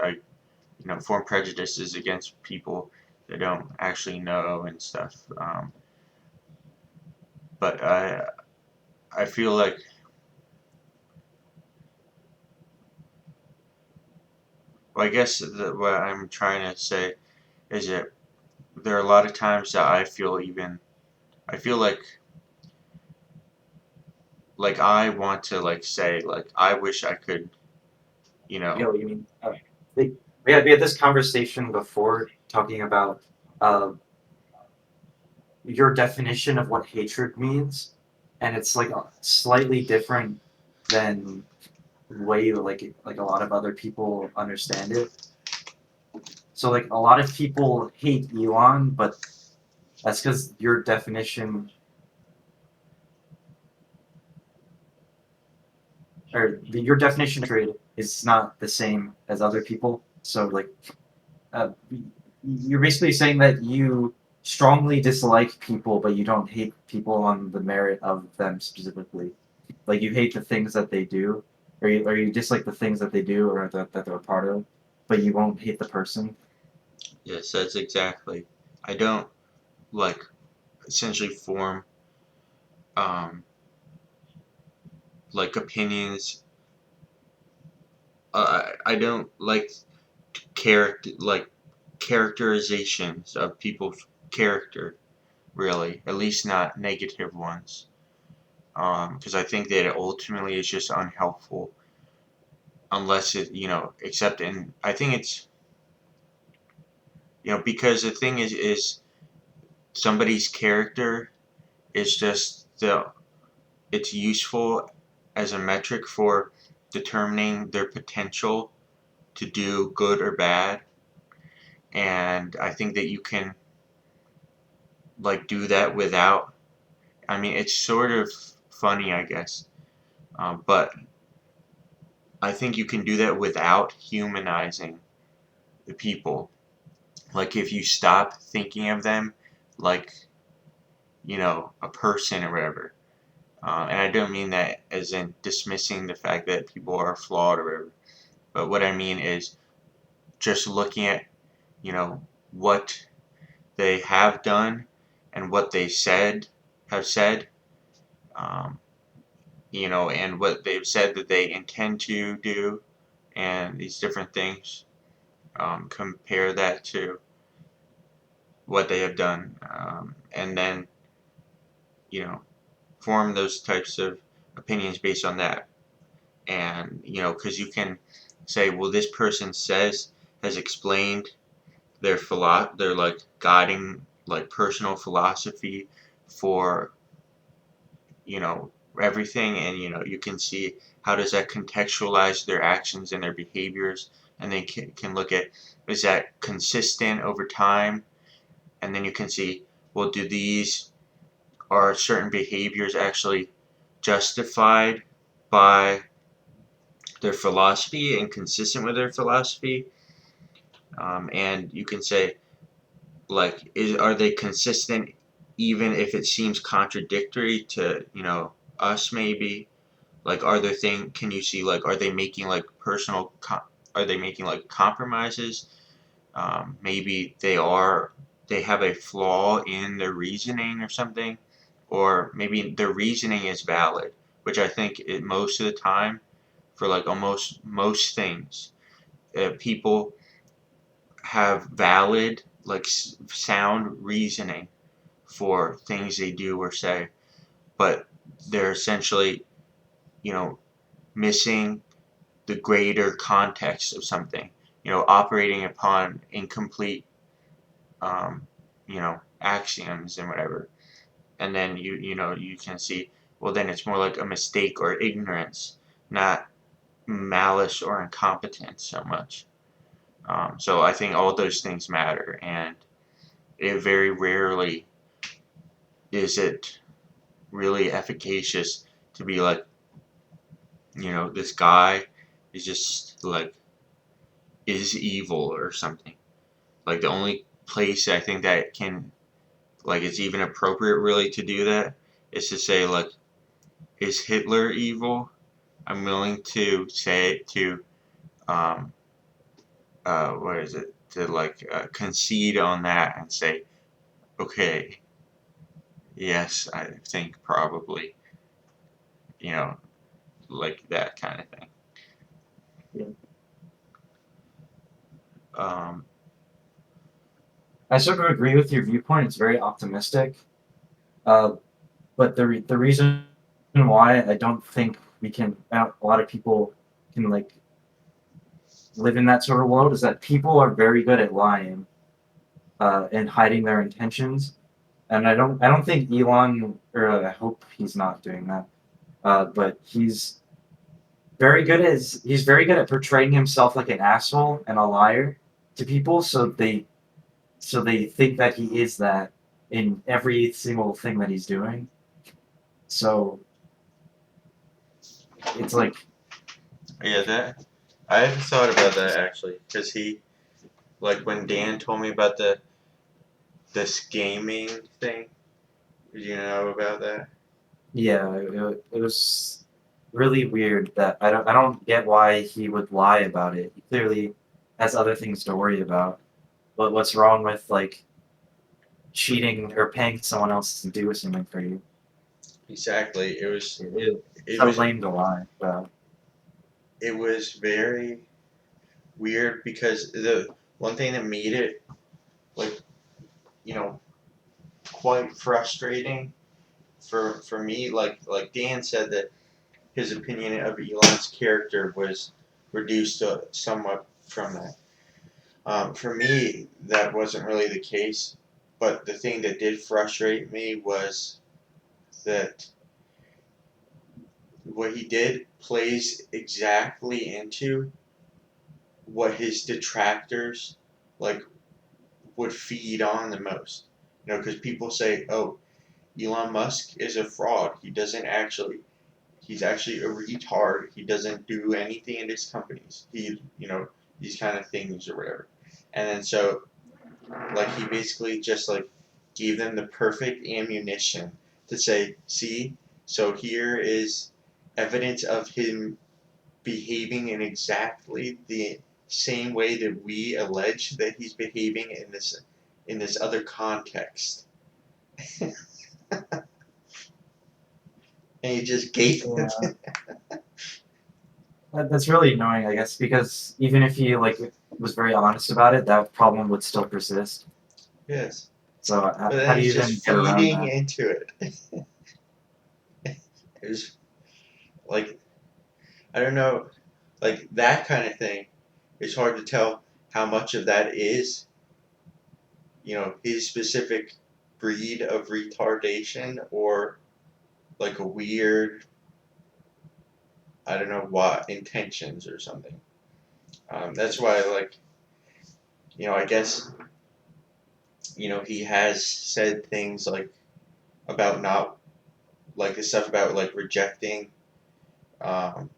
Speaker 3: form prejudices against people that don't actually know and stuff. But I feel like well, I guess what I'm trying to say is that there are a lot of times that I feel like I want to like say like I wish I could you
Speaker 8: You
Speaker 3: know
Speaker 8: know what you mean? We had this conversation before talking about uh, your definition of what hatred means, and it's like slightly different than the way like a lot of other people understand it. So like a lot of people hate Elon, but that's because your definition your definition of hatred is not the same as other people. So like uh, you're basically saying that you strongly dislike people, but you don't hate people on the merit of them specifically. Like you hate the things that they do, or you dislike the things that they do or that they're a part of, but you won't hate the person.
Speaker 3: yes, that's exactly. I don't like essentially form um like opinions. I don't like characterizations of people's character really, at least not negative ones, because I think that it ultimately is just unhelpful unless it except in I think it's because the thing is somebody's character is just it's useful as a metric for determining their potential to do good or bad, and I think that you can like do that without, I mean it's sort of funny I guess, but I think you can do that without humanizing the people. Like if you stop thinking of them like, a person or whatever. And I don't mean that as in dismissing the fact that people are flawed or whatever. But what I mean is just looking at, you know, what they have done and what they have said, um, and what they've said that they intend to do, and these different things. Compare that to what they have done, and then, you know, form those types of opinions based on that. And, because you can say, well, this person has explained their like guiding like personal philosophy for everything, and you can see how does that contextualize their actions and their behaviors, and then can look at, is that consistent over time, and then you can see, well, are certain behaviors actually justified by their philosophy and consistent with their philosophy. And you can say, like, are they consistent even if it seems contradictory to us, maybe? Like, can you see, like, are they making like are they making like compromises? Maybe they have a flaw in their reasoning or something, or maybe their reasoning is valid, which I think most of the time, for like almost most things, people have valid, like sound reasoning for things they do or say, but they're essentially, you know, missing the greater context of something, operating upon incomplete, axioms and whatever. And then you can see, well, then it's more like a mistake or ignorance, not malice or incompetence so much. So I think all those things matter, and it very rarely is it really efficacious to be like, this guy is just like is evil or something. Like the only place I think that can, like, it's even appropriate really to do that is to say, like, is Hitler evil? I'm willing to say to um what is it, to like concede on that and say, okay, yes, I think probably, you know like that kind of thing.
Speaker 8: Yeah.
Speaker 3: um
Speaker 8: I sort of agree with your viewpoint. It's very optimistic. Uh, but the reason why I don't think a lot of people can like live in that sort of world is that people are very good at lying, and hiding their intentions. And I don't think Elon, or I hope he's not doing that. But he's very good at portraying himself like an asshole and a liar to people, so they think that he is that in every single thing that he's doing. So it's like,
Speaker 3: yeah, that I haven't thought about that actually, because like when Dan told me about this gaming thing. Did you know about that?
Speaker 8: yeah, it was really weird that I don't get why he would lie about it. He clearly has other things to worry about. But what's wrong with like cheating or paying someone else to do something for you?
Speaker 3: Exactly. It
Speaker 8: So
Speaker 3: was
Speaker 8: lame to lie.
Speaker 3: it was very weird, because the one thing that made it, like, you know quite frustrating for me, like Dan said, that his opinion of Elon's character was reduced somewhat from that. For me, that wasn't really the case, but the thing that did frustrate me was that what he did plays exactly into what his detractors, like, would feed on the most. Because people say, "Oh, Elon Musk is a fraud. he's actually a retard. He doesn't do anything in his companies. These kind of things or whatever. And then so, like, he basically just like gave them the perfect ammunition to say, see, so here is evidence of him behaving in exactly the same way that we allege that he's behaving in this other context. And he just gave it.
Speaker 8: Yeah. That's really annoying, I guess, because even if he like was very honest about it, that problem would still persist.
Speaker 3: Yes.
Speaker 8: So
Speaker 3: But
Speaker 8: how
Speaker 3: then
Speaker 8: do you
Speaker 3: he's
Speaker 8: even
Speaker 3: just
Speaker 8: get around
Speaker 3: feeding
Speaker 8: that?
Speaker 3: into it. It was like, I don't know, like that kind of thing. It's hard to tell how much of that is, his specific breed of retardation or like a weird, I don't know what, intentions or something. That's why, like, I guess, he has said things like about not, like the stuff about like rejecting, um,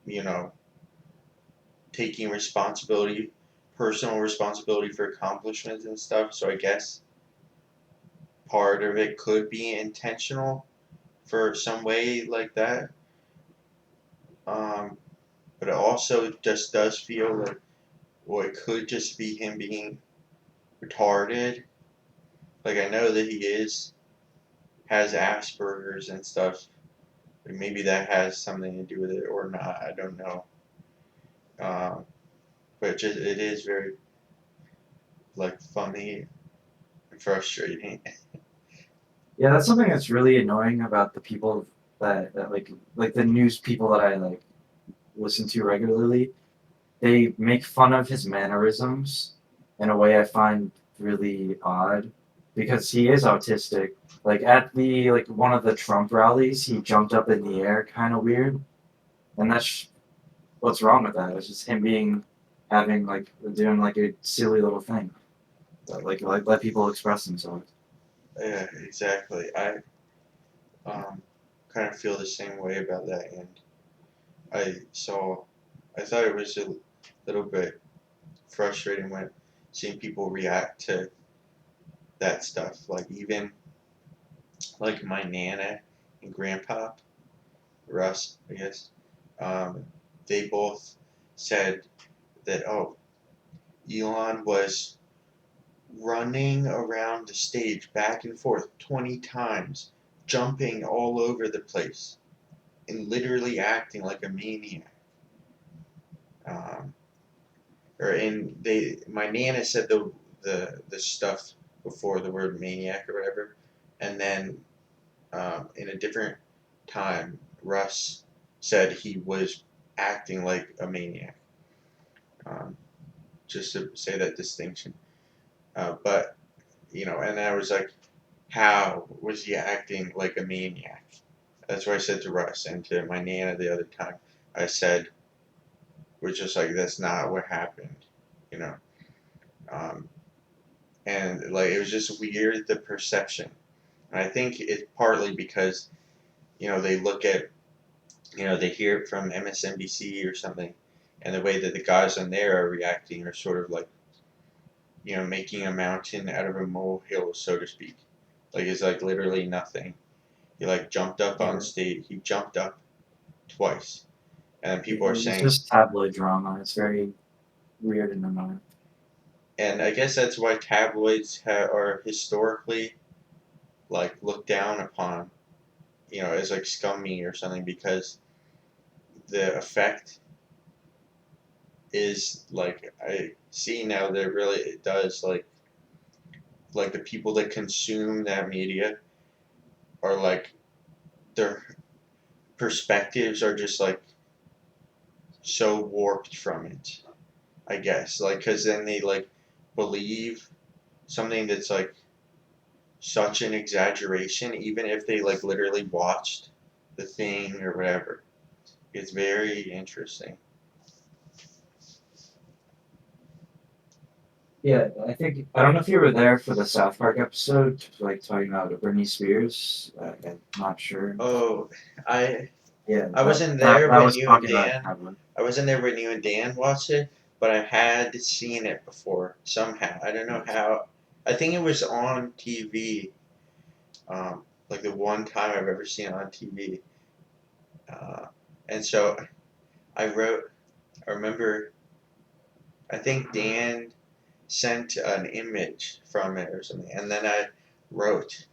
Speaker 3: you know, taking responsibility, personal responsibility for accomplishments and stuff. So I guess part of it could be intentional for some way like that. Um, but it also just does feel like, well, it could just be him being retarded. Like I know that he has Asperger's and stuff. Like maybe that has something to do with it or not. I don't know. Um, but it is very like funny and frustrating.
Speaker 8: Yeah, that's something that's really annoying about the people that like the news people that I like listen to regularly. They make fun of his mannerisms in a way I find really odd because he is autistic. Like at the like one of the Trump rallies, he jumped up in the air kind of weird, and that's what's wrong with that. It's just him being having like doing like a silly little thing. Like let people express themselves.
Speaker 3: Yeah, exactly. I um, kind of feel the same way about that, and I thought it was a little bit frustrating when seeing people react to that stuff. Like even like my nana and grandpa, Russ, I guess, um, they both said that Elon was running around the stage back and forth 20 times, jumping all over the place, and literally acting like a maniac. Um, my nana said the stuff before the word maniac or whatever, and then in a different time, Russ said he was acting like a maniac. Um, just to say that distinction. But and I was like, how was he acting like a maniac? That's what I said to Russ and to my nana the other time. I said, was just like that's not what happened, you know. Um, and like it was just weird the perception. And I think it's partly because they look at they hear it from MSNBC or something, and the way that the guys on there are reacting are sort of like making a mountain out of a molehill, so to speak. Like it's like literally nothing. He like jumped up on
Speaker 8: Yeah,
Speaker 3: stage. He jumped up twice, and then people are
Speaker 8: it's
Speaker 3: saying,
Speaker 8: just tabloid drama. It's very weird and annoying.
Speaker 3: and I guess that's why tabloids are historically like looked down upon, as like scummy or something because the effect is like I see now that really it does like the people that consume that media are like their perspectives are just like so warped from it, I guess, like because then they like believe something that's like such an exaggeration even if they like literally watched the thing or whatever. It's very interesting.
Speaker 8: Yeah, I don't know if you were there for the South Park episode, like talking about Britney Spears. I'm not sure.
Speaker 3: Oh, I
Speaker 8: Yeah,
Speaker 3: I wasn't
Speaker 8: that
Speaker 3: there
Speaker 8: that
Speaker 3: when
Speaker 8: was
Speaker 3: you and
Speaker 8: popular.
Speaker 3: Dan. I wasn't there when you and Dan watched it, but I had seen it before somehow. I don't know how. I think it was on TV. Like the one time I've ever seen it on TV. And so I wrote. I remember. I think Dan sent an image from it or something, and then I wrote.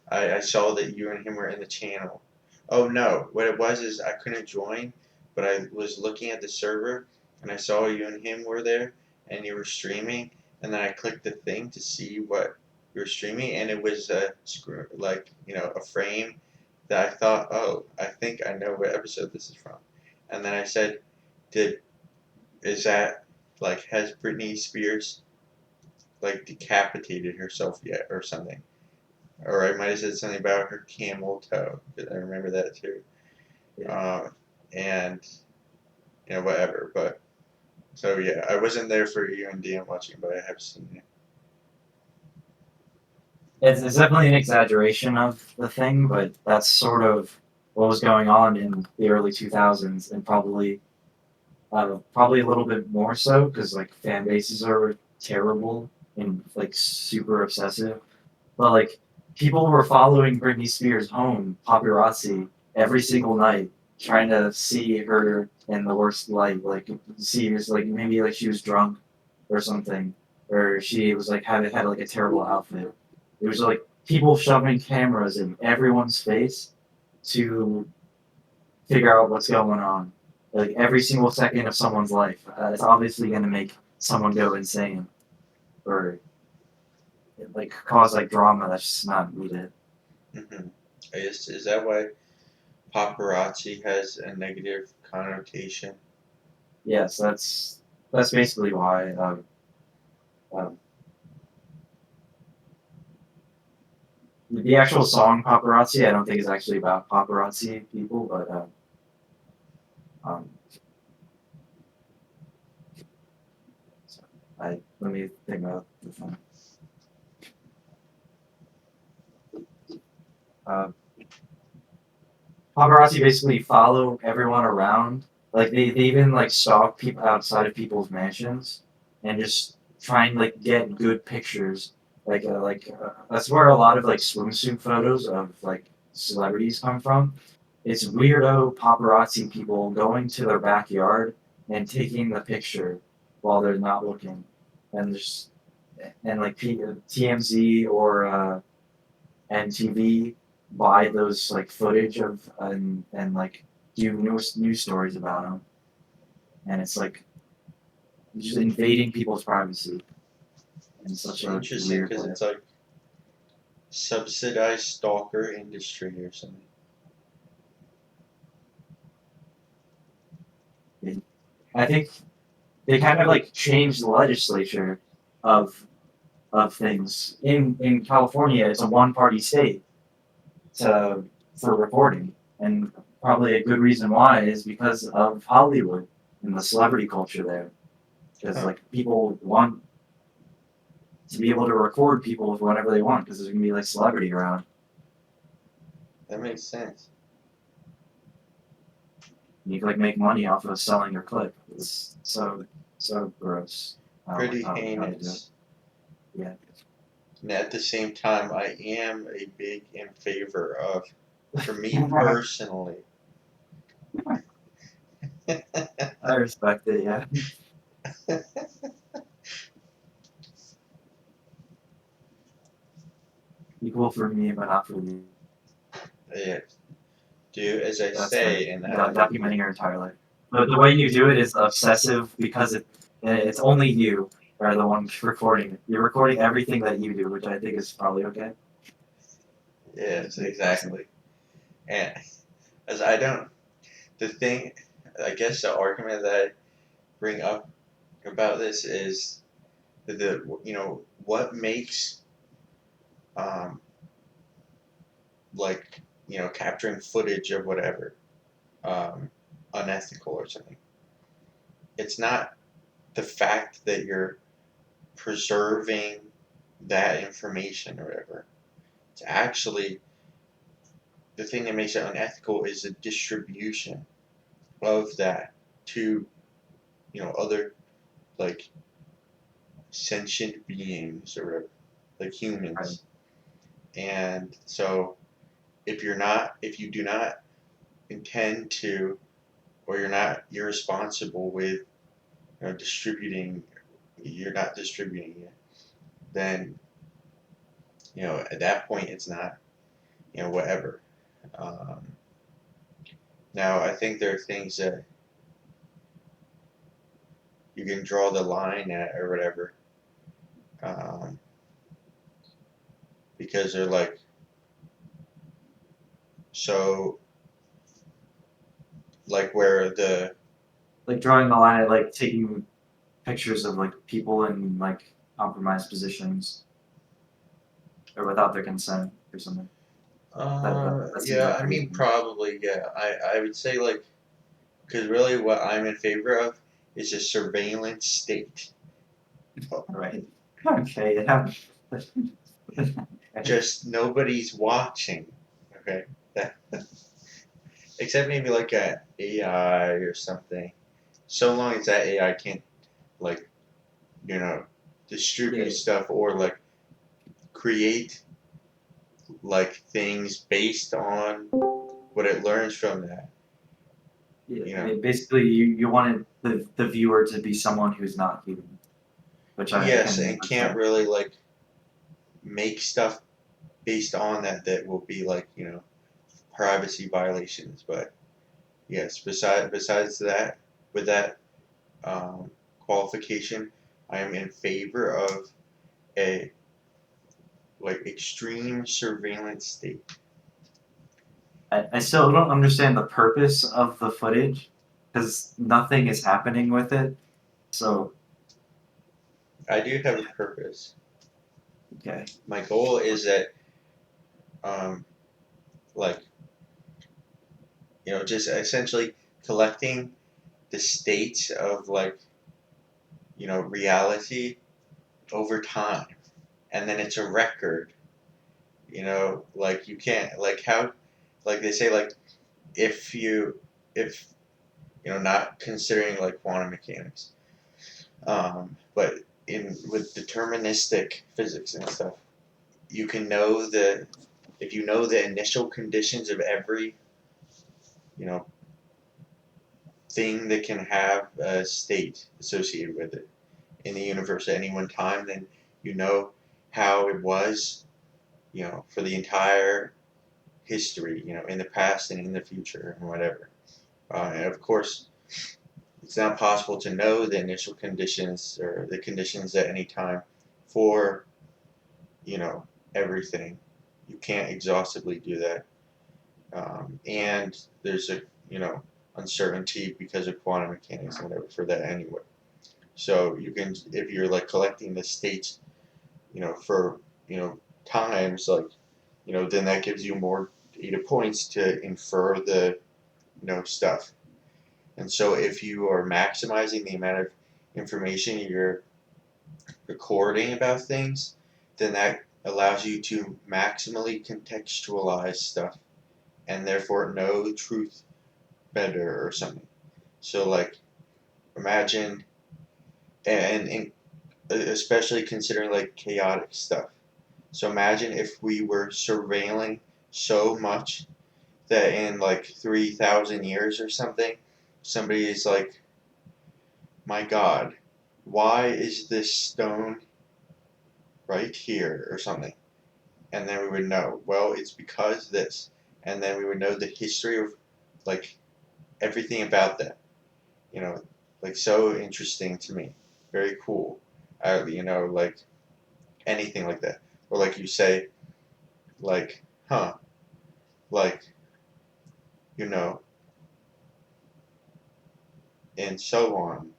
Speaker 3: I saw that you and him were in the channel. Oh no, what it was is I couldn't join, but I was looking at the server and I saw you and him were there and you were streaming, and then I clicked the thing to see what you were streaming, and it was a a frame that I thought, oh, I think I know what episode this is from, and then I said, did is that like has Britney Spears like decapitated herself yet or something? Or I might have said something about her camel toe. I remember that too. And whatever. But so yeah, I wasn't there for you and Dan watching, but I have seen it.
Speaker 8: It's definitely an exaggeration of the thing, but that's sort of what was going on in the early 2000s, and probably a little bit more so because like fan bases are terrible and like super obsessive. But like people were following Britney Spears home, paparazzi, every single night, trying to see her in the worst light. Like see her like maybe like she was drunk or something, or she was like had like a terrible outfit. It was like people shoving cameras in everyone's face to figure out what's going on. Like every single second of someone's life, it's obviously going to make someone go insane or like cause like drama that's just not needed.
Speaker 3: Mm-hmm. Is that why paparazzi has a negative connotation?
Speaker 8: Yes, that's basically why. Um, the actual song "Paparazzi" I don't think is actually about paparazzi people, but um, so let me think about the thing. Uh, Paparazzi basically follow everyone around. Like they even like stalk people outside of people's mansions and just try and like get good pictures. That's where a lot of like swimsuit photos of like celebrities come from. It's weirdo paparazzi people going to their backyard and taking the picture while they're not looking, and just and like TMZ or NTV buy those like footage of and like do news stories about them, and it's like just invading people's privacy in such
Speaker 3: It's
Speaker 8: a
Speaker 3: interesting
Speaker 8: weird
Speaker 3: because
Speaker 8: way.
Speaker 3: it's like subsidized stalker industry or something.
Speaker 8: I think they kind of like changed the legislature of things in California. It's a one party state to for reporting, and probably a good reason why is because of Hollywood and the celebrity culture there. Because
Speaker 3: Huh.
Speaker 8: like people want to be able to record people with whatever they want because there's gonna be like celebrity around.
Speaker 3: That makes sense.
Speaker 8: And you can like make money off of selling your clip. It's so gross.
Speaker 3: Pretty
Speaker 8: How they do it.
Speaker 3: heinous.
Speaker 8: Yeah.
Speaker 3: And at the same time, I am a big in favor of, for me personally,
Speaker 8: I respect it. Yeah. Equal for me, but not for you.
Speaker 3: yeah, do as I
Speaker 8: That's right.
Speaker 3: say, and
Speaker 8: Documenting your entire life. But the way you do it is obsessive because it's only you are the one recording it. You're recording everything that you do, which I think is probably okay.
Speaker 3: yes, exactly. And as I don't, the thing, I guess the argument that I bring up about this is what makes um like capturing footage of whatever um unethical or something. It's not the fact that you're preserving that information or whatever. It's actually the thing that makes it unethical is the distribution of that to, other like sentient beings or whatever, like humans. And so if you do not intend to, or you're responsible with distributing, you're not distributing it, then at that point it's not whatever. Um, Now I think there are things that you can draw the line at or whatever, um, because they're like so like where the
Speaker 8: Like drawing the line at like taking pictures of like people in like compromised positions or without their consent or something. That seems
Speaker 3: yeah,
Speaker 8: like
Speaker 3: I mean
Speaker 8: reason.
Speaker 3: probably, yeah, I would say like, because really what I'm in favor of is a surveillance state.
Speaker 8: Right. Okay. Yeah.
Speaker 3: Just nobody's watching. Okay. That, except maybe like a AI or something. So long as that AI can't like distribute
Speaker 8: Yeah.
Speaker 3: stuff or like create like things based on what it learns from that.
Speaker 8: Yeah. Basically, you wanted the viewer to be someone who's not human, which I
Speaker 3: Yes,
Speaker 8: can
Speaker 3: and can't
Speaker 8: understand.
Speaker 3: really like make stuff based on that will be like privacy violations. But yes, besides that, with that qualification, I am in favor of a like extreme surveillance state.
Speaker 8: I still don't understand the purpose of the footage because nothing is happening with it. So,
Speaker 3: I do have a purpose.
Speaker 8: okay.
Speaker 3: My goal is that um, like just essentially collecting the states of like reality over time, and then it's a record. Like you can't like how like they say like if not considering like quantum mechanics, but in with deterministic physics and stuff, you can know if you know the initial conditions of every you know thing that can have a state associated with it in the universe at any one time, then you know how it was, for the entire history, in the past and in the future and whatever. And of course, it's not possible to know the initial conditions or the conditions at any time for, you know, everything. You can't exhaustively do that. And there's a, uncertainty because of quantum mechanics and whatever for that anyway. So you can, if you're like collecting the states, for, times, like, then that gives you more data points to infer the, stuff. And so if you are maximizing the amount of information you're recording about things, then that allows you to maximally contextualize stuff and therefore know the truth better or something. So like imagine and especially considering like chaotic stuff. So imagine if we were surveilling so much that in like 3,000 years or something, somebody is like, my God, why is this stone right here or something? And then we would know, well, it's because this. And then we would know the history of like everything about that. Like so interesting to me. Very cool. Like anything like that. Or like you say, like, huh, like, you know, and so on.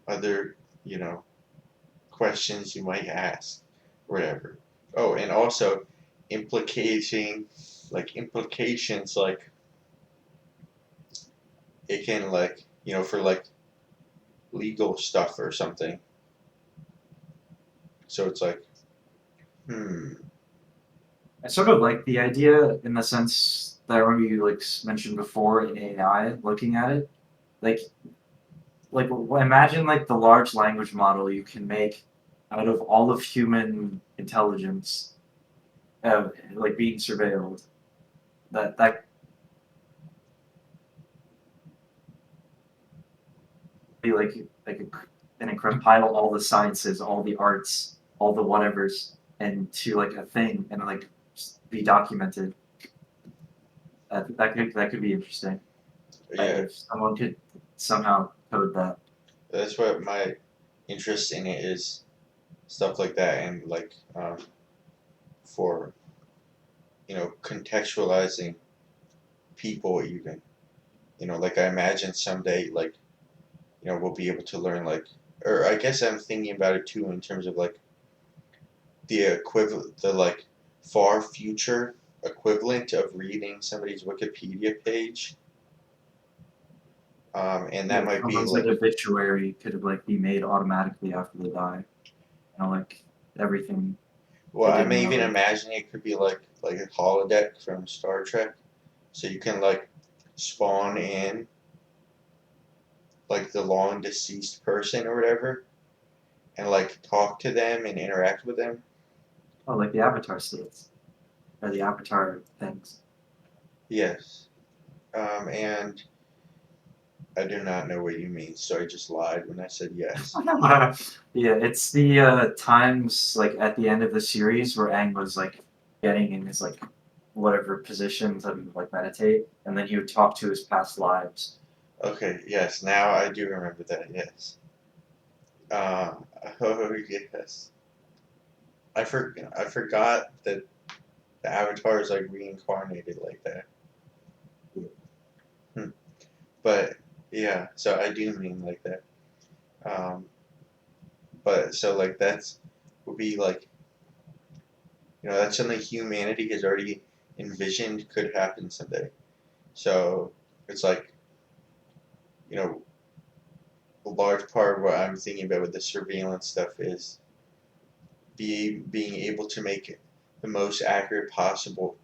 Speaker 3: Other, questions you might ask, whatever. Oh, and also implications like it can like, for like legal stuff or something. So it's like,
Speaker 8: I sort of like the idea in the sense that I remember you like mentioned before in AI, looking at it, like imagine like the large language model you can make out of all of human intelligence, like being surveilled. That be an compile all the sciences, all the arts, all the whatevers, and to like a thing and like be documented. That could be interesting.
Speaker 3: Yeah,
Speaker 8: If someone could somehow code that.
Speaker 3: that's what my interest in it is, stuff like that, and like for contextualizing people even. Like I imagine someday like we'll be able to learn like, or I guess I'm thinking about it too in terms of like the equivalent, the like far future equivalent of reading somebody's Wikipedia page. And that might be
Speaker 8: Someone's like
Speaker 3: like,
Speaker 8: obituary could like be made automatically after they die. Like everything
Speaker 3: well,
Speaker 8: they
Speaker 3: I'm
Speaker 8: didn't
Speaker 3: even
Speaker 8: know.
Speaker 3: imagining it could be like a holodeck from Star Trek, so you can like spawn in like the long deceased person or whatever, and like talk to them and interact with them.
Speaker 8: Oh, like the Avatar states or the Avatar things.
Speaker 3: Yes. And I do not know what you mean, so I just lied when I said yes.
Speaker 8: Yeah, it's the times like at the end of the series where Aang was like getting in his like whatever position to like meditate, and then he would talk to his past lives.
Speaker 3: Okay, yes, now I do remember that, yes. Uh, oh, yes. I forgot that the Avatar is like reincarnated like that. Hmm. But yeah, so I do mean like that. Um, but so like that's would be like that's something humanity has already envisioned could happen someday. So it's like you know a large part of what I'm thinking about with the surveillance stuff is being able to make the most accurate possible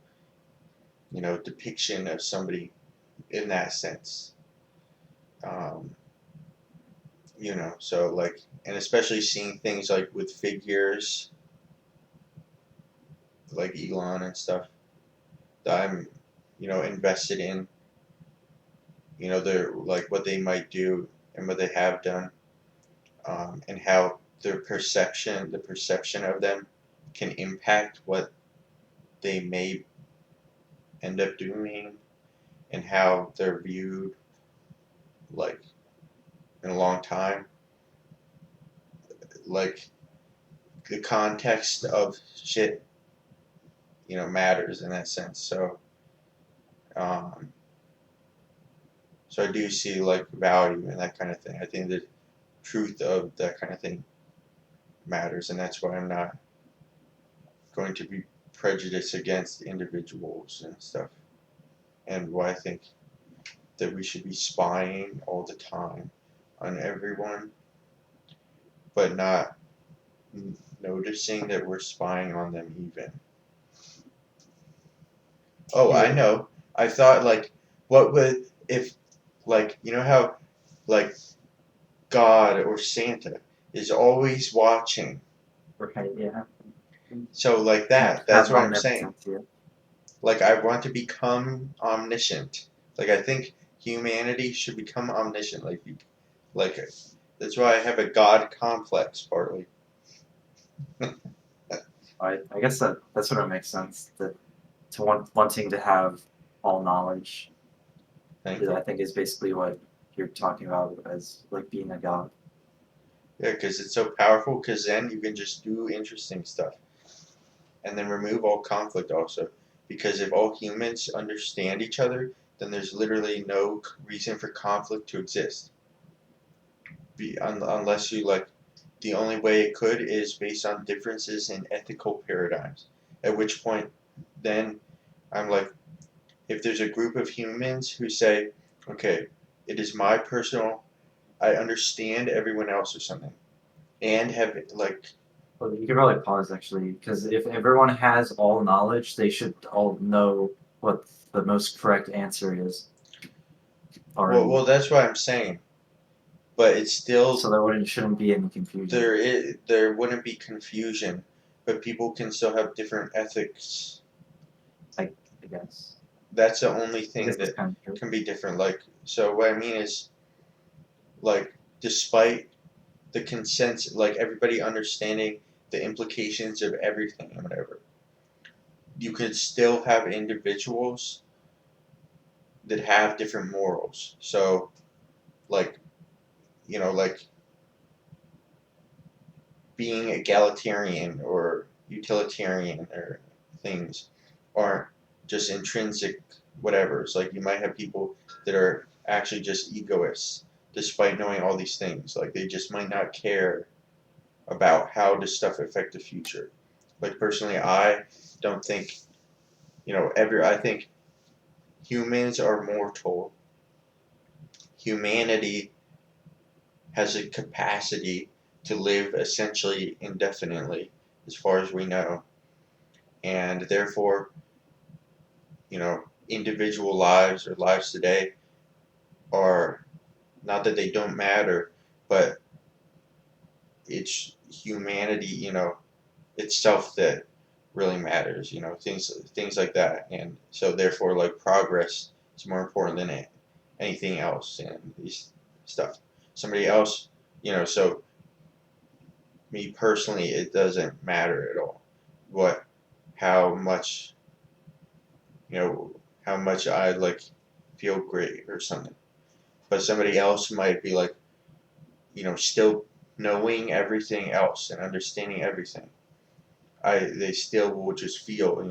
Speaker 3: depiction of somebody in that sense. Um, so like, and especially seeing things like with figures like Elon and stuff that I'm invested in. They're like what they might do and what they have done, and how the perception of them can impact what they may end up doing, and how they're viewed like in a long time. Like the context of shit, matters in that sense. Um, so I do see like value in that kind of thing. I think the truth of that kind of thing matters, and that's why I'm not going to be prejudiced against individuals and stuff. And why I think that we should be spying all the time on everyone, but not noticing that we're spying on them even. Oh, I know. I thought like, what would if like how like God or Santa is always watching.
Speaker 8: Right, yeah.
Speaker 3: So like that. That's
Speaker 8: Have
Speaker 3: what I'm saying.
Speaker 8: omnipotence, yeah.
Speaker 3: Like I want to become omniscient. Like I think humanity should become omniscient. Like that's why I have a God complex partly.
Speaker 8: I guess that sort of makes sense. That to wanting to have all knowledge,
Speaker 3: Thank you.
Speaker 8: I think is basically what you're talking about as like being a god.
Speaker 3: Yeah, because it's so powerful. Because then you can just do interesting stuff, and then remove all conflict also. Because if all humans understand each other, then there's literally no reason for conflict to exist. Unless you like, the only way it could is based on differences in ethical paradigms. At which point, then I'm like, if there's a group of humans who say, okay, it is my personal, I understand everyone else or something, and have like,
Speaker 8: Well, you could probably pause actually, because if everyone has all knowledge, they should all know what the most correct answer is.
Speaker 3: Well, that's what I'm saying. But it's still
Speaker 8: so there shouldn't be any confusion.
Speaker 3: there wouldn't be confusion, but people can still have different ethics.
Speaker 8: I guess.
Speaker 3: That's the only
Speaker 8: I
Speaker 3: thing
Speaker 8: guess that's
Speaker 3: that
Speaker 8: kind of true.
Speaker 3: can be different. Like, so what I mean is, like, despite the consent, like everybody understanding the implications of everything and whatever, you could still have individuals that have different morals. So, like, like being egalitarian or utilitarian or things aren't just intrinsic whatevers. Like, you might have people that are actually just egoists despite knowing all these things. Like, they just might not care about how does stuff affect the future. Like, personally, I don't think, I think humans are mortal. Humanity has a capacity to live essentially indefinitely, as far as we know. And therefore, individual lives or lives today are not that they don't matter, but it's humanity, itself that really matters, things like that. And so therefore, like, progress is more important than anything else and these stuff. Somebody else, so me personally, it doesn't matter at all how much, how much I like feel great or something. But somebody else might be like, still knowing everything else and understanding everything. They still will just feel,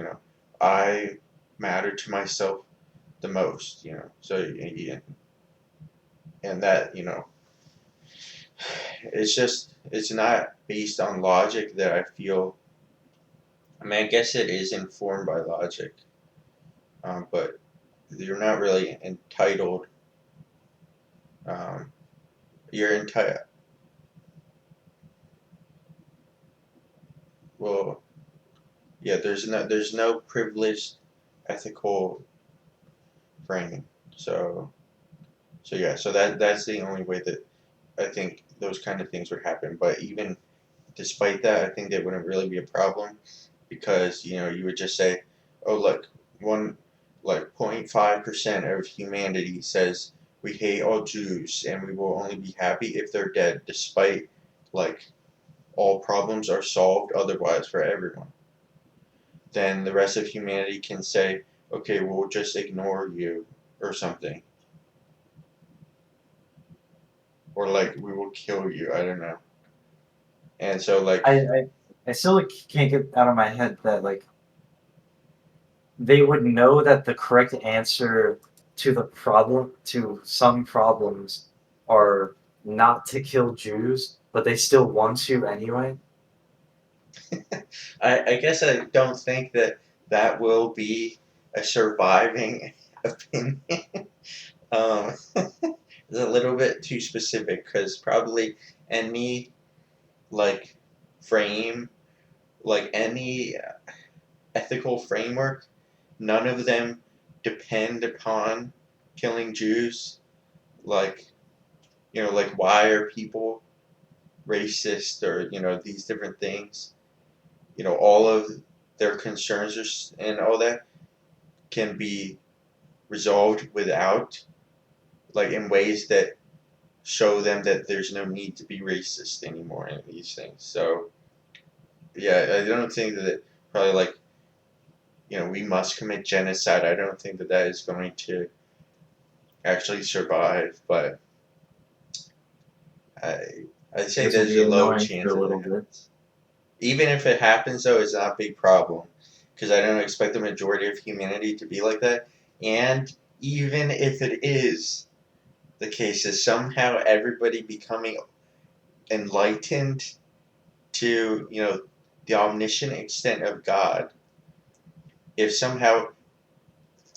Speaker 3: I matter to myself the most, So, and that, it's not based on logic that I feel. I mean, I guess it is informed by logic, but you're not really entitled. You're entitled. Well, yeah. There's no privileged ethical framing. So yeah. So that's the only way that I think those kind of things would happen. But even despite that, I think that wouldn't really be a problem because you would just say, oh look, 0.5% of humanity says we hate all Jews and we will only be happy if they're dead, despite like all problems are solved otherwise for everyone. Then the rest of humanity can say, okay, we'll just ignore you or something. Or like we will kill you, I don't know. And so like
Speaker 8: I still can't get out of my head that like they would know that the correct answer to some problems are not to kill Jews, but they still want to anyway.
Speaker 3: I guess I don't think that will be a surviving opinion. It's a little bit too specific because probably any like frame, like any ethical framework, none of them depend upon killing Jews. Like, like why are people racist or these different things? All of their concerns and all that can be resolved without, like, in ways that show them that there's no need to be racist anymore in these things. So, yeah, I don't think that probably like, we must commit genocide. I don't think that is going to actually survive, but I'd say
Speaker 8: This will
Speaker 3: there's
Speaker 8: be
Speaker 3: a low
Speaker 8: annoying
Speaker 3: chance
Speaker 8: for a
Speaker 3: that
Speaker 8: little
Speaker 3: it
Speaker 8: bit.
Speaker 3: happens. Even if it happens, though, it's not a big problem because I don't expect the majority of humanity to be like that. And even if it is the case, is somehow everybody becoming enlightened to the omniscient extent of God, if somehow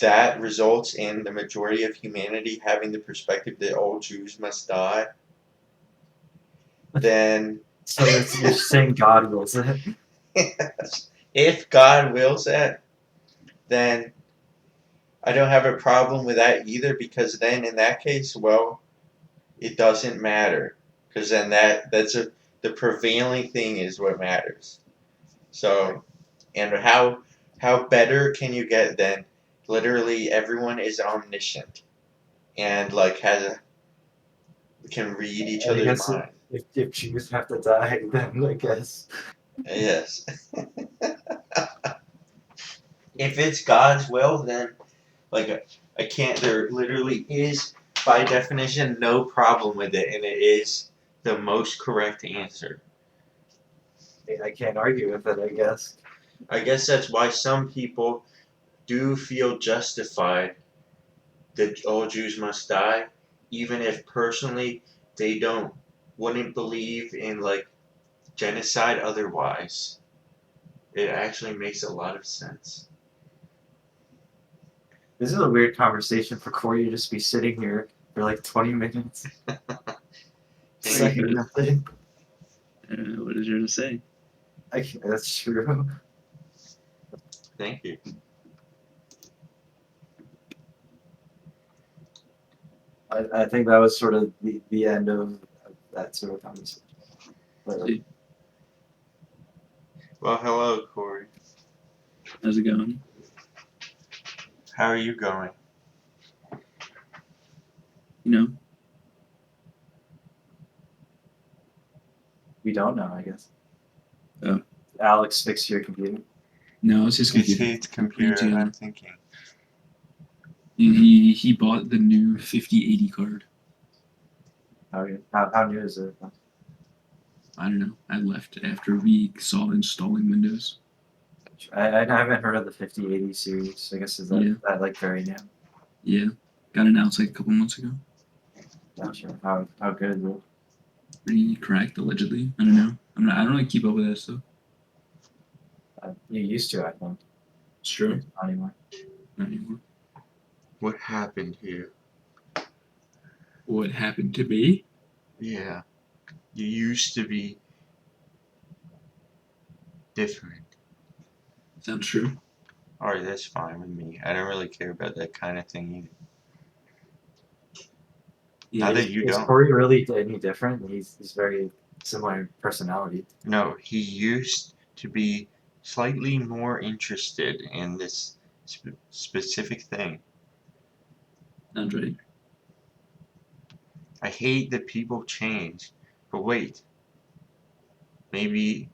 Speaker 3: that results in the majority of humanity having the perspective that all Jews must die, then
Speaker 8: So you're saying God wills it?
Speaker 3: if God wills it, then I don't have a problem with that either, because then in that case, well, it doesn't matter, because then the prevailing thing is what matters. So, and how better can you get than literally everyone is omniscient and like can read each
Speaker 8: I
Speaker 3: other's
Speaker 8: guess
Speaker 3: mind.
Speaker 8: if Jews have to die, then I guess.
Speaker 3: Yes. If it's God's will, then like I can't. There literally is, by definition, no problem with it, and it is the most correct answer.
Speaker 8: I can't argue with it, I guess.
Speaker 3: I guess that's why some people do feel justified that all Jews must die, even if personally they wouldn't believe in like genocide otherwise. It actually makes a lot of sense.
Speaker 8: This is a weird conversation for Corey to just be sitting here for like 20 minutes. Saying nothing.
Speaker 9: What is there to say?
Speaker 8: That's true.
Speaker 3: Thank you.
Speaker 8: I think that was sort of the end of that sort of conversation. But,
Speaker 3: Well, hello, Corey.
Speaker 9: How's it going?
Speaker 3: How are you going?
Speaker 9: You know,
Speaker 8: we don't know, I guess.
Speaker 9: Oh.
Speaker 8: Alex fixed your computer.
Speaker 9: no, it's his
Speaker 3: It's
Speaker 9: computer.
Speaker 3: his computer,
Speaker 9: Yeah.
Speaker 3: I'm thinking.
Speaker 9: He bought the new 5080 card.
Speaker 8: How new is it?
Speaker 9: I don't know. I left after we saw installing Windows.
Speaker 8: I haven't heard of the 5080 series. I guess is that like very new?
Speaker 9: Yeah, got announced like a couple months ago.
Speaker 8: Not sure how good is it?
Speaker 9: Pretty cracked allegedly. I don't know. I don't really keep up with that stuff.
Speaker 8: You used to, I think.
Speaker 9: It's true.
Speaker 8: Not anymore.
Speaker 9: Not anymore.
Speaker 3: What happened here?
Speaker 9: What happened to me?
Speaker 3: Yeah. You used to be different.
Speaker 9: Sounds true.
Speaker 3: Alright, that's fine with me. I don't really care about that kind of thing either.
Speaker 9: Yeah,
Speaker 3: Now that you
Speaker 8: Is
Speaker 3: don't.
Speaker 8: Corey really any different? He's very similar personality.
Speaker 3: No, he used to be slightly more interested in this specific thing.
Speaker 9: sounds right.
Speaker 3: I hate that people change, but wait. Maybe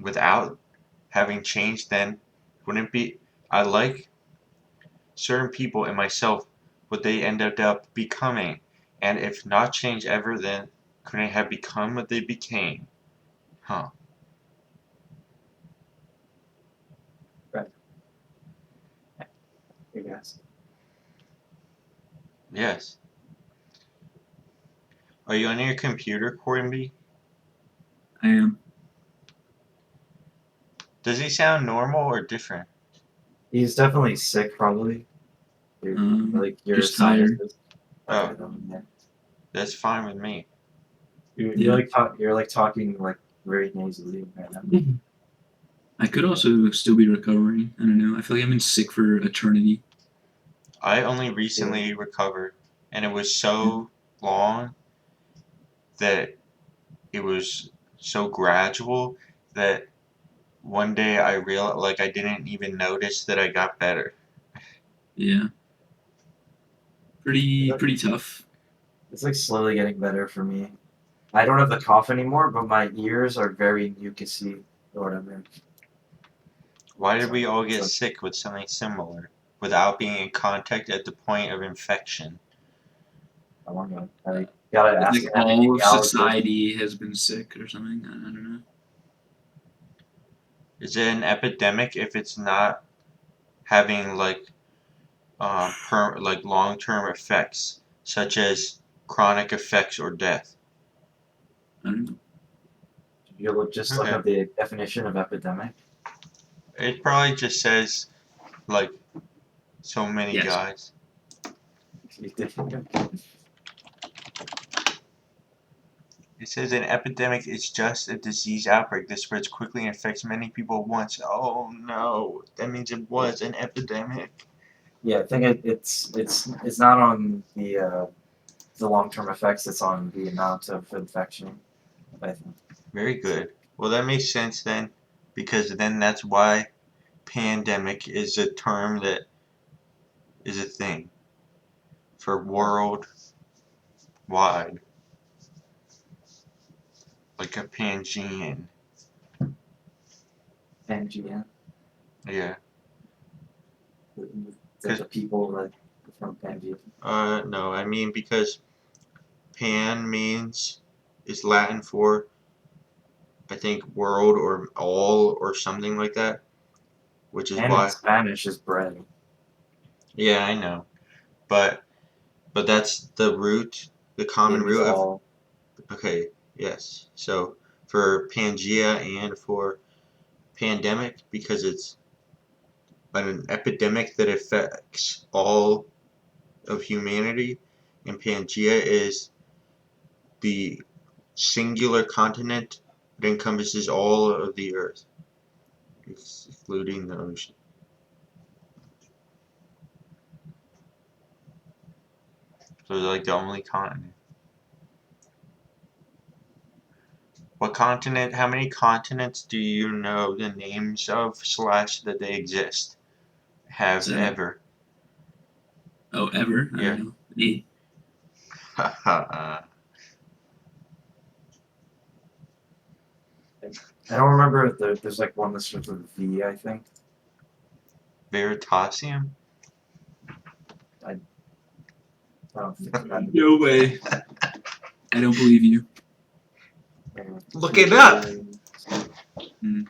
Speaker 3: without having changed, then wouldn't be. I like certain people and myself what they ended up becoming, and if not change ever, then couldn't have become what they became. Huh.
Speaker 8: I guess.
Speaker 3: Yes. Are you on your computer, Corby?
Speaker 9: I am.
Speaker 3: Does he sound normal or different?
Speaker 8: He's definitely sick, probably. Like your
Speaker 9: just tired.
Speaker 8: sinuses.
Speaker 3: Oh.
Speaker 8: Yeah.
Speaker 3: That's fine with me.
Speaker 8: You're like talking like very nasally right now.
Speaker 9: I could also still be recovering. I don't know. I feel like I've been sick for eternity.
Speaker 3: I only recently recovered, and it was so long that it was so gradual that one day I realized, like, I didn't even notice that I got better.
Speaker 9: Yeah. Pretty tough.
Speaker 8: It's like slowly getting better for me. I don't have the cough anymore, but my ears are very mucusy or whatever.
Speaker 3: Why did we all get sick with something similar without being in contact at the point of infection?
Speaker 8: I don't know. I gotta ask.
Speaker 9: Like all of society has been sick or something. I don't know.
Speaker 3: Is it an epidemic if it's not having like long-term effects such as chronic effects or death?
Speaker 9: I don't know.
Speaker 8: You'll just look up the definition of epidemic.
Speaker 3: It probably just says like so many guys. It says an epidemic is just a disease outbreak that spreads quickly and affects many people at once. Oh no, that means it was an epidemic.
Speaker 8: Yeah, I think it's not on the long-term effects. It's on the amount of infection. I think.
Speaker 3: Very good. Well, that makes sense then, because then that's why pandemic is a term that is a thing for worldwide, like a Pangean.
Speaker 8: Pangea.
Speaker 3: Yeah.
Speaker 8: The people that from Pangea.
Speaker 3: No, I mean because pan means is Latin for, I think, world or all or something like that, which is
Speaker 8: And in
Speaker 3: why.
Speaker 8: Spanish is bread.
Speaker 3: Yeah, I know, but that's the root, the
Speaker 8: It
Speaker 3: common
Speaker 8: means
Speaker 3: root of.
Speaker 8: all.
Speaker 3: Okay, yes. So for Pangea and for pandemic, because it's an epidemic that affects all of humanity, and Pangea is the singular continent that encompasses all of the earth, excluding the ocean. So it's like the only continent. What continent? How many continents do you know the names of / that they exist? Have
Speaker 9: 7.
Speaker 3: ever?
Speaker 9: Oh, ever? I
Speaker 3: Yeah.
Speaker 9: don't know. 8.
Speaker 3: Haha.
Speaker 8: I don't remember if there's like one that starts with V. I think.
Speaker 3: Veritasium?
Speaker 8: I don't think that.
Speaker 9: No way. I don't believe you.
Speaker 3: Look it up!
Speaker 9: Mm.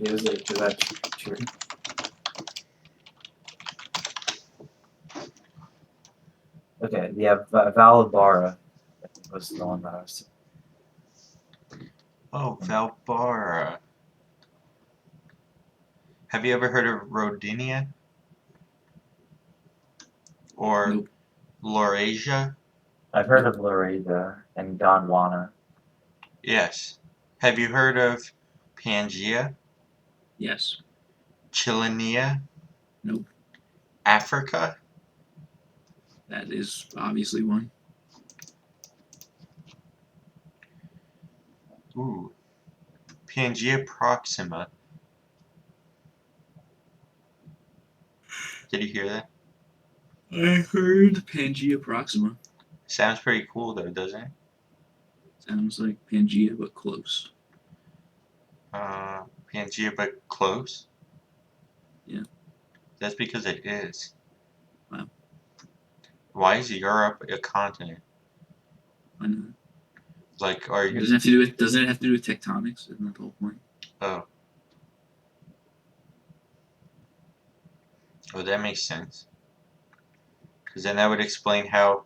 Speaker 8: Is that true? Okay, yeah, Valabara was the one that I was.
Speaker 3: Oh, Valbara. Have you ever heard of Rodinia? Or
Speaker 9: Nope.
Speaker 3: Laurasia?
Speaker 8: I've heard of Laredo and Gondwana.
Speaker 3: Yes. Have you heard of Pangea?
Speaker 9: Yes.
Speaker 3: Chilonia?
Speaker 9: Nope.
Speaker 3: Africa?
Speaker 9: That is obviously one.
Speaker 3: Ooh. Pangea Proxima. Did you hear that?
Speaker 9: I heard Pangea Proxima.
Speaker 3: Sounds pretty cool though, doesn't it?
Speaker 9: Sounds like Pangea, but close.
Speaker 3: Pangea but close?
Speaker 9: Yeah.
Speaker 3: That's because it is.
Speaker 9: Wow.
Speaker 3: Why is Europe a continent?
Speaker 9: I know.
Speaker 3: Like, are you...
Speaker 9: Doesn't it have to do with tectonics? Isn't that the whole point?
Speaker 3: Oh. Oh, that makes sense. Because then that would explain how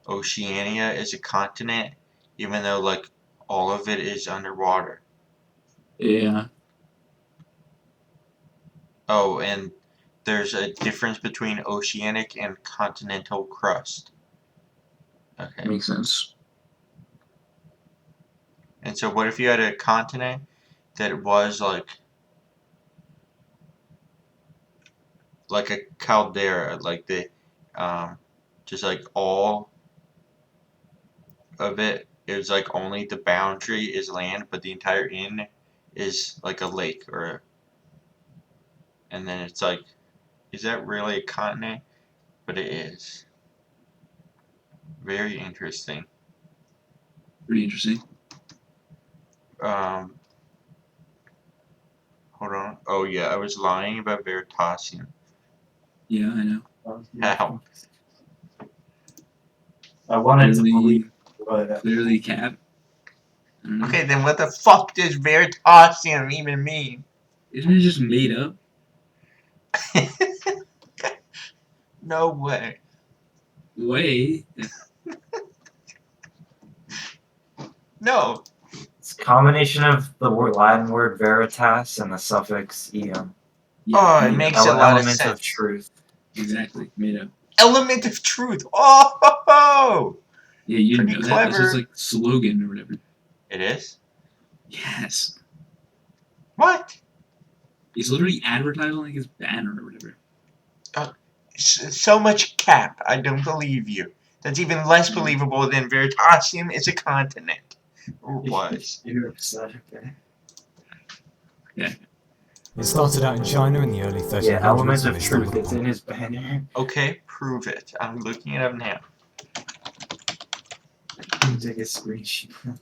Speaker 3: Oceania is a continent, even though, like, all of it is underwater.
Speaker 9: Yeah.
Speaker 3: Oh, and there's a difference between oceanic and continental crust. Okay.
Speaker 9: Makes sense.
Speaker 3: And so what if you had a continent that was like a caldera, like the just like all of it is like only the boundary is land, but the entire in is like a lake and then it's like, is that really a continent? But it is. Very interesting.
Speaker 9: Pretty interesting.
Speaker 3: Hold on. Oh yeah, I was lying about Veritasium.
Speaker 9: Yeah, I know.
Speaker 3: How?
Speaker 8: I wanted to believe, but
Speaker 9: Clearly cap. I don't know.
Speaker 3: Okay, then what the fuck does Veritasium even mean?
Speaker 9: Isn't it just made up?
Speaker 3: No way.
Speaker 9: Way.
Speaker 3: No.
Speaker 8: it's a combination of the Latin word veritas and the suffix ium.
Speaker 9: Yeah,
Speaker 3: Oh, it
Speaker 9: made
Speaker 3: makes
Speaker 9: up.
Speaker 3: a lot of
Speaker 8: Element
Speaker 3: sense.
Speaker 8: of truth.
Speaker 9: Exactly. Made up.
Speaker 3: Element of truth. Oh, ho, ho.
Speaker 9: Yeah, you didn't
Speaker 3: Pretty
Speaker 9: know that. That's
Speaker 3: clever.
Speaker 9: just like slogan or whatever.
Speaker 3: It is?
Speaker 9: Yes.
Speaker 3: What?
Speaker 9: He's literally advertising like his banner or whatever.
Speaker 3: So much cap. I don't believe you. That's even less believable than Veritasium is a continent. Or was.
Speaker 8: Okay.
Speaker 10: It started out in China in the early 1300s.
Speaker 8: Yeah, elements
Speaker 10: and
Speaker 8: of
Speaker 10: they
Speaker 8: truth.
Speaker 10: stumbled
Speaker 8: It's
Speaker 10: upon
Speaker 8: in his banner.
Speaker 3: Okay, prove it. I'm looking it up now.
Speaker 8: Take a screenshot.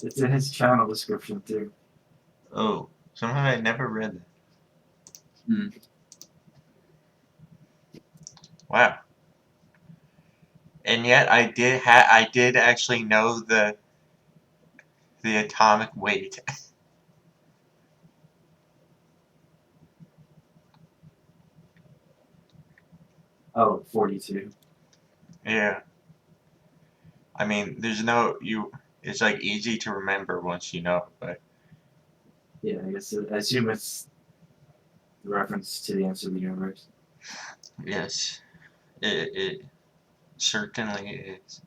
Speaker 8: It's in his channel description too.
Speaker 3: Oh, somehow I never read that.
Speaker 9: Hmm.
Speaker 3: Wow. And yet I did actually know the atomic weight.
Speaker 8: Oh, 42.
Speaker 3: Yeah. I mean, there's no it's like easy to remember once you know, but
Speaker 8: Yeah, I guess I assume it's the reference to the answer of the universe.
Speaker 3: yes, it certainly is.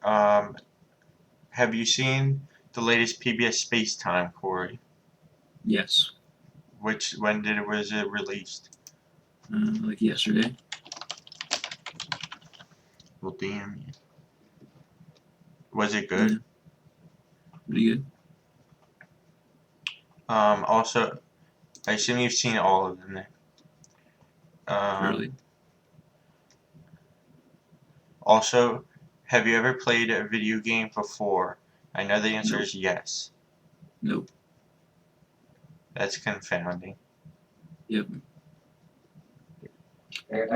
Speaker 3: Have you seen the latest PBS Space Time, Corey?
Speaker 9: Yes.
Speaker 3: When was it released?
Speaker 9: Like yesterday.
Speaker 3: Well, damn you. Was it
Speaker 9: Yeah.
Speaker 3: good?
Speaker 9: Pretty good.
Speaker 3: Also, I assume you've seen all of them then.
Speaker 9: Surely.
Speaker 3: Also, have you ever played a video game before? I know the answer
Speaker 9: Nope.
Speaker 3: is yes.
Speaker 9: Nope.
Speaker 3: That's confounding.
Speaker 9: Yep.
Speaker 8: I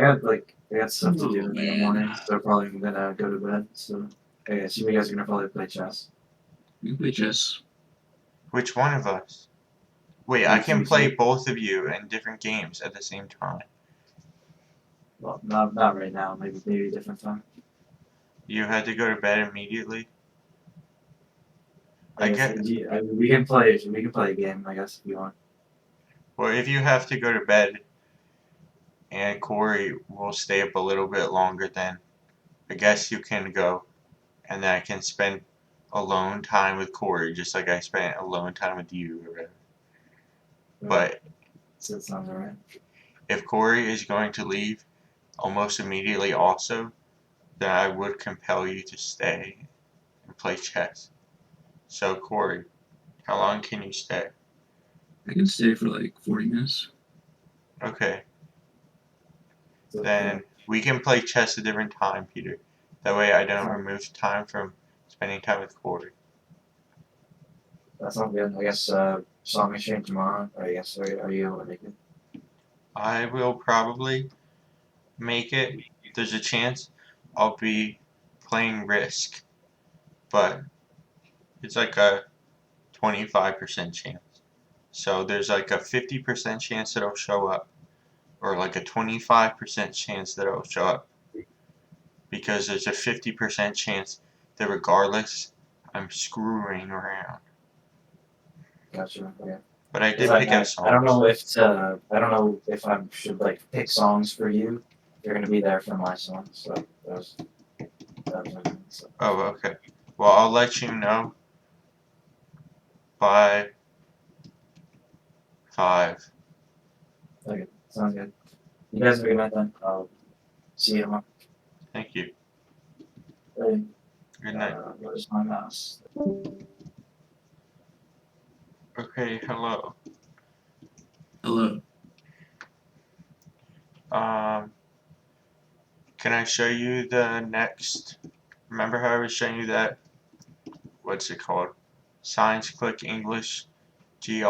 Speaker 8: got stuff to do in the morning, so probably I'm gonna go to bed. So I assume you guys are gonna probably play chess.
Speaker 9: We can play chess.
Speaker 3: Which one of us? Wait, I can play both of you in different games at the same time.
Speaker 8: Well, not right now. Maybe a different time.
Speaker 3: You had to go to bed immediately?
Speaker 8: I guess we can play a game. I guess if you want.
Speaker 3: Well, if you have to go to bed and Corey will stay up a little bit longer, then I guess you can go, and then I can spend alone time with Corey, just like I spent alone time with you or whatever. But
Speaker 8: So that sounds alright.
Speaker 3: if Corey is going to leave almost immediately also, then I would compel you to stay and play chess. So Corey, how long can you stay?
Speaker 9: I can stay for like 40 minutes.
Speaker 3: Okay. Then we can play chess a different time, Peter. That way I don't remove time from spending time with Corey.
Speaker 8: That sounds good. I guess song exchange tomorrow. I guess are you able to make it?
Speaker 3: I will probably make it. There's a chance I'll be playing Risk, but it's like a 25% chance. So there's like a 50% chance that I'll show up, or like a 25% chance that I'll show up, because there's a 50% chance that regardless, I'm screwing around.
Speaker 8: Gotcha. Okay.
Speaker 3: But I did pick out songs.
Speaker 8: I don't know if I should like pick songs for you. You're gonna be there for my songs, so that was so.
Speaker 3: Oh, okay. Well, I'll let you know by 5.
Speaker 8: Okay, sounds good. You guys have a good night then. I'll see you tomorrow.
Speaker 3: Thank you.
Speaker 8: Hey,
Speaker 3: Good night.
Speaker 8: where's my mouse?
Speaker 3: Okay, hello.
Speaker 9: Hello.
Speaker 3: Can I show you the next? Remember how I was showing you that? What's it called? Science Click English GR.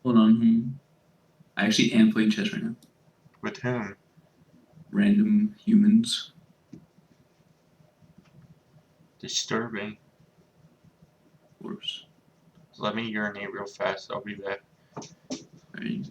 Speaker 9: Hold on. I actually am playing chess right now.
Speaker 3: With whom?
Speaker 9: Random humans.
Speaker 3: Disturbing.
Speaker 9: Of course.
Speaker 3: Let me urinate real fast. I'll be back.
Speaker 9: Alright.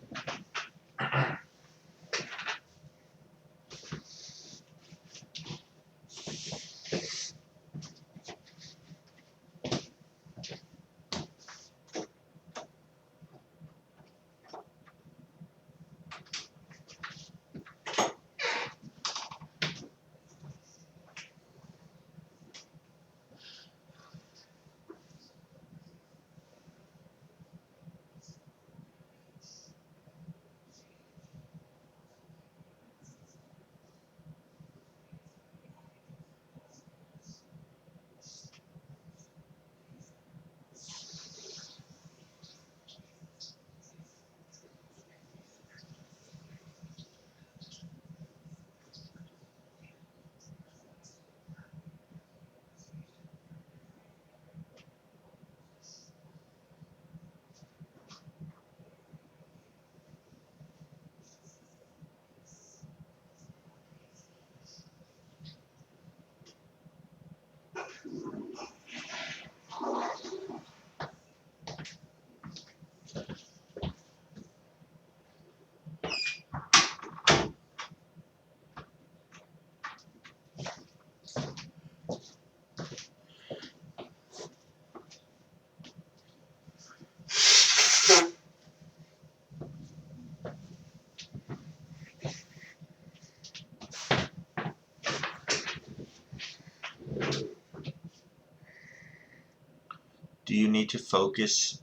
Speaker 3: Do you need to focus,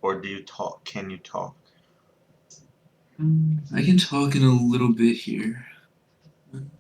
Speaker 3: or do you talk? Can you talk?
Speaker 9: I can talk in a little bit here. Man.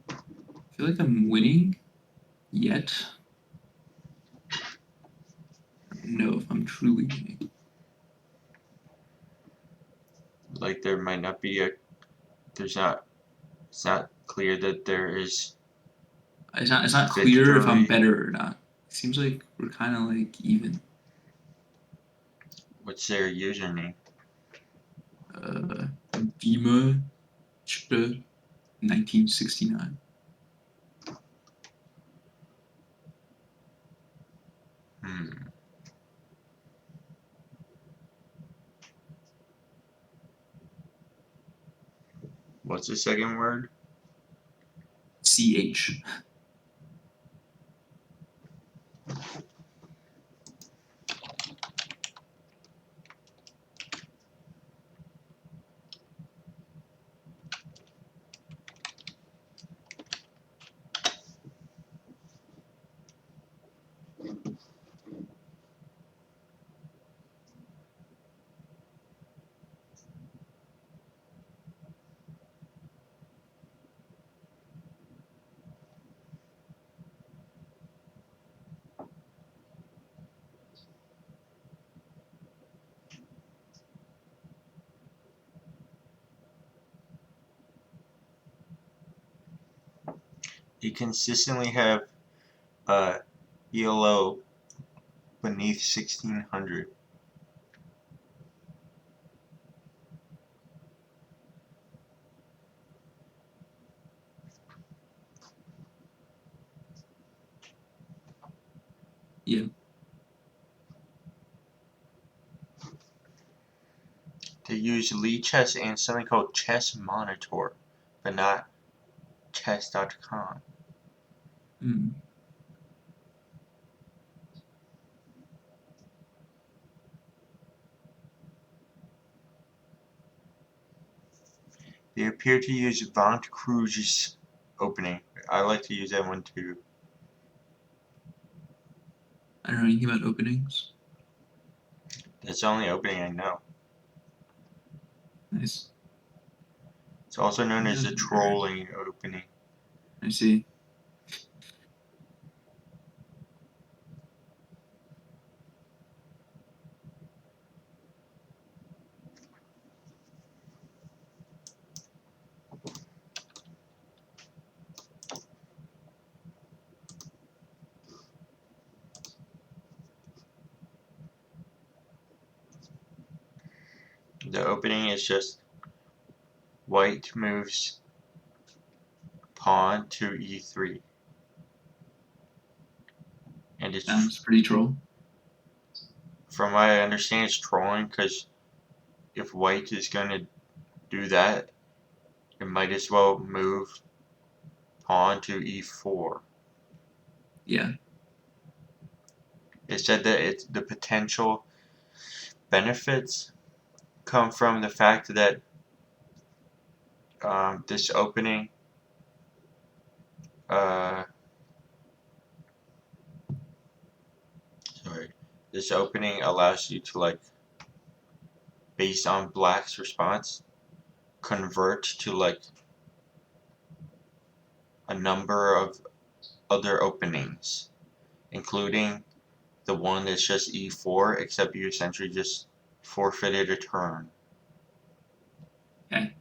Speaker 9: I feel like I'm winning, yet I don't know if I'm truly winning.
Speaker 3: Like there might not be a. There's not. It's not clear that there is.
Speaker 9: It's not clear if I'm
Speaker 3: Victory.
Speaker 9: better or not. It seems like we're kind of like even.
Speaker 3: What's their username?
Speaker 9: Dima Chpa 1969.
Speaker 3: What's the second word?
Speaker 9: CH.
Speaker 3: You consistently have ELO beneath 1600.
Speaker 9: Yeah.
Speaker 3: They use Chess and something called Chess Monitor, but not chess.com.
Speaker 9: Hmm.
Speaker 3: They appear to use Von Kruge's opening. I like to use that one too.
Speaker 9: I don't know anything about openings.
Speaker 3: That's the only opening I know.
Speaker 9: Nice.
Speaker 3: It's also known as the
Speaker 9: Yeah,
Speaker 3: trolling opening.
Speaker 9: I see.
Speaker 3: The opening is just white moves pawn to e3. And it's,
Speaker 9: Sounds pretty troll.
Speaker 3: from what I understand, it's trolling because if white is going to do that, it might as well move pawn to e4.
Speaker 9: Yeah.
Speaker 3: It said that the potential benefits come from the fact that this opening this opening allows you to, like, based on black's response, convert to like a number of other openings, including the one that's just e4, except you essentially just forfeited a turn.
Speaker 9: Okay.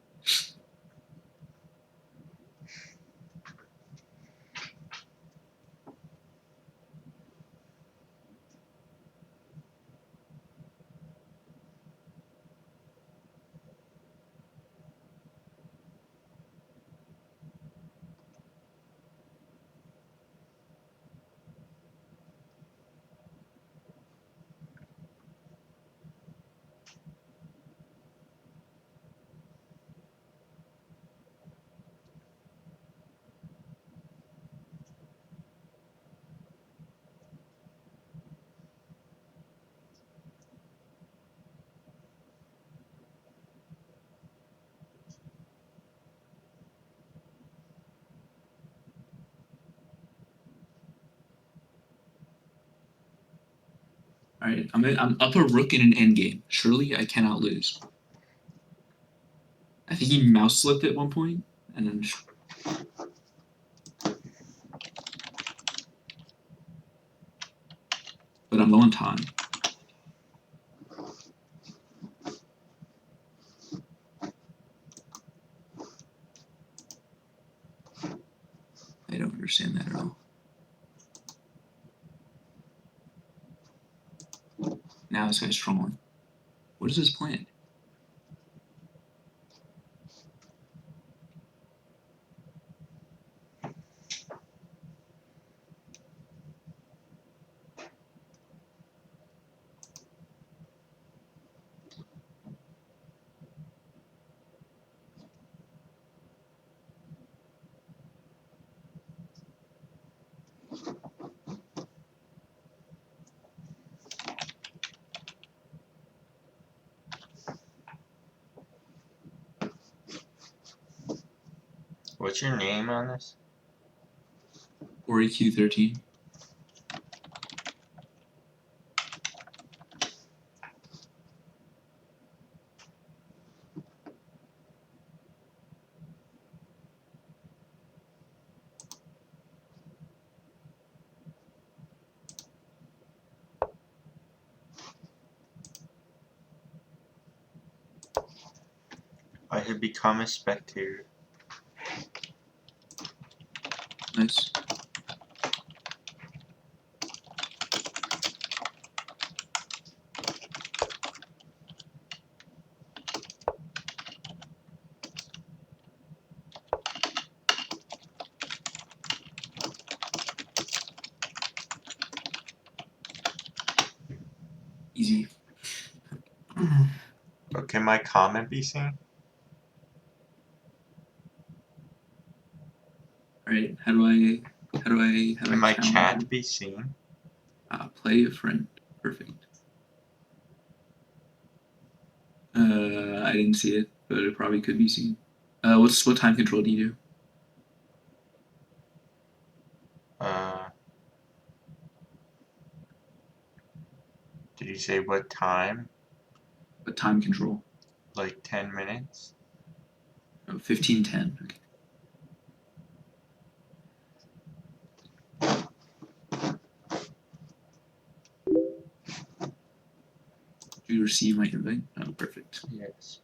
Speaker 9: All right, I'm up a rook in an endgame. Surely I cannot lose. I think he mouse slipped at one point, and then. But I'm low on time. I don't understand that at all. Now this guy's trolling. What is his plan?
Speaker 3: What's your name on this?
Speaker 9: Or EQ13.
Speaker 3: I have become a spectator.
Speaker 9: Nice. Easy.
Speaker 3: But can my comment be seen?
Speaker 9: Alright, how do I
Speaker 3: Can my
Speaker 9: challenge
Speaker 3: chat
Speaker 9: you?
Speaker 3: be seen?
Speaker 9: Play a friend. Perfect. I didn't see it, but it probably could be seen. What time control do you do?
Speaker 3: Did you say what time?
Speaker 9: What time control?
Speaker 3: Like 10 minutes?
Speaker 9: Oh, 15:10. Okay. Do you receive my invite? Oh, perfect.
Speaker 3: Yes.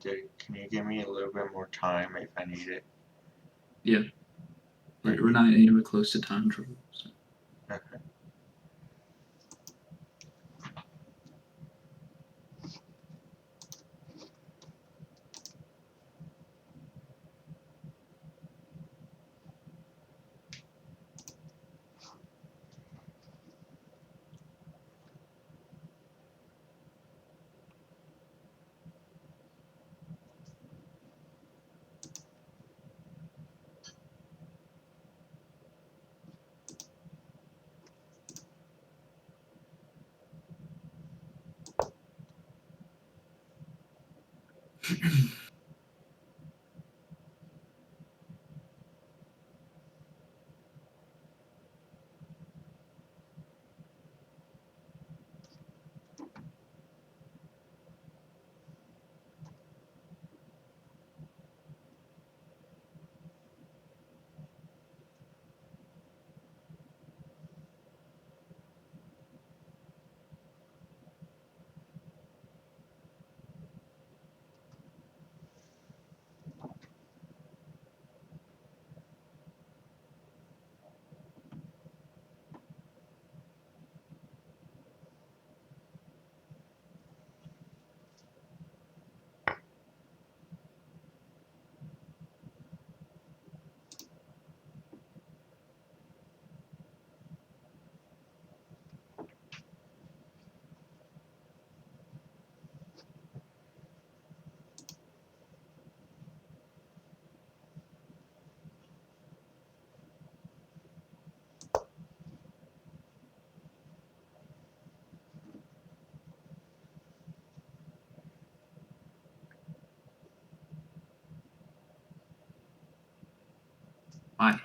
Speaker 3: Can you give me a little bit more time if I need it?
Speaker 9: Yeah. We're not anywhere close to time trouble. So.
Speaker 3: Okay.
Speaker 9: Why?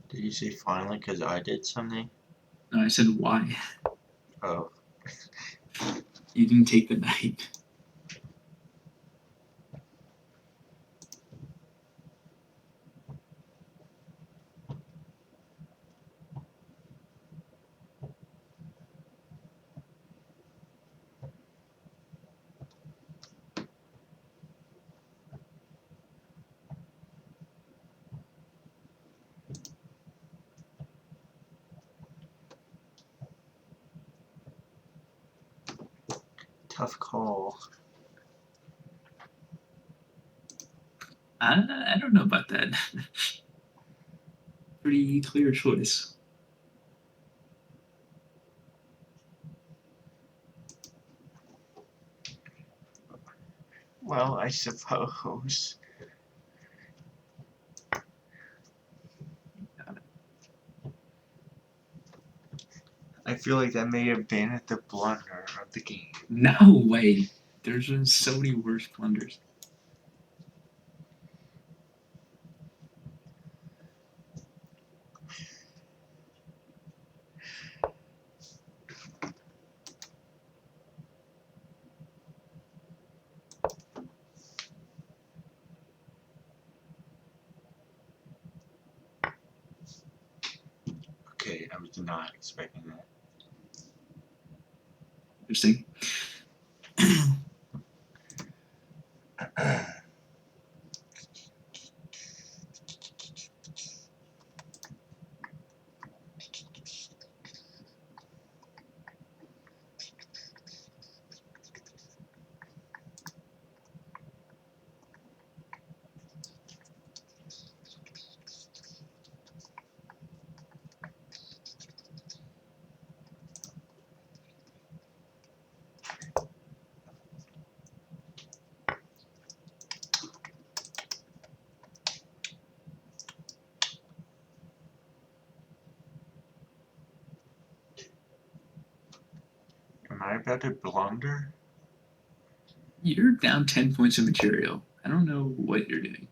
Speaker 3: Did you say finally because I did something?
Speaker 9: No, I said why.
Speaker 3: Oh.
Speaker 9: You didn't take the knight.
Speaker 3: Tough call.
Speaker 9: I don't know about that. Pretty clear choice.
Speaker 3: Well, I suppose. I feel like that may have been the blunder of the game.
Speaker 9: No way. There's been so many worse blunders.
Speaker 3: Okay, I was not expecting that.
Speaker 9: Interesting.
Speaker 3: Am I about to blunder?
Speaker 9: You're down 10 points of material. I don't know what you're doing.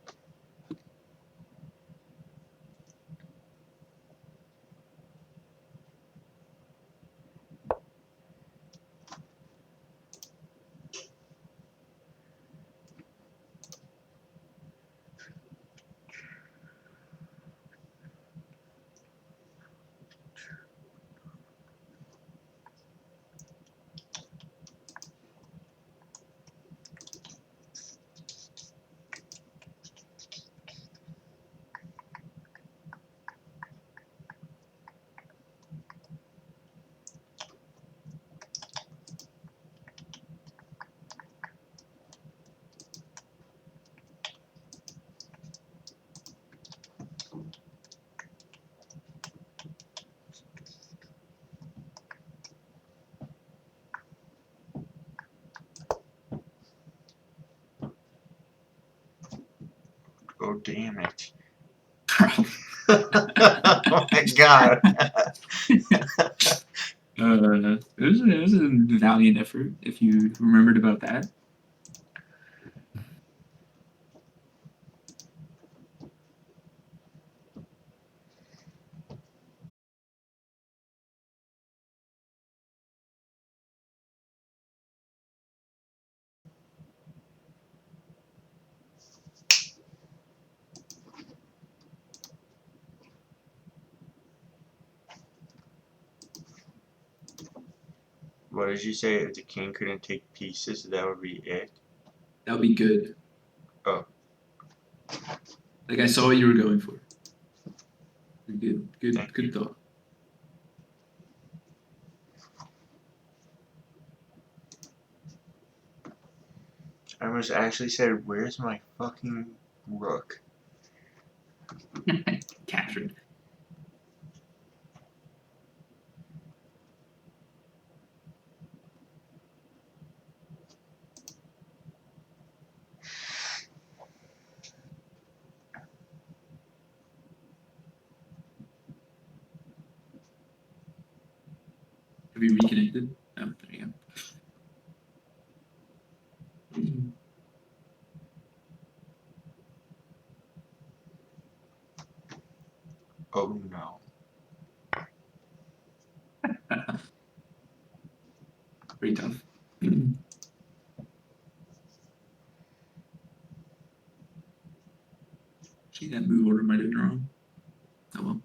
Speaker 3: Oh, damn it.
Speaker 9: Bro.
Speaker 3: Oh my god.
Speaker 9: It was a valiant effort, if you remembered about that.
Speaker 3: What did you say? If the king couldn't take pieces, that would be it?
Speaker 9: That would be good.
Speaker 3: Oh.
Speaker 9: Like, I saw what you were going for. Good,
Speaker 3: Thank
Speaker 9: good
Speaker 3: you.
Speaker 9: thought.
Speaker 3: I was actually said, where's my fucking rook?
Speaker 9: Captured. Have you reconnected? Oh, there you go.
Speaker 3: Oh no.
Speaker 9: Very tough. See, that move order might have been wrong. Oh well.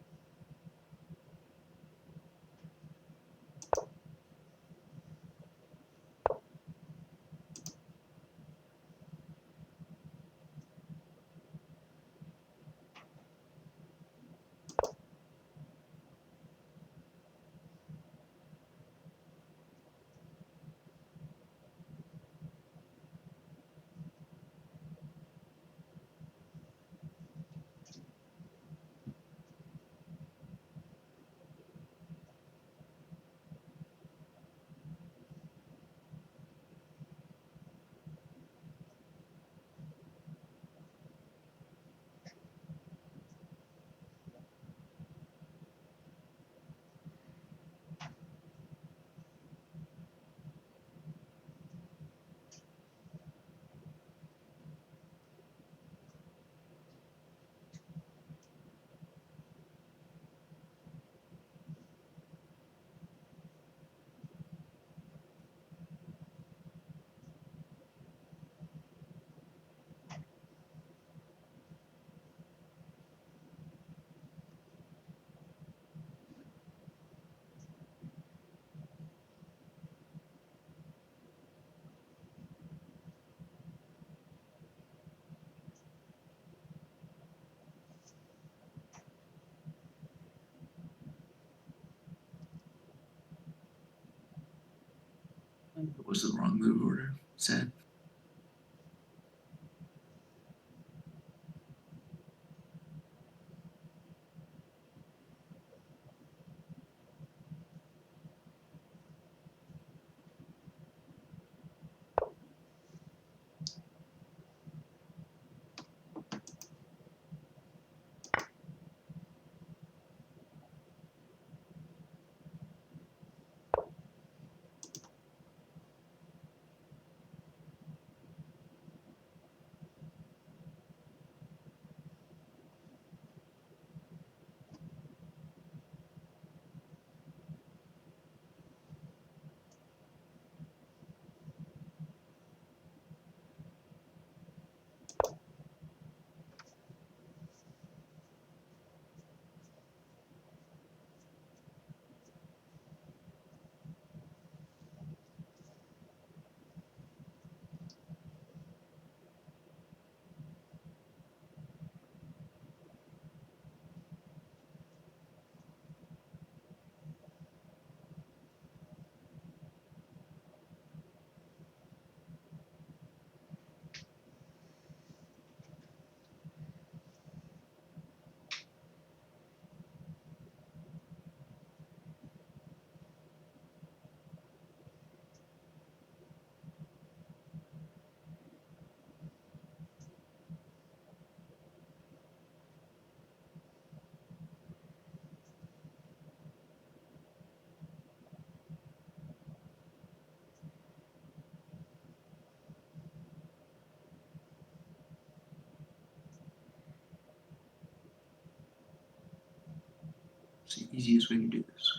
Speaker 9: It was the wrong move order. Sad. It's the easiest way to do this.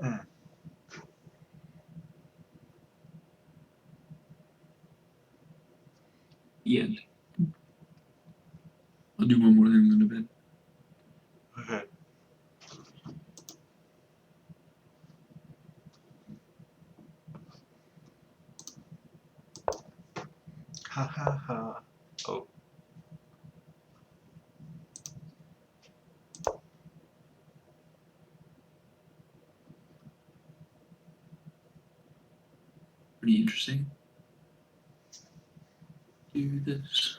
Speaker 3: Mm.
Speaker 9: The end. I'll do one more, then I'm going to bed.
Speaker 3: Okay. Ha ha ha. Oh.
Speaker 9: Pretty interesting. Do this.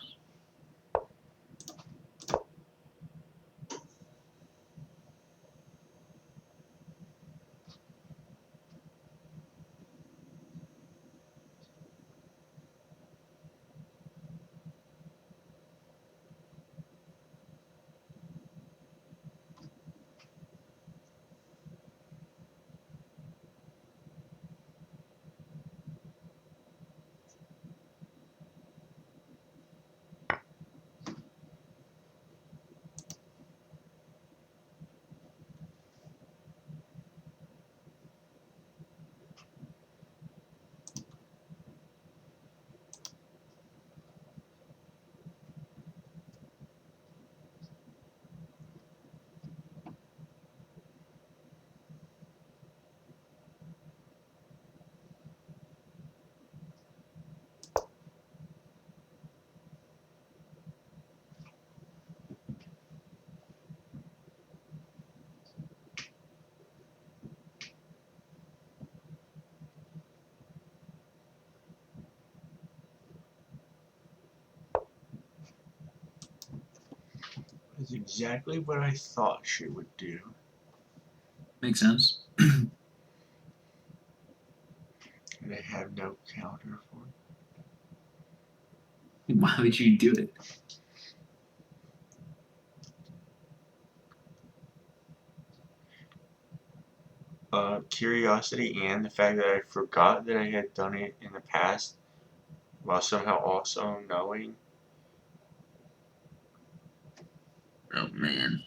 Speaker 3: That's exactly what I thought she would do.
Speaker 9: Makes sense.
Speaker 3: And I have no counter for it.
Speaker 9: Why would you do it?
Speaker 3: Curiosity and the fact that I forgot that I had done it in the past, while somehow also knowing.
Speaker 9: Oh, man.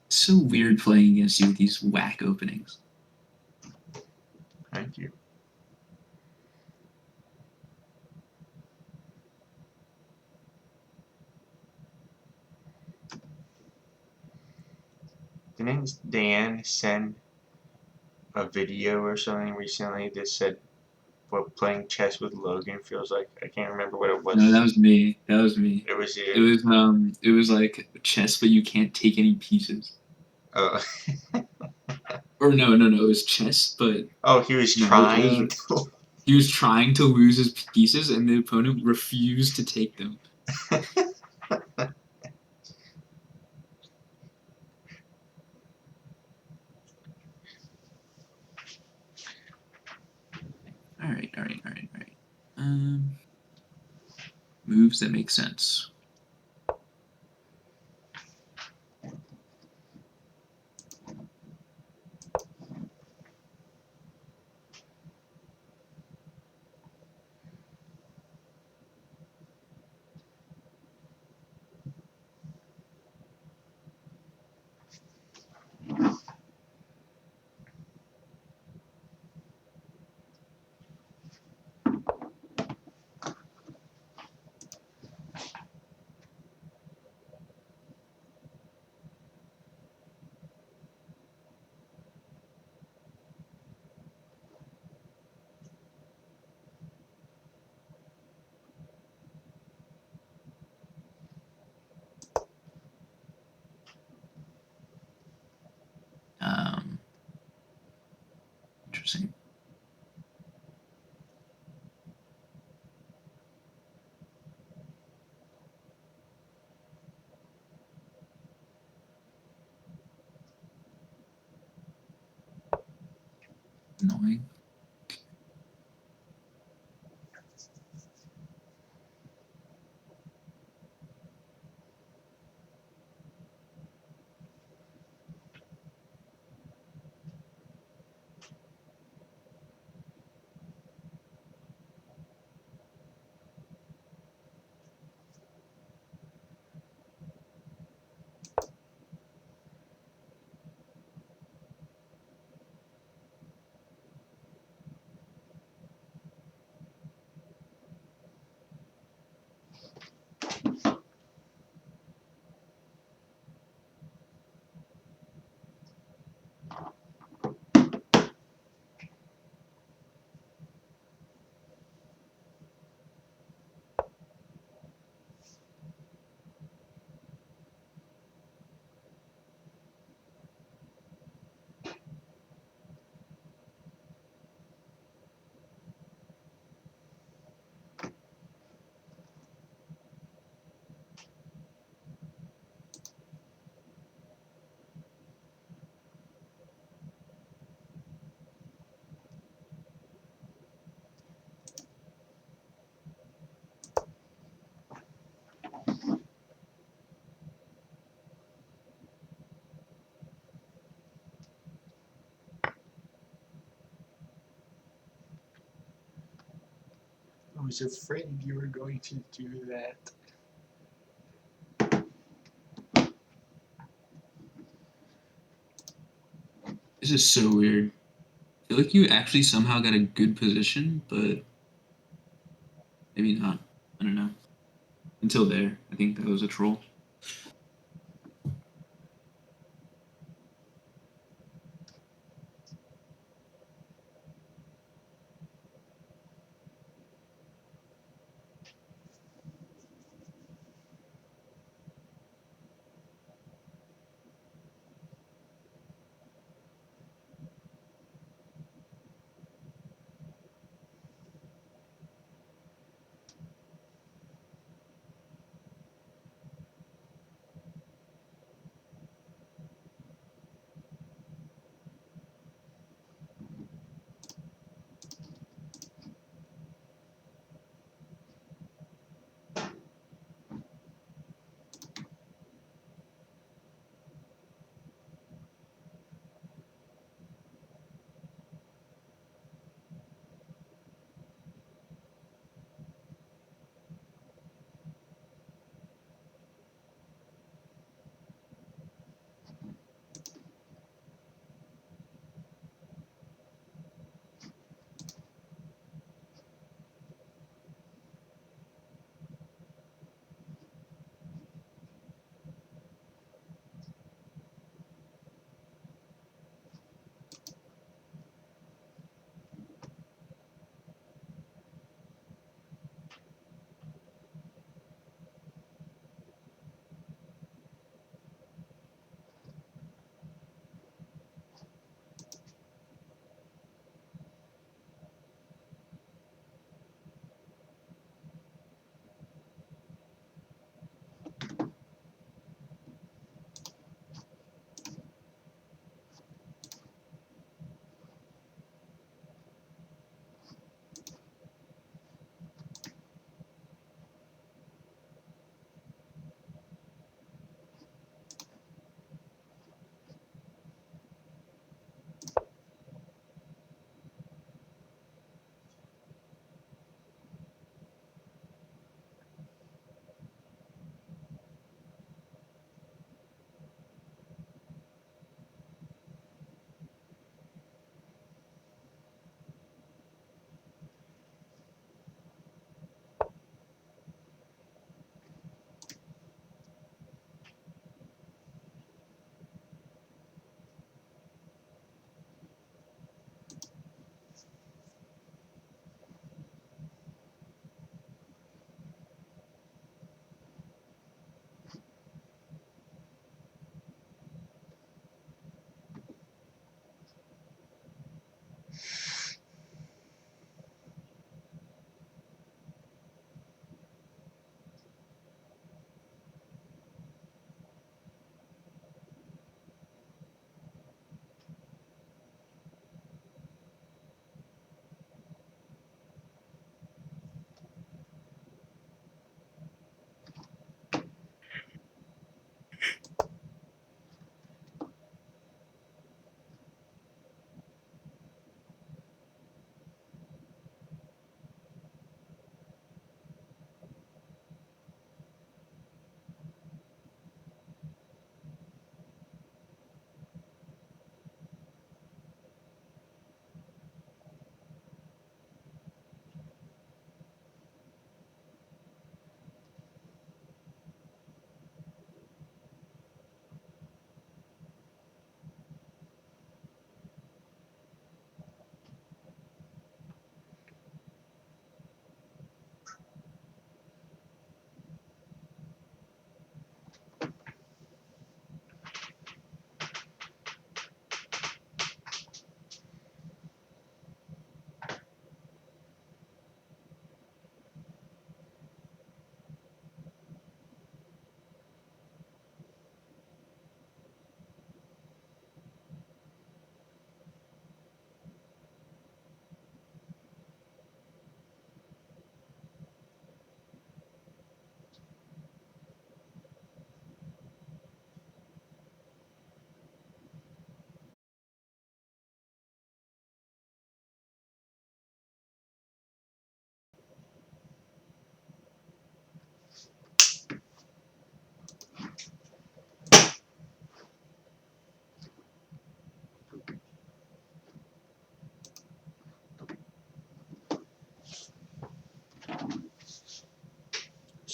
Speaker 9: It's so weird playing against you with these whack openings.
Speaker 3: Thank you. Didn't Dan send a video or something recently that said what playing chess with Logan feels like? I can't remember what it was.
Speaker 9: No, that was me. That was me.
Speaker 3: It was you.
Speaker 9: It was like chess, but you can't take any pieces.
Speaker 3: Oh.
Speaker 9: Or no, it was chess, but
Speaker 3: Oh, he was
Speaker 9: no,
Speaker 3: trying.
Speaker 9: he was trying to lose his pieces, and the opponent refused to take them. All right. Moves that make sense. interesting. Annoying.
Speaker 1: I was afraid you were going to do that.
Speaker 9: This is so weird. I feel like you actually somehow got a good position, but maybe not. I don't know. Until there, I think that was a troll.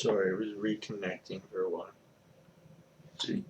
Speaker 3: Sorry, I was reconnecting for a while.
Speaker 9: See.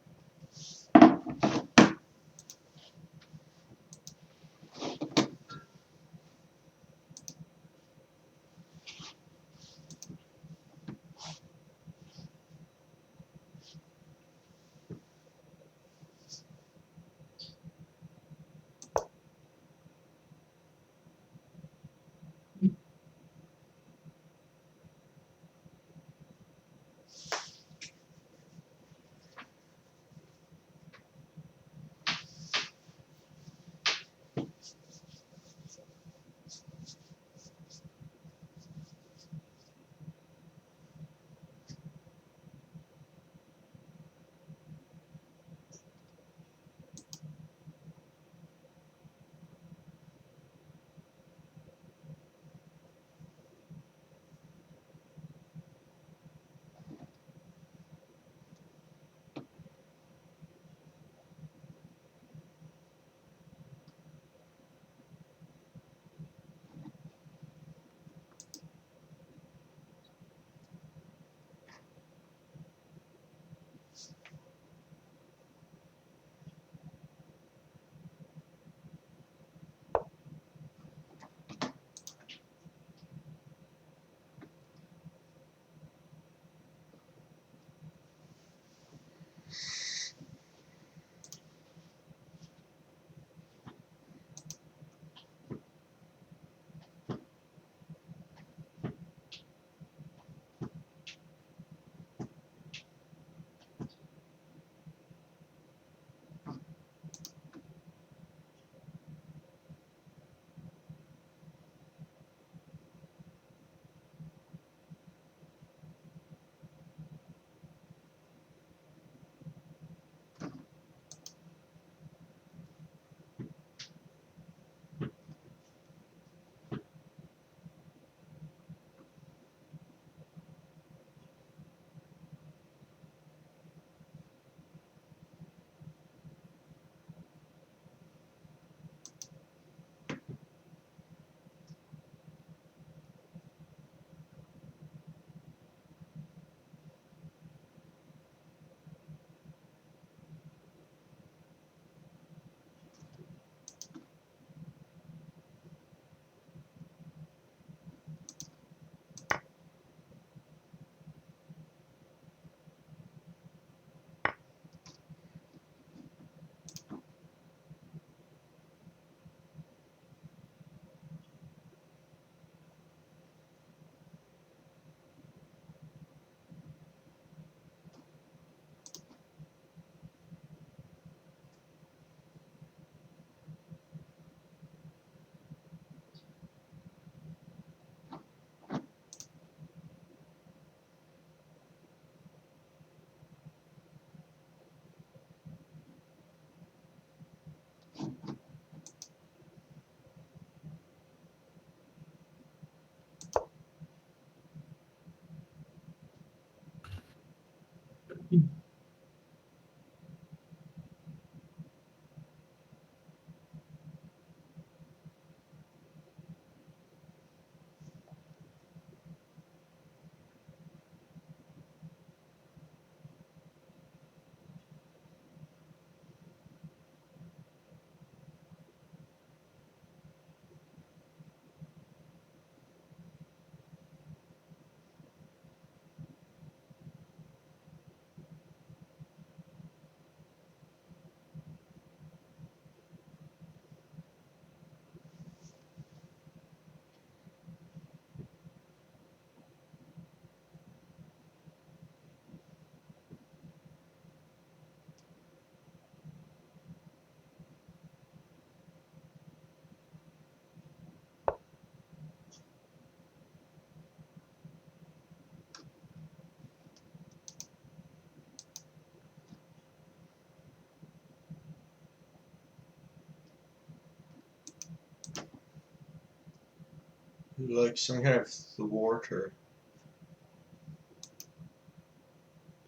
Speaker 3: Like some kind of thwarter.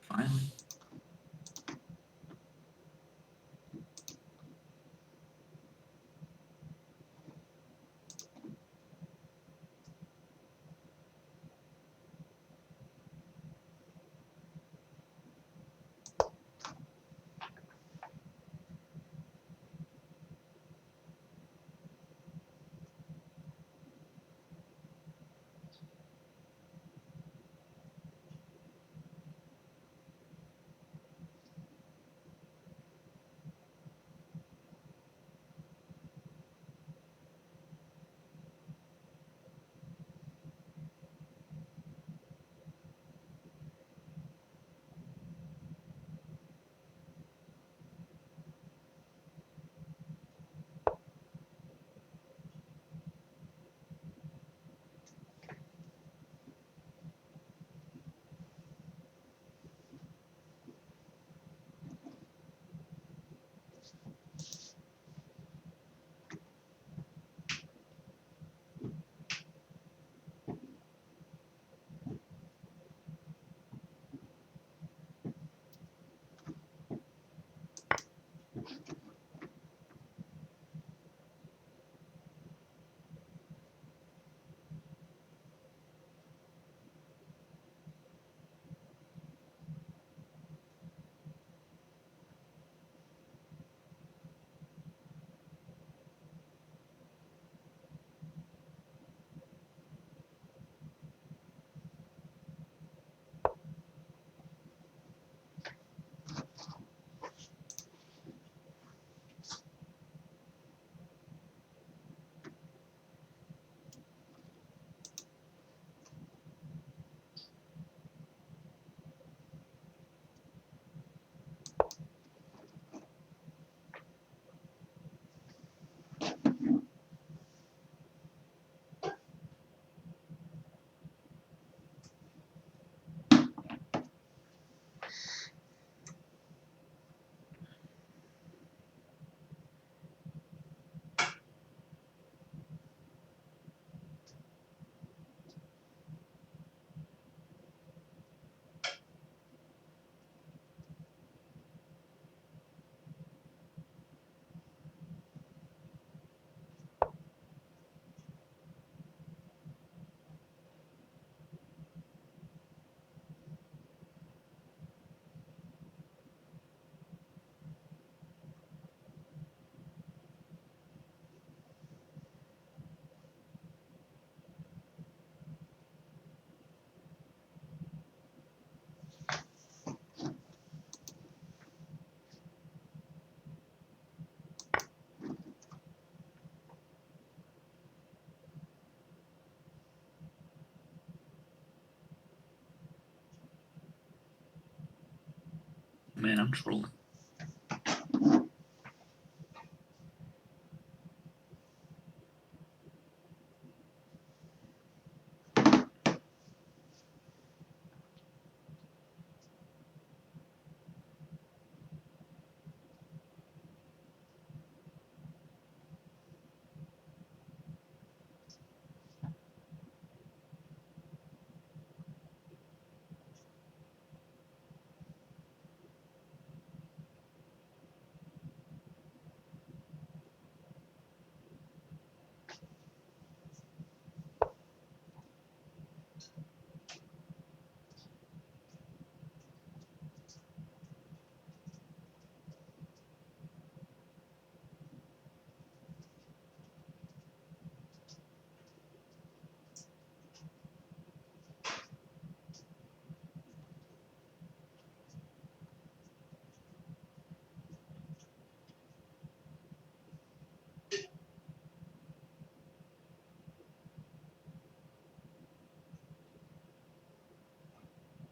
Speaker 9: Finally. Man, I'm trolling.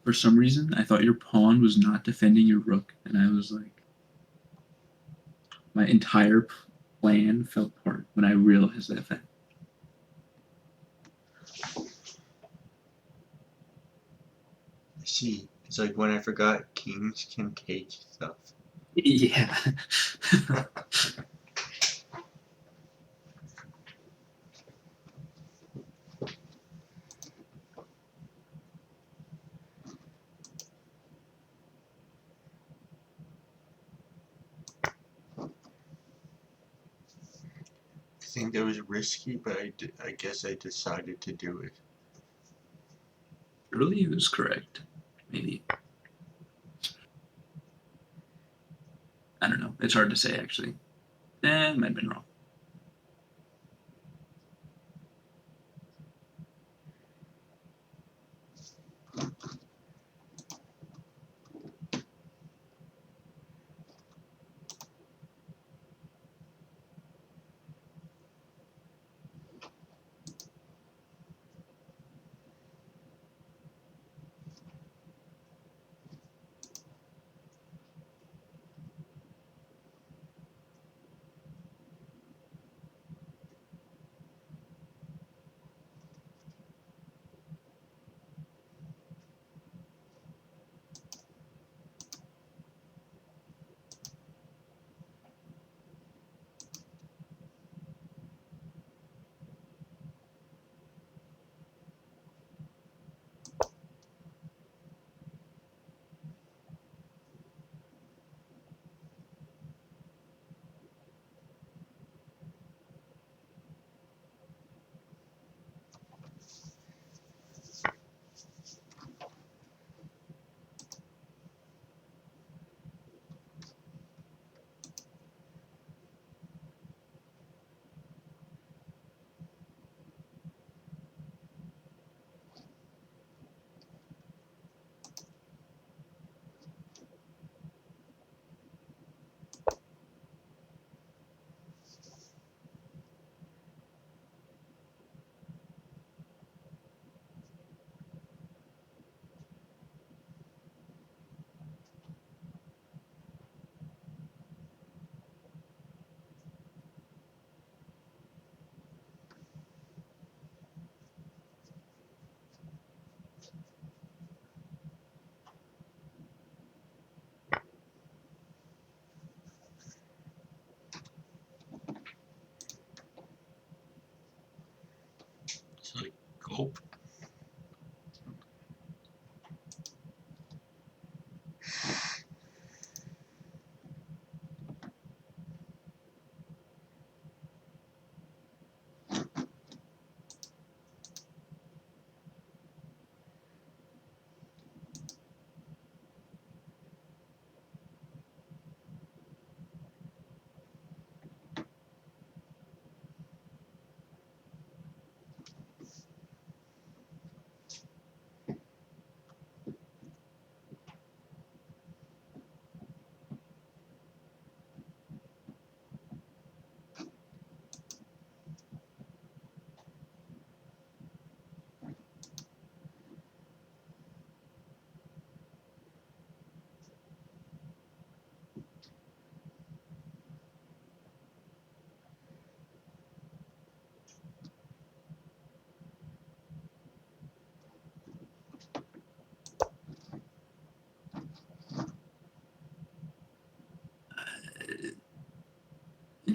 Speaker 9: For some reason, I thought your pawn was not defending your rook, and I was like, my entire plan fell apart when I realized that fact.
Speaker 3: See, it's like when I forgot kings can take stuff.
Speaker 9: Yeah.
Speaker 3: I think that was risky, but I guess I decided to do it.
Speaker 9: Really, it was correct. Maybe. I don't know. It's hard to say, actually. It might have been wrong.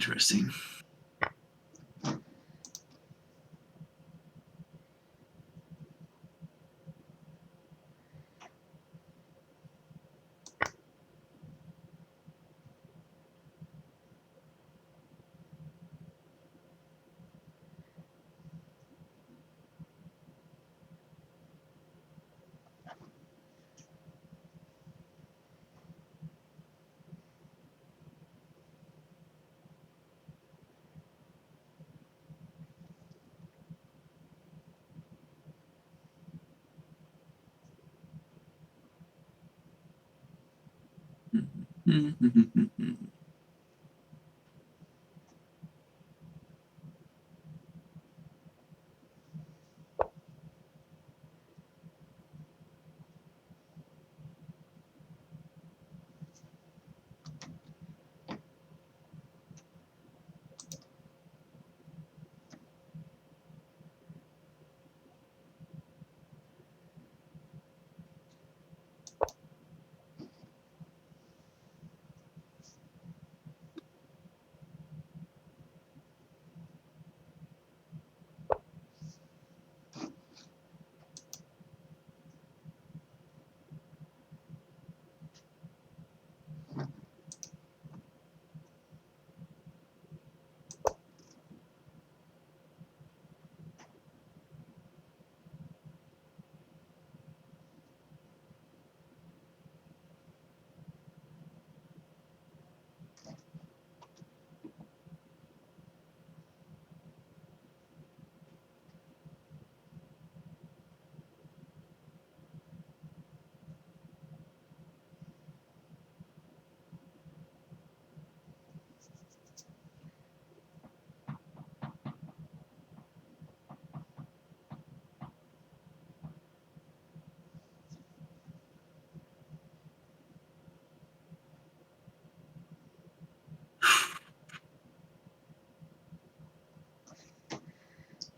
Speaker 9: interesting.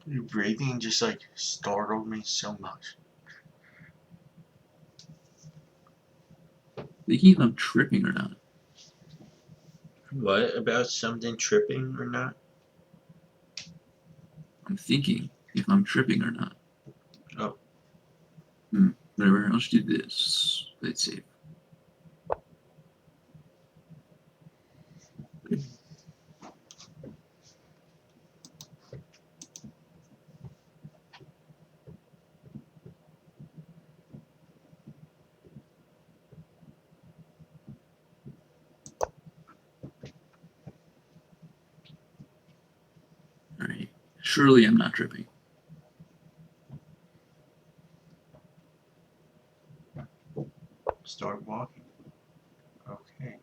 Speaker 3: Your breathing just like startled me so much.
Speaker 9: Thinking if I'm tripping or not.
Speaker 3: What about something tripping or not?
Speaker 9: I'm thinking if I'm tripping or not.
Speaker 3: Oh,
Speaker 9: Whatever. I'll just do this. Play it safe. All right. Surely I'm not tripping.
Speaker 3: start walking. Okay.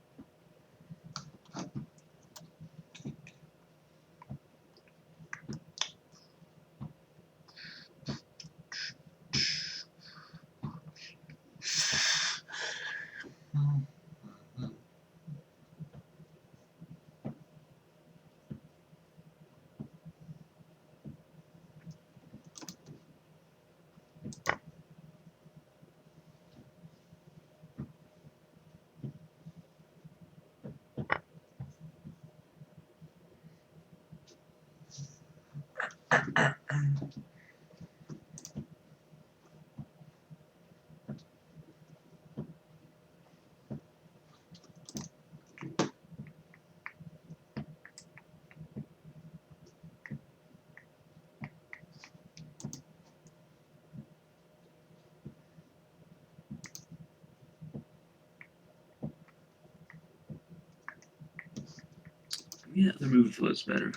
Speaker 9: Yeah, the move flows better.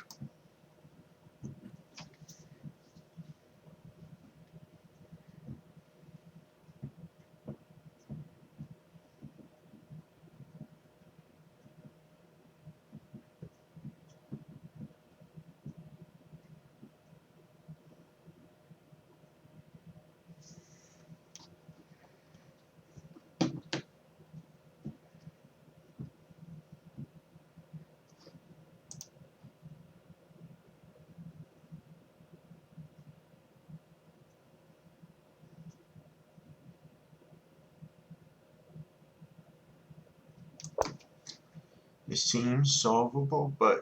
Speaker 3: It seems solvable, but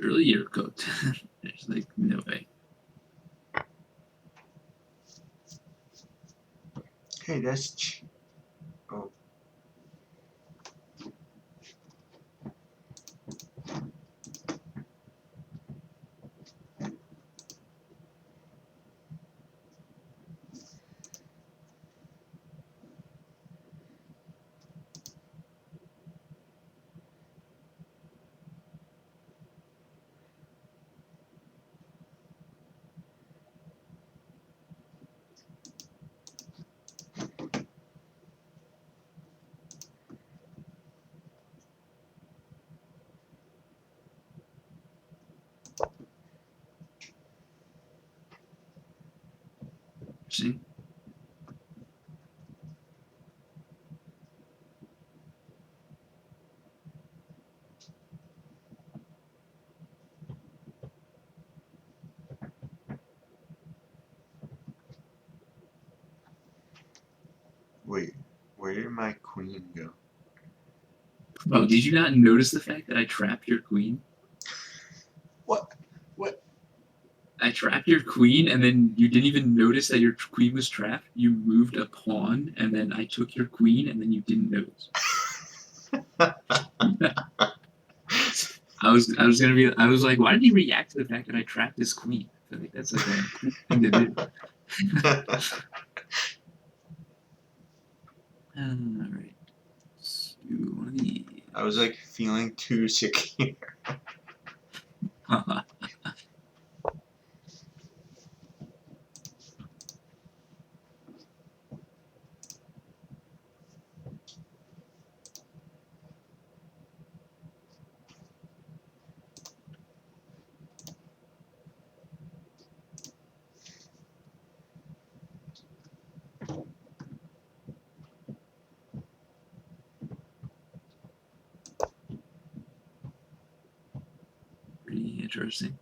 Speaker 9: Surely you're cooked. There's like no way.
Speaker 3: Hey, that's. Oh.
Speaker 9: See?
Speaker 3: Wait, where did my queen go?
Speaker 9: Oh, did you not notice the fact that I trapped your queen?
Speaker 3: What? What?
Speaker 9: I trapped your queen, and then you didn't even notice that your queen was trapped. You moved a pawn, and then I took your queen, and then you didn't notice. I was like, why did he react to the fact that I trapped his queen? I feel like that's like a cool thing to do. All right, let's do one of these.
Speaker 3: I was like feeling too secure.
Speaker 9: Pretty interesting.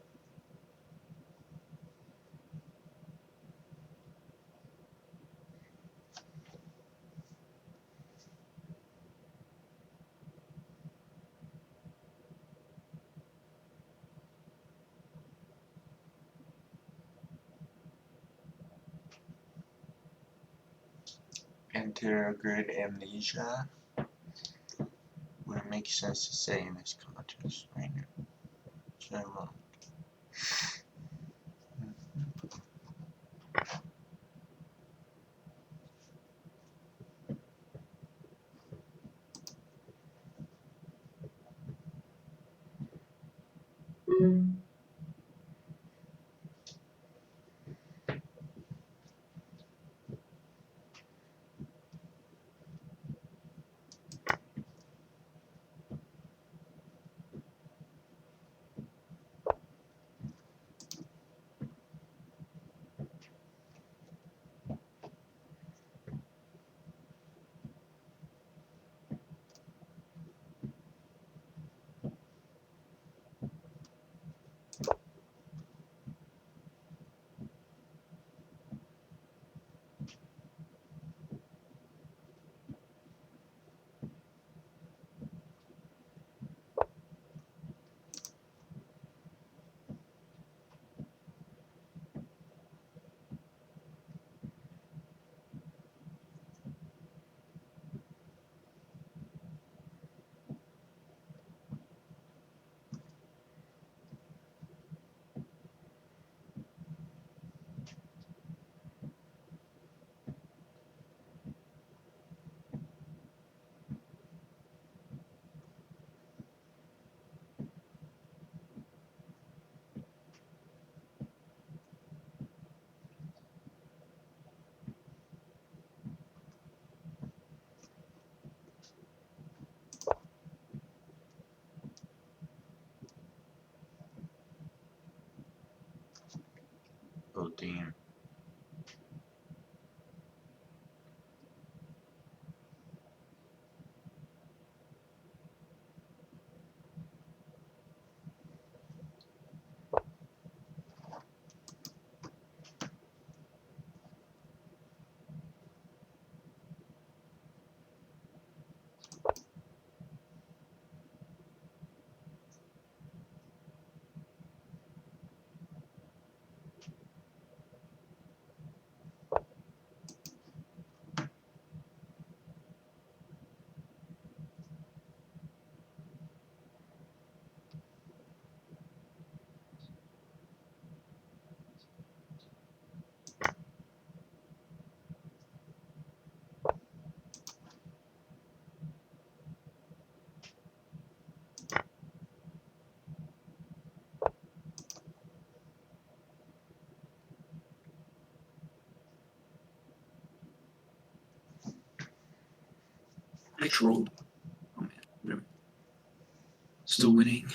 Speaker 3: Anterograde amnesia. Would it make sense to say in this context right now? So, oh damn.
Speaker 9: I trolled. Oh man, whatever. Still winning.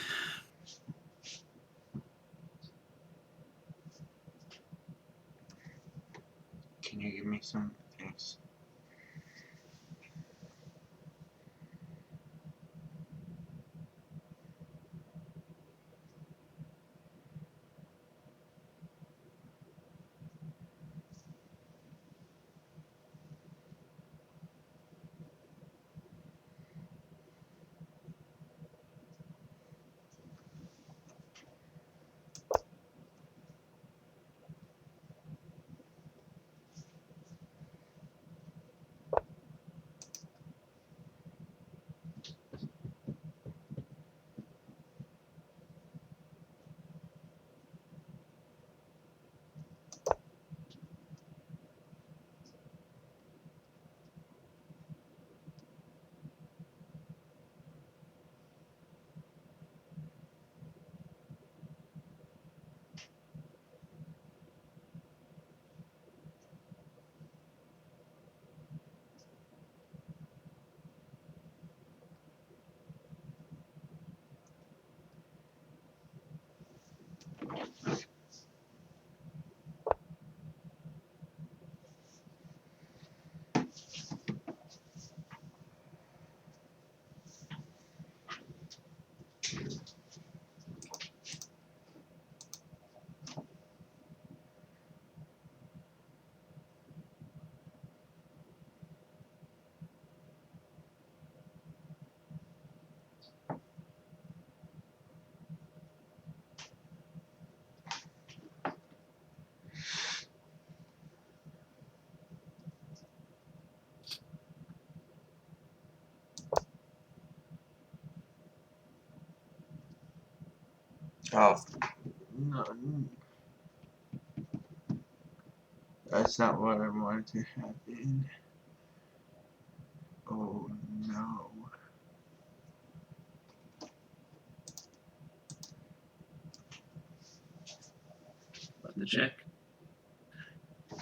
Speaker 3: Can you give me some things? Oh, no, that's not what I wanted to happen. Oh no.
Speaker 9: Button the check. I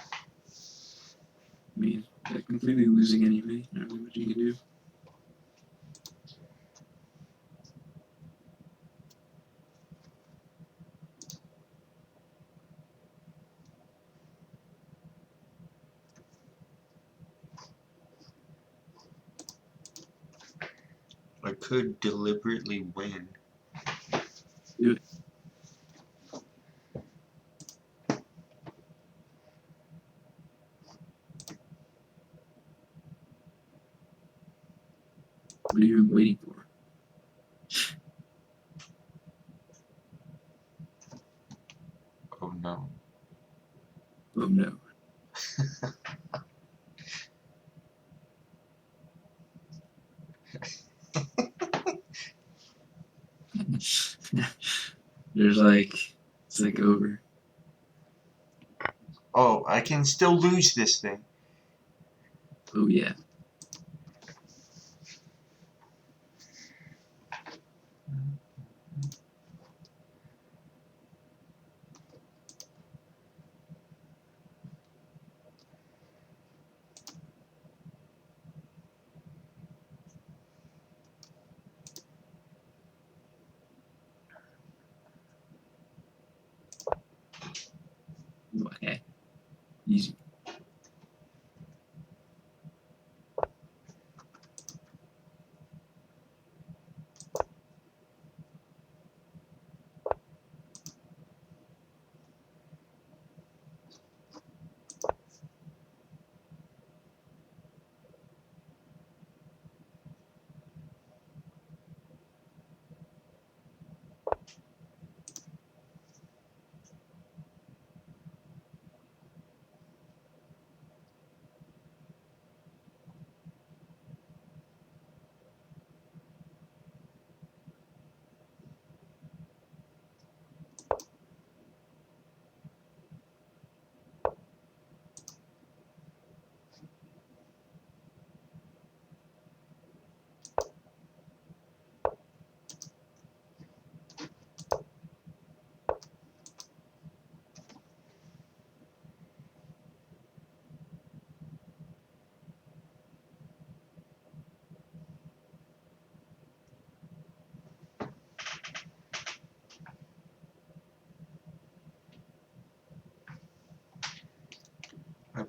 Speaker 9: mean, they're completely losing anyway. Not really much you can do.
Speaker 3: I could deliberately win.
Speaker 9: Do it. What are you waiting for?
Speaker 3: Oh no.
Speaker 9: Oh no. There's like, it's like over.
Speaker 3: Oh, I can still lose this thing.
Speaker 9: Oh yeah. Okay. Easy.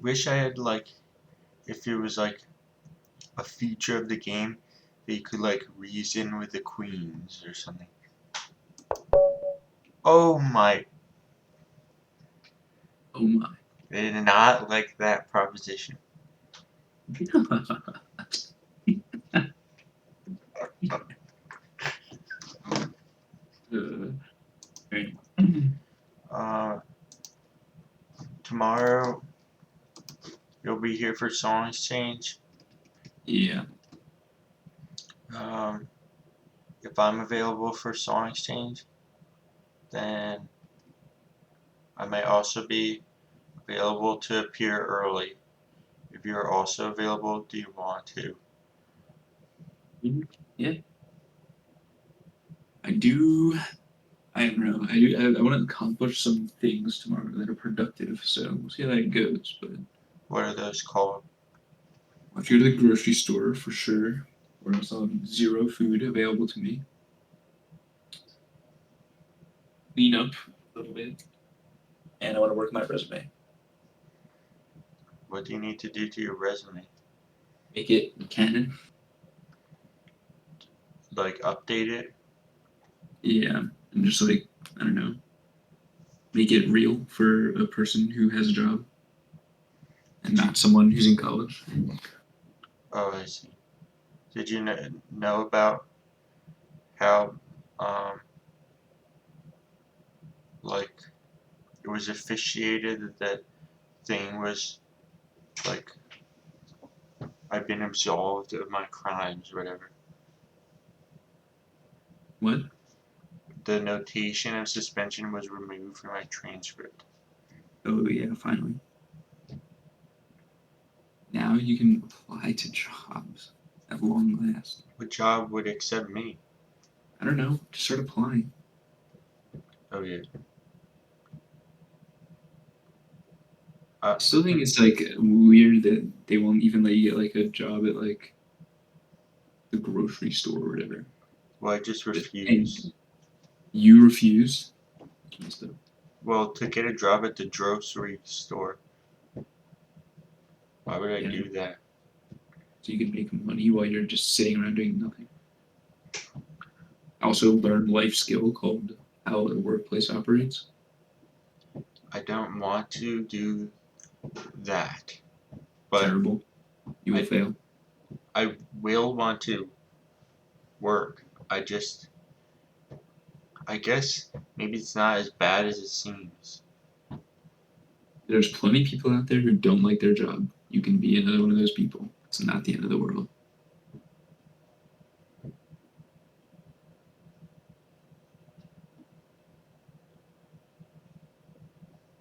Speaker 3: wish I had like, if it was like a feature of the game that you could like reason with the queens or something. Oh my!
Speaker 9: Oh my.
Speaker 3: They did not like that proposition.
Speaker 9: Right.
Speaker 3: Uh, tomorrow you'll be here for song exchange.
Speaker 9: Yeah.
Speaker 3: If I'm available for song exchange, then I may also be available to appear early. If you're also available, do you want to?
Speaker 9: Yeah. I do. I don't know. I do. I want to accomplish some things tomorrow that are productive. So we'll see how that goes. But
Speaker 3: What are those called?
Speaker 9: I have to go to the grocery store for sure, or else I'll have zero food available to me. Clean up a little bit, and I want to work my resume.
Speaker 3: What do you need to do to your resume?
Speaker 9: Make it canon.
Speaker 3: Like update it?
Speaker 9: Yeah, and just like I don't know, make it real for a person who has a job and not someone who's in college.
Speaker 3: Oh, I see. Did you know about how, um, like, it was officiated that that thing was, like, I've been absolved of my crimes or whatever.
Speaker 9: What?
Speaker 3: The notation of suspension was removed from my transcript.
Speaker 9: Oh yeah, finally. Now you can apply to jobs at long last.
Speaker 3: What job would accept me?
Speaker 9: I don't know. Just start applying.
Speaker 3: Oh, yeah.
Speaker 9: I still think it's like weird that they won't even let you get like a job at like the grocery store or whatever.
Speaker 3: Well, I just
Speaker 9: And
Speaker 3: refused.
Speaker 9: you refused. Messed up.
Speaker 3: Well, to get a job at the grocery store, why would I
Speaker 9: Yeah.
Speaker 3: do that?
Speaker 9: So you can make money while you're just sitting around doing nothing. Also learn life skill called how a workplace operates.
Speaker 3: I don't want to do that. But
Speaker 9: Terrible. You will fail.
Speaker 3: I will want to work. I guess maybe it's not as bad as it seems.
Speaker 9: There's plenty of people out there who don't like their job. You can be another one of those people. It's not the end of the world.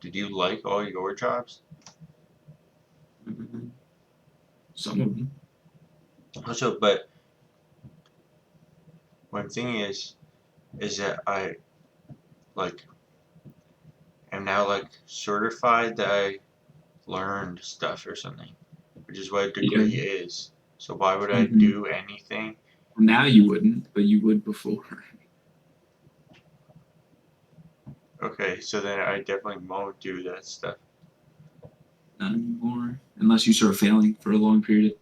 Speaker 3: Did you like all your jobs?
Speaker 9: Some of them.
Speaker 3: Also, but one thing is that I like am now like certified that I learned stuff or something, which is what a
Speaker 9: Yeah.
Speaker 3: degree is. So why would I
Speaker 9: Mhm.
Speaker 3: do anything?
Speaker 9: Now you wouldn't, but you would before.
Speaker 3: Okay, so then I definitely won't do that stuff.
Speaker 9: Not anymore. Unless you start failing for a long period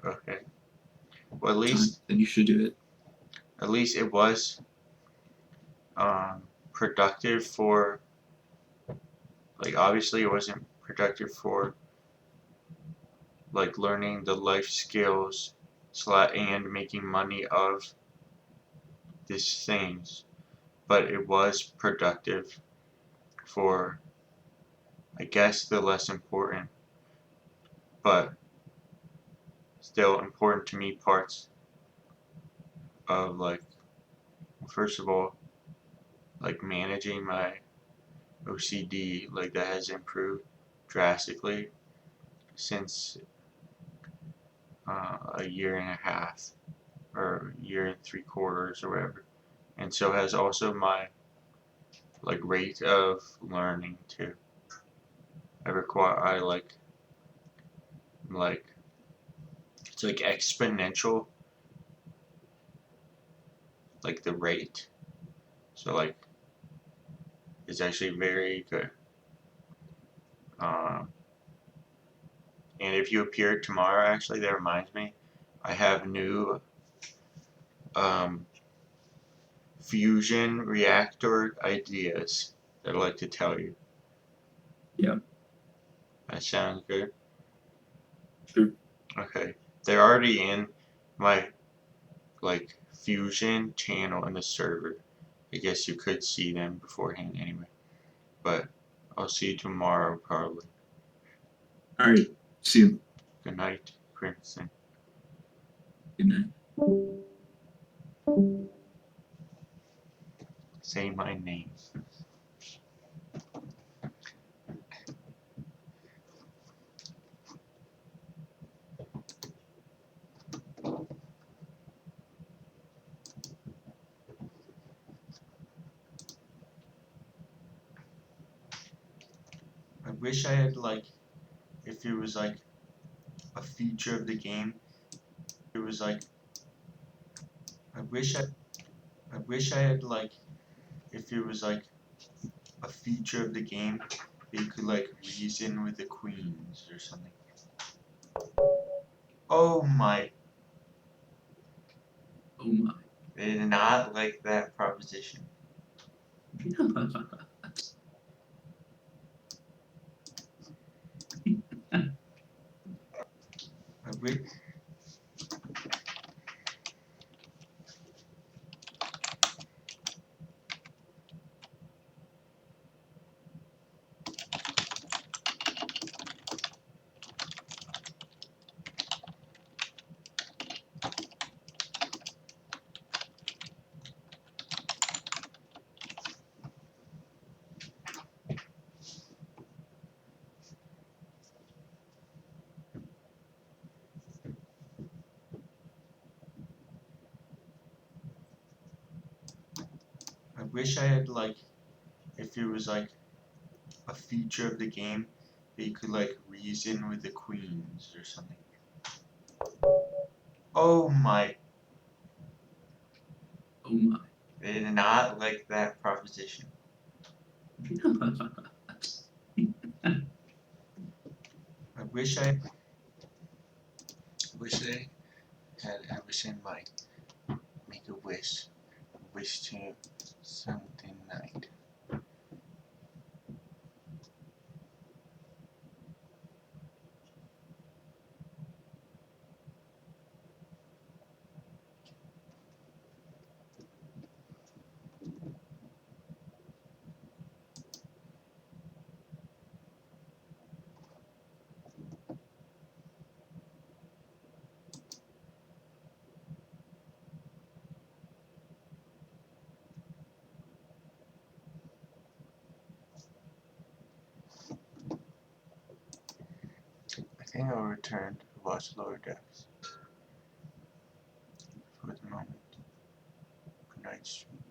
Speaker 3: Okay. Well,
Speaker 9: of time, then you should do it.
Speaker 3: at least it was productive for, like, obviously it wasn't productive for like learning the life skills and making money of these things, but it was productive for, I guess, the less important but still important to me parts of, like, first of all, like managing my OCD. Like, that has improved drastically since a year and a half or a year and 3/4 or whatever, and so has also my like rate of learning too. I like it's like exponential, like the rate. So like it's actually very good. Um, and if you appear tomorrow, actually, that reminds me, I have new fusion reactor ideas that I'd like to tell you.
Speaker 9: Yeah.
Speaker 3: That sounds good.
Speaker 9: Sure.
Speaker 3: Okay, they're already in my like fusion channel in the server. I guess you could see them beforehand anyway. But I'll see you tomorrow probably.
Speaker 9: All right. See you.
Speaker 3: Good night, Crimson.
Speaker 9: Good night.
Speaker 3: Say my name. I wish I had like, if it was like a feature of the game, it was like, I wish I had like, if it was like a feature of the game that you could like reason with the queens or something. Oh my,
Speaker 9: Oh my.
Speaker 3: they did not like that proposition. I wish, I wish I had like, if it was like a feature of the game that you could like reason with the queens or something. Oh my,
Speaker 9: Oh my.
Speaker 3: they did not like that proposition. I wish I might make a wish to something night. I think I'll return to watch Lower Decks for the moment. Good night, stream.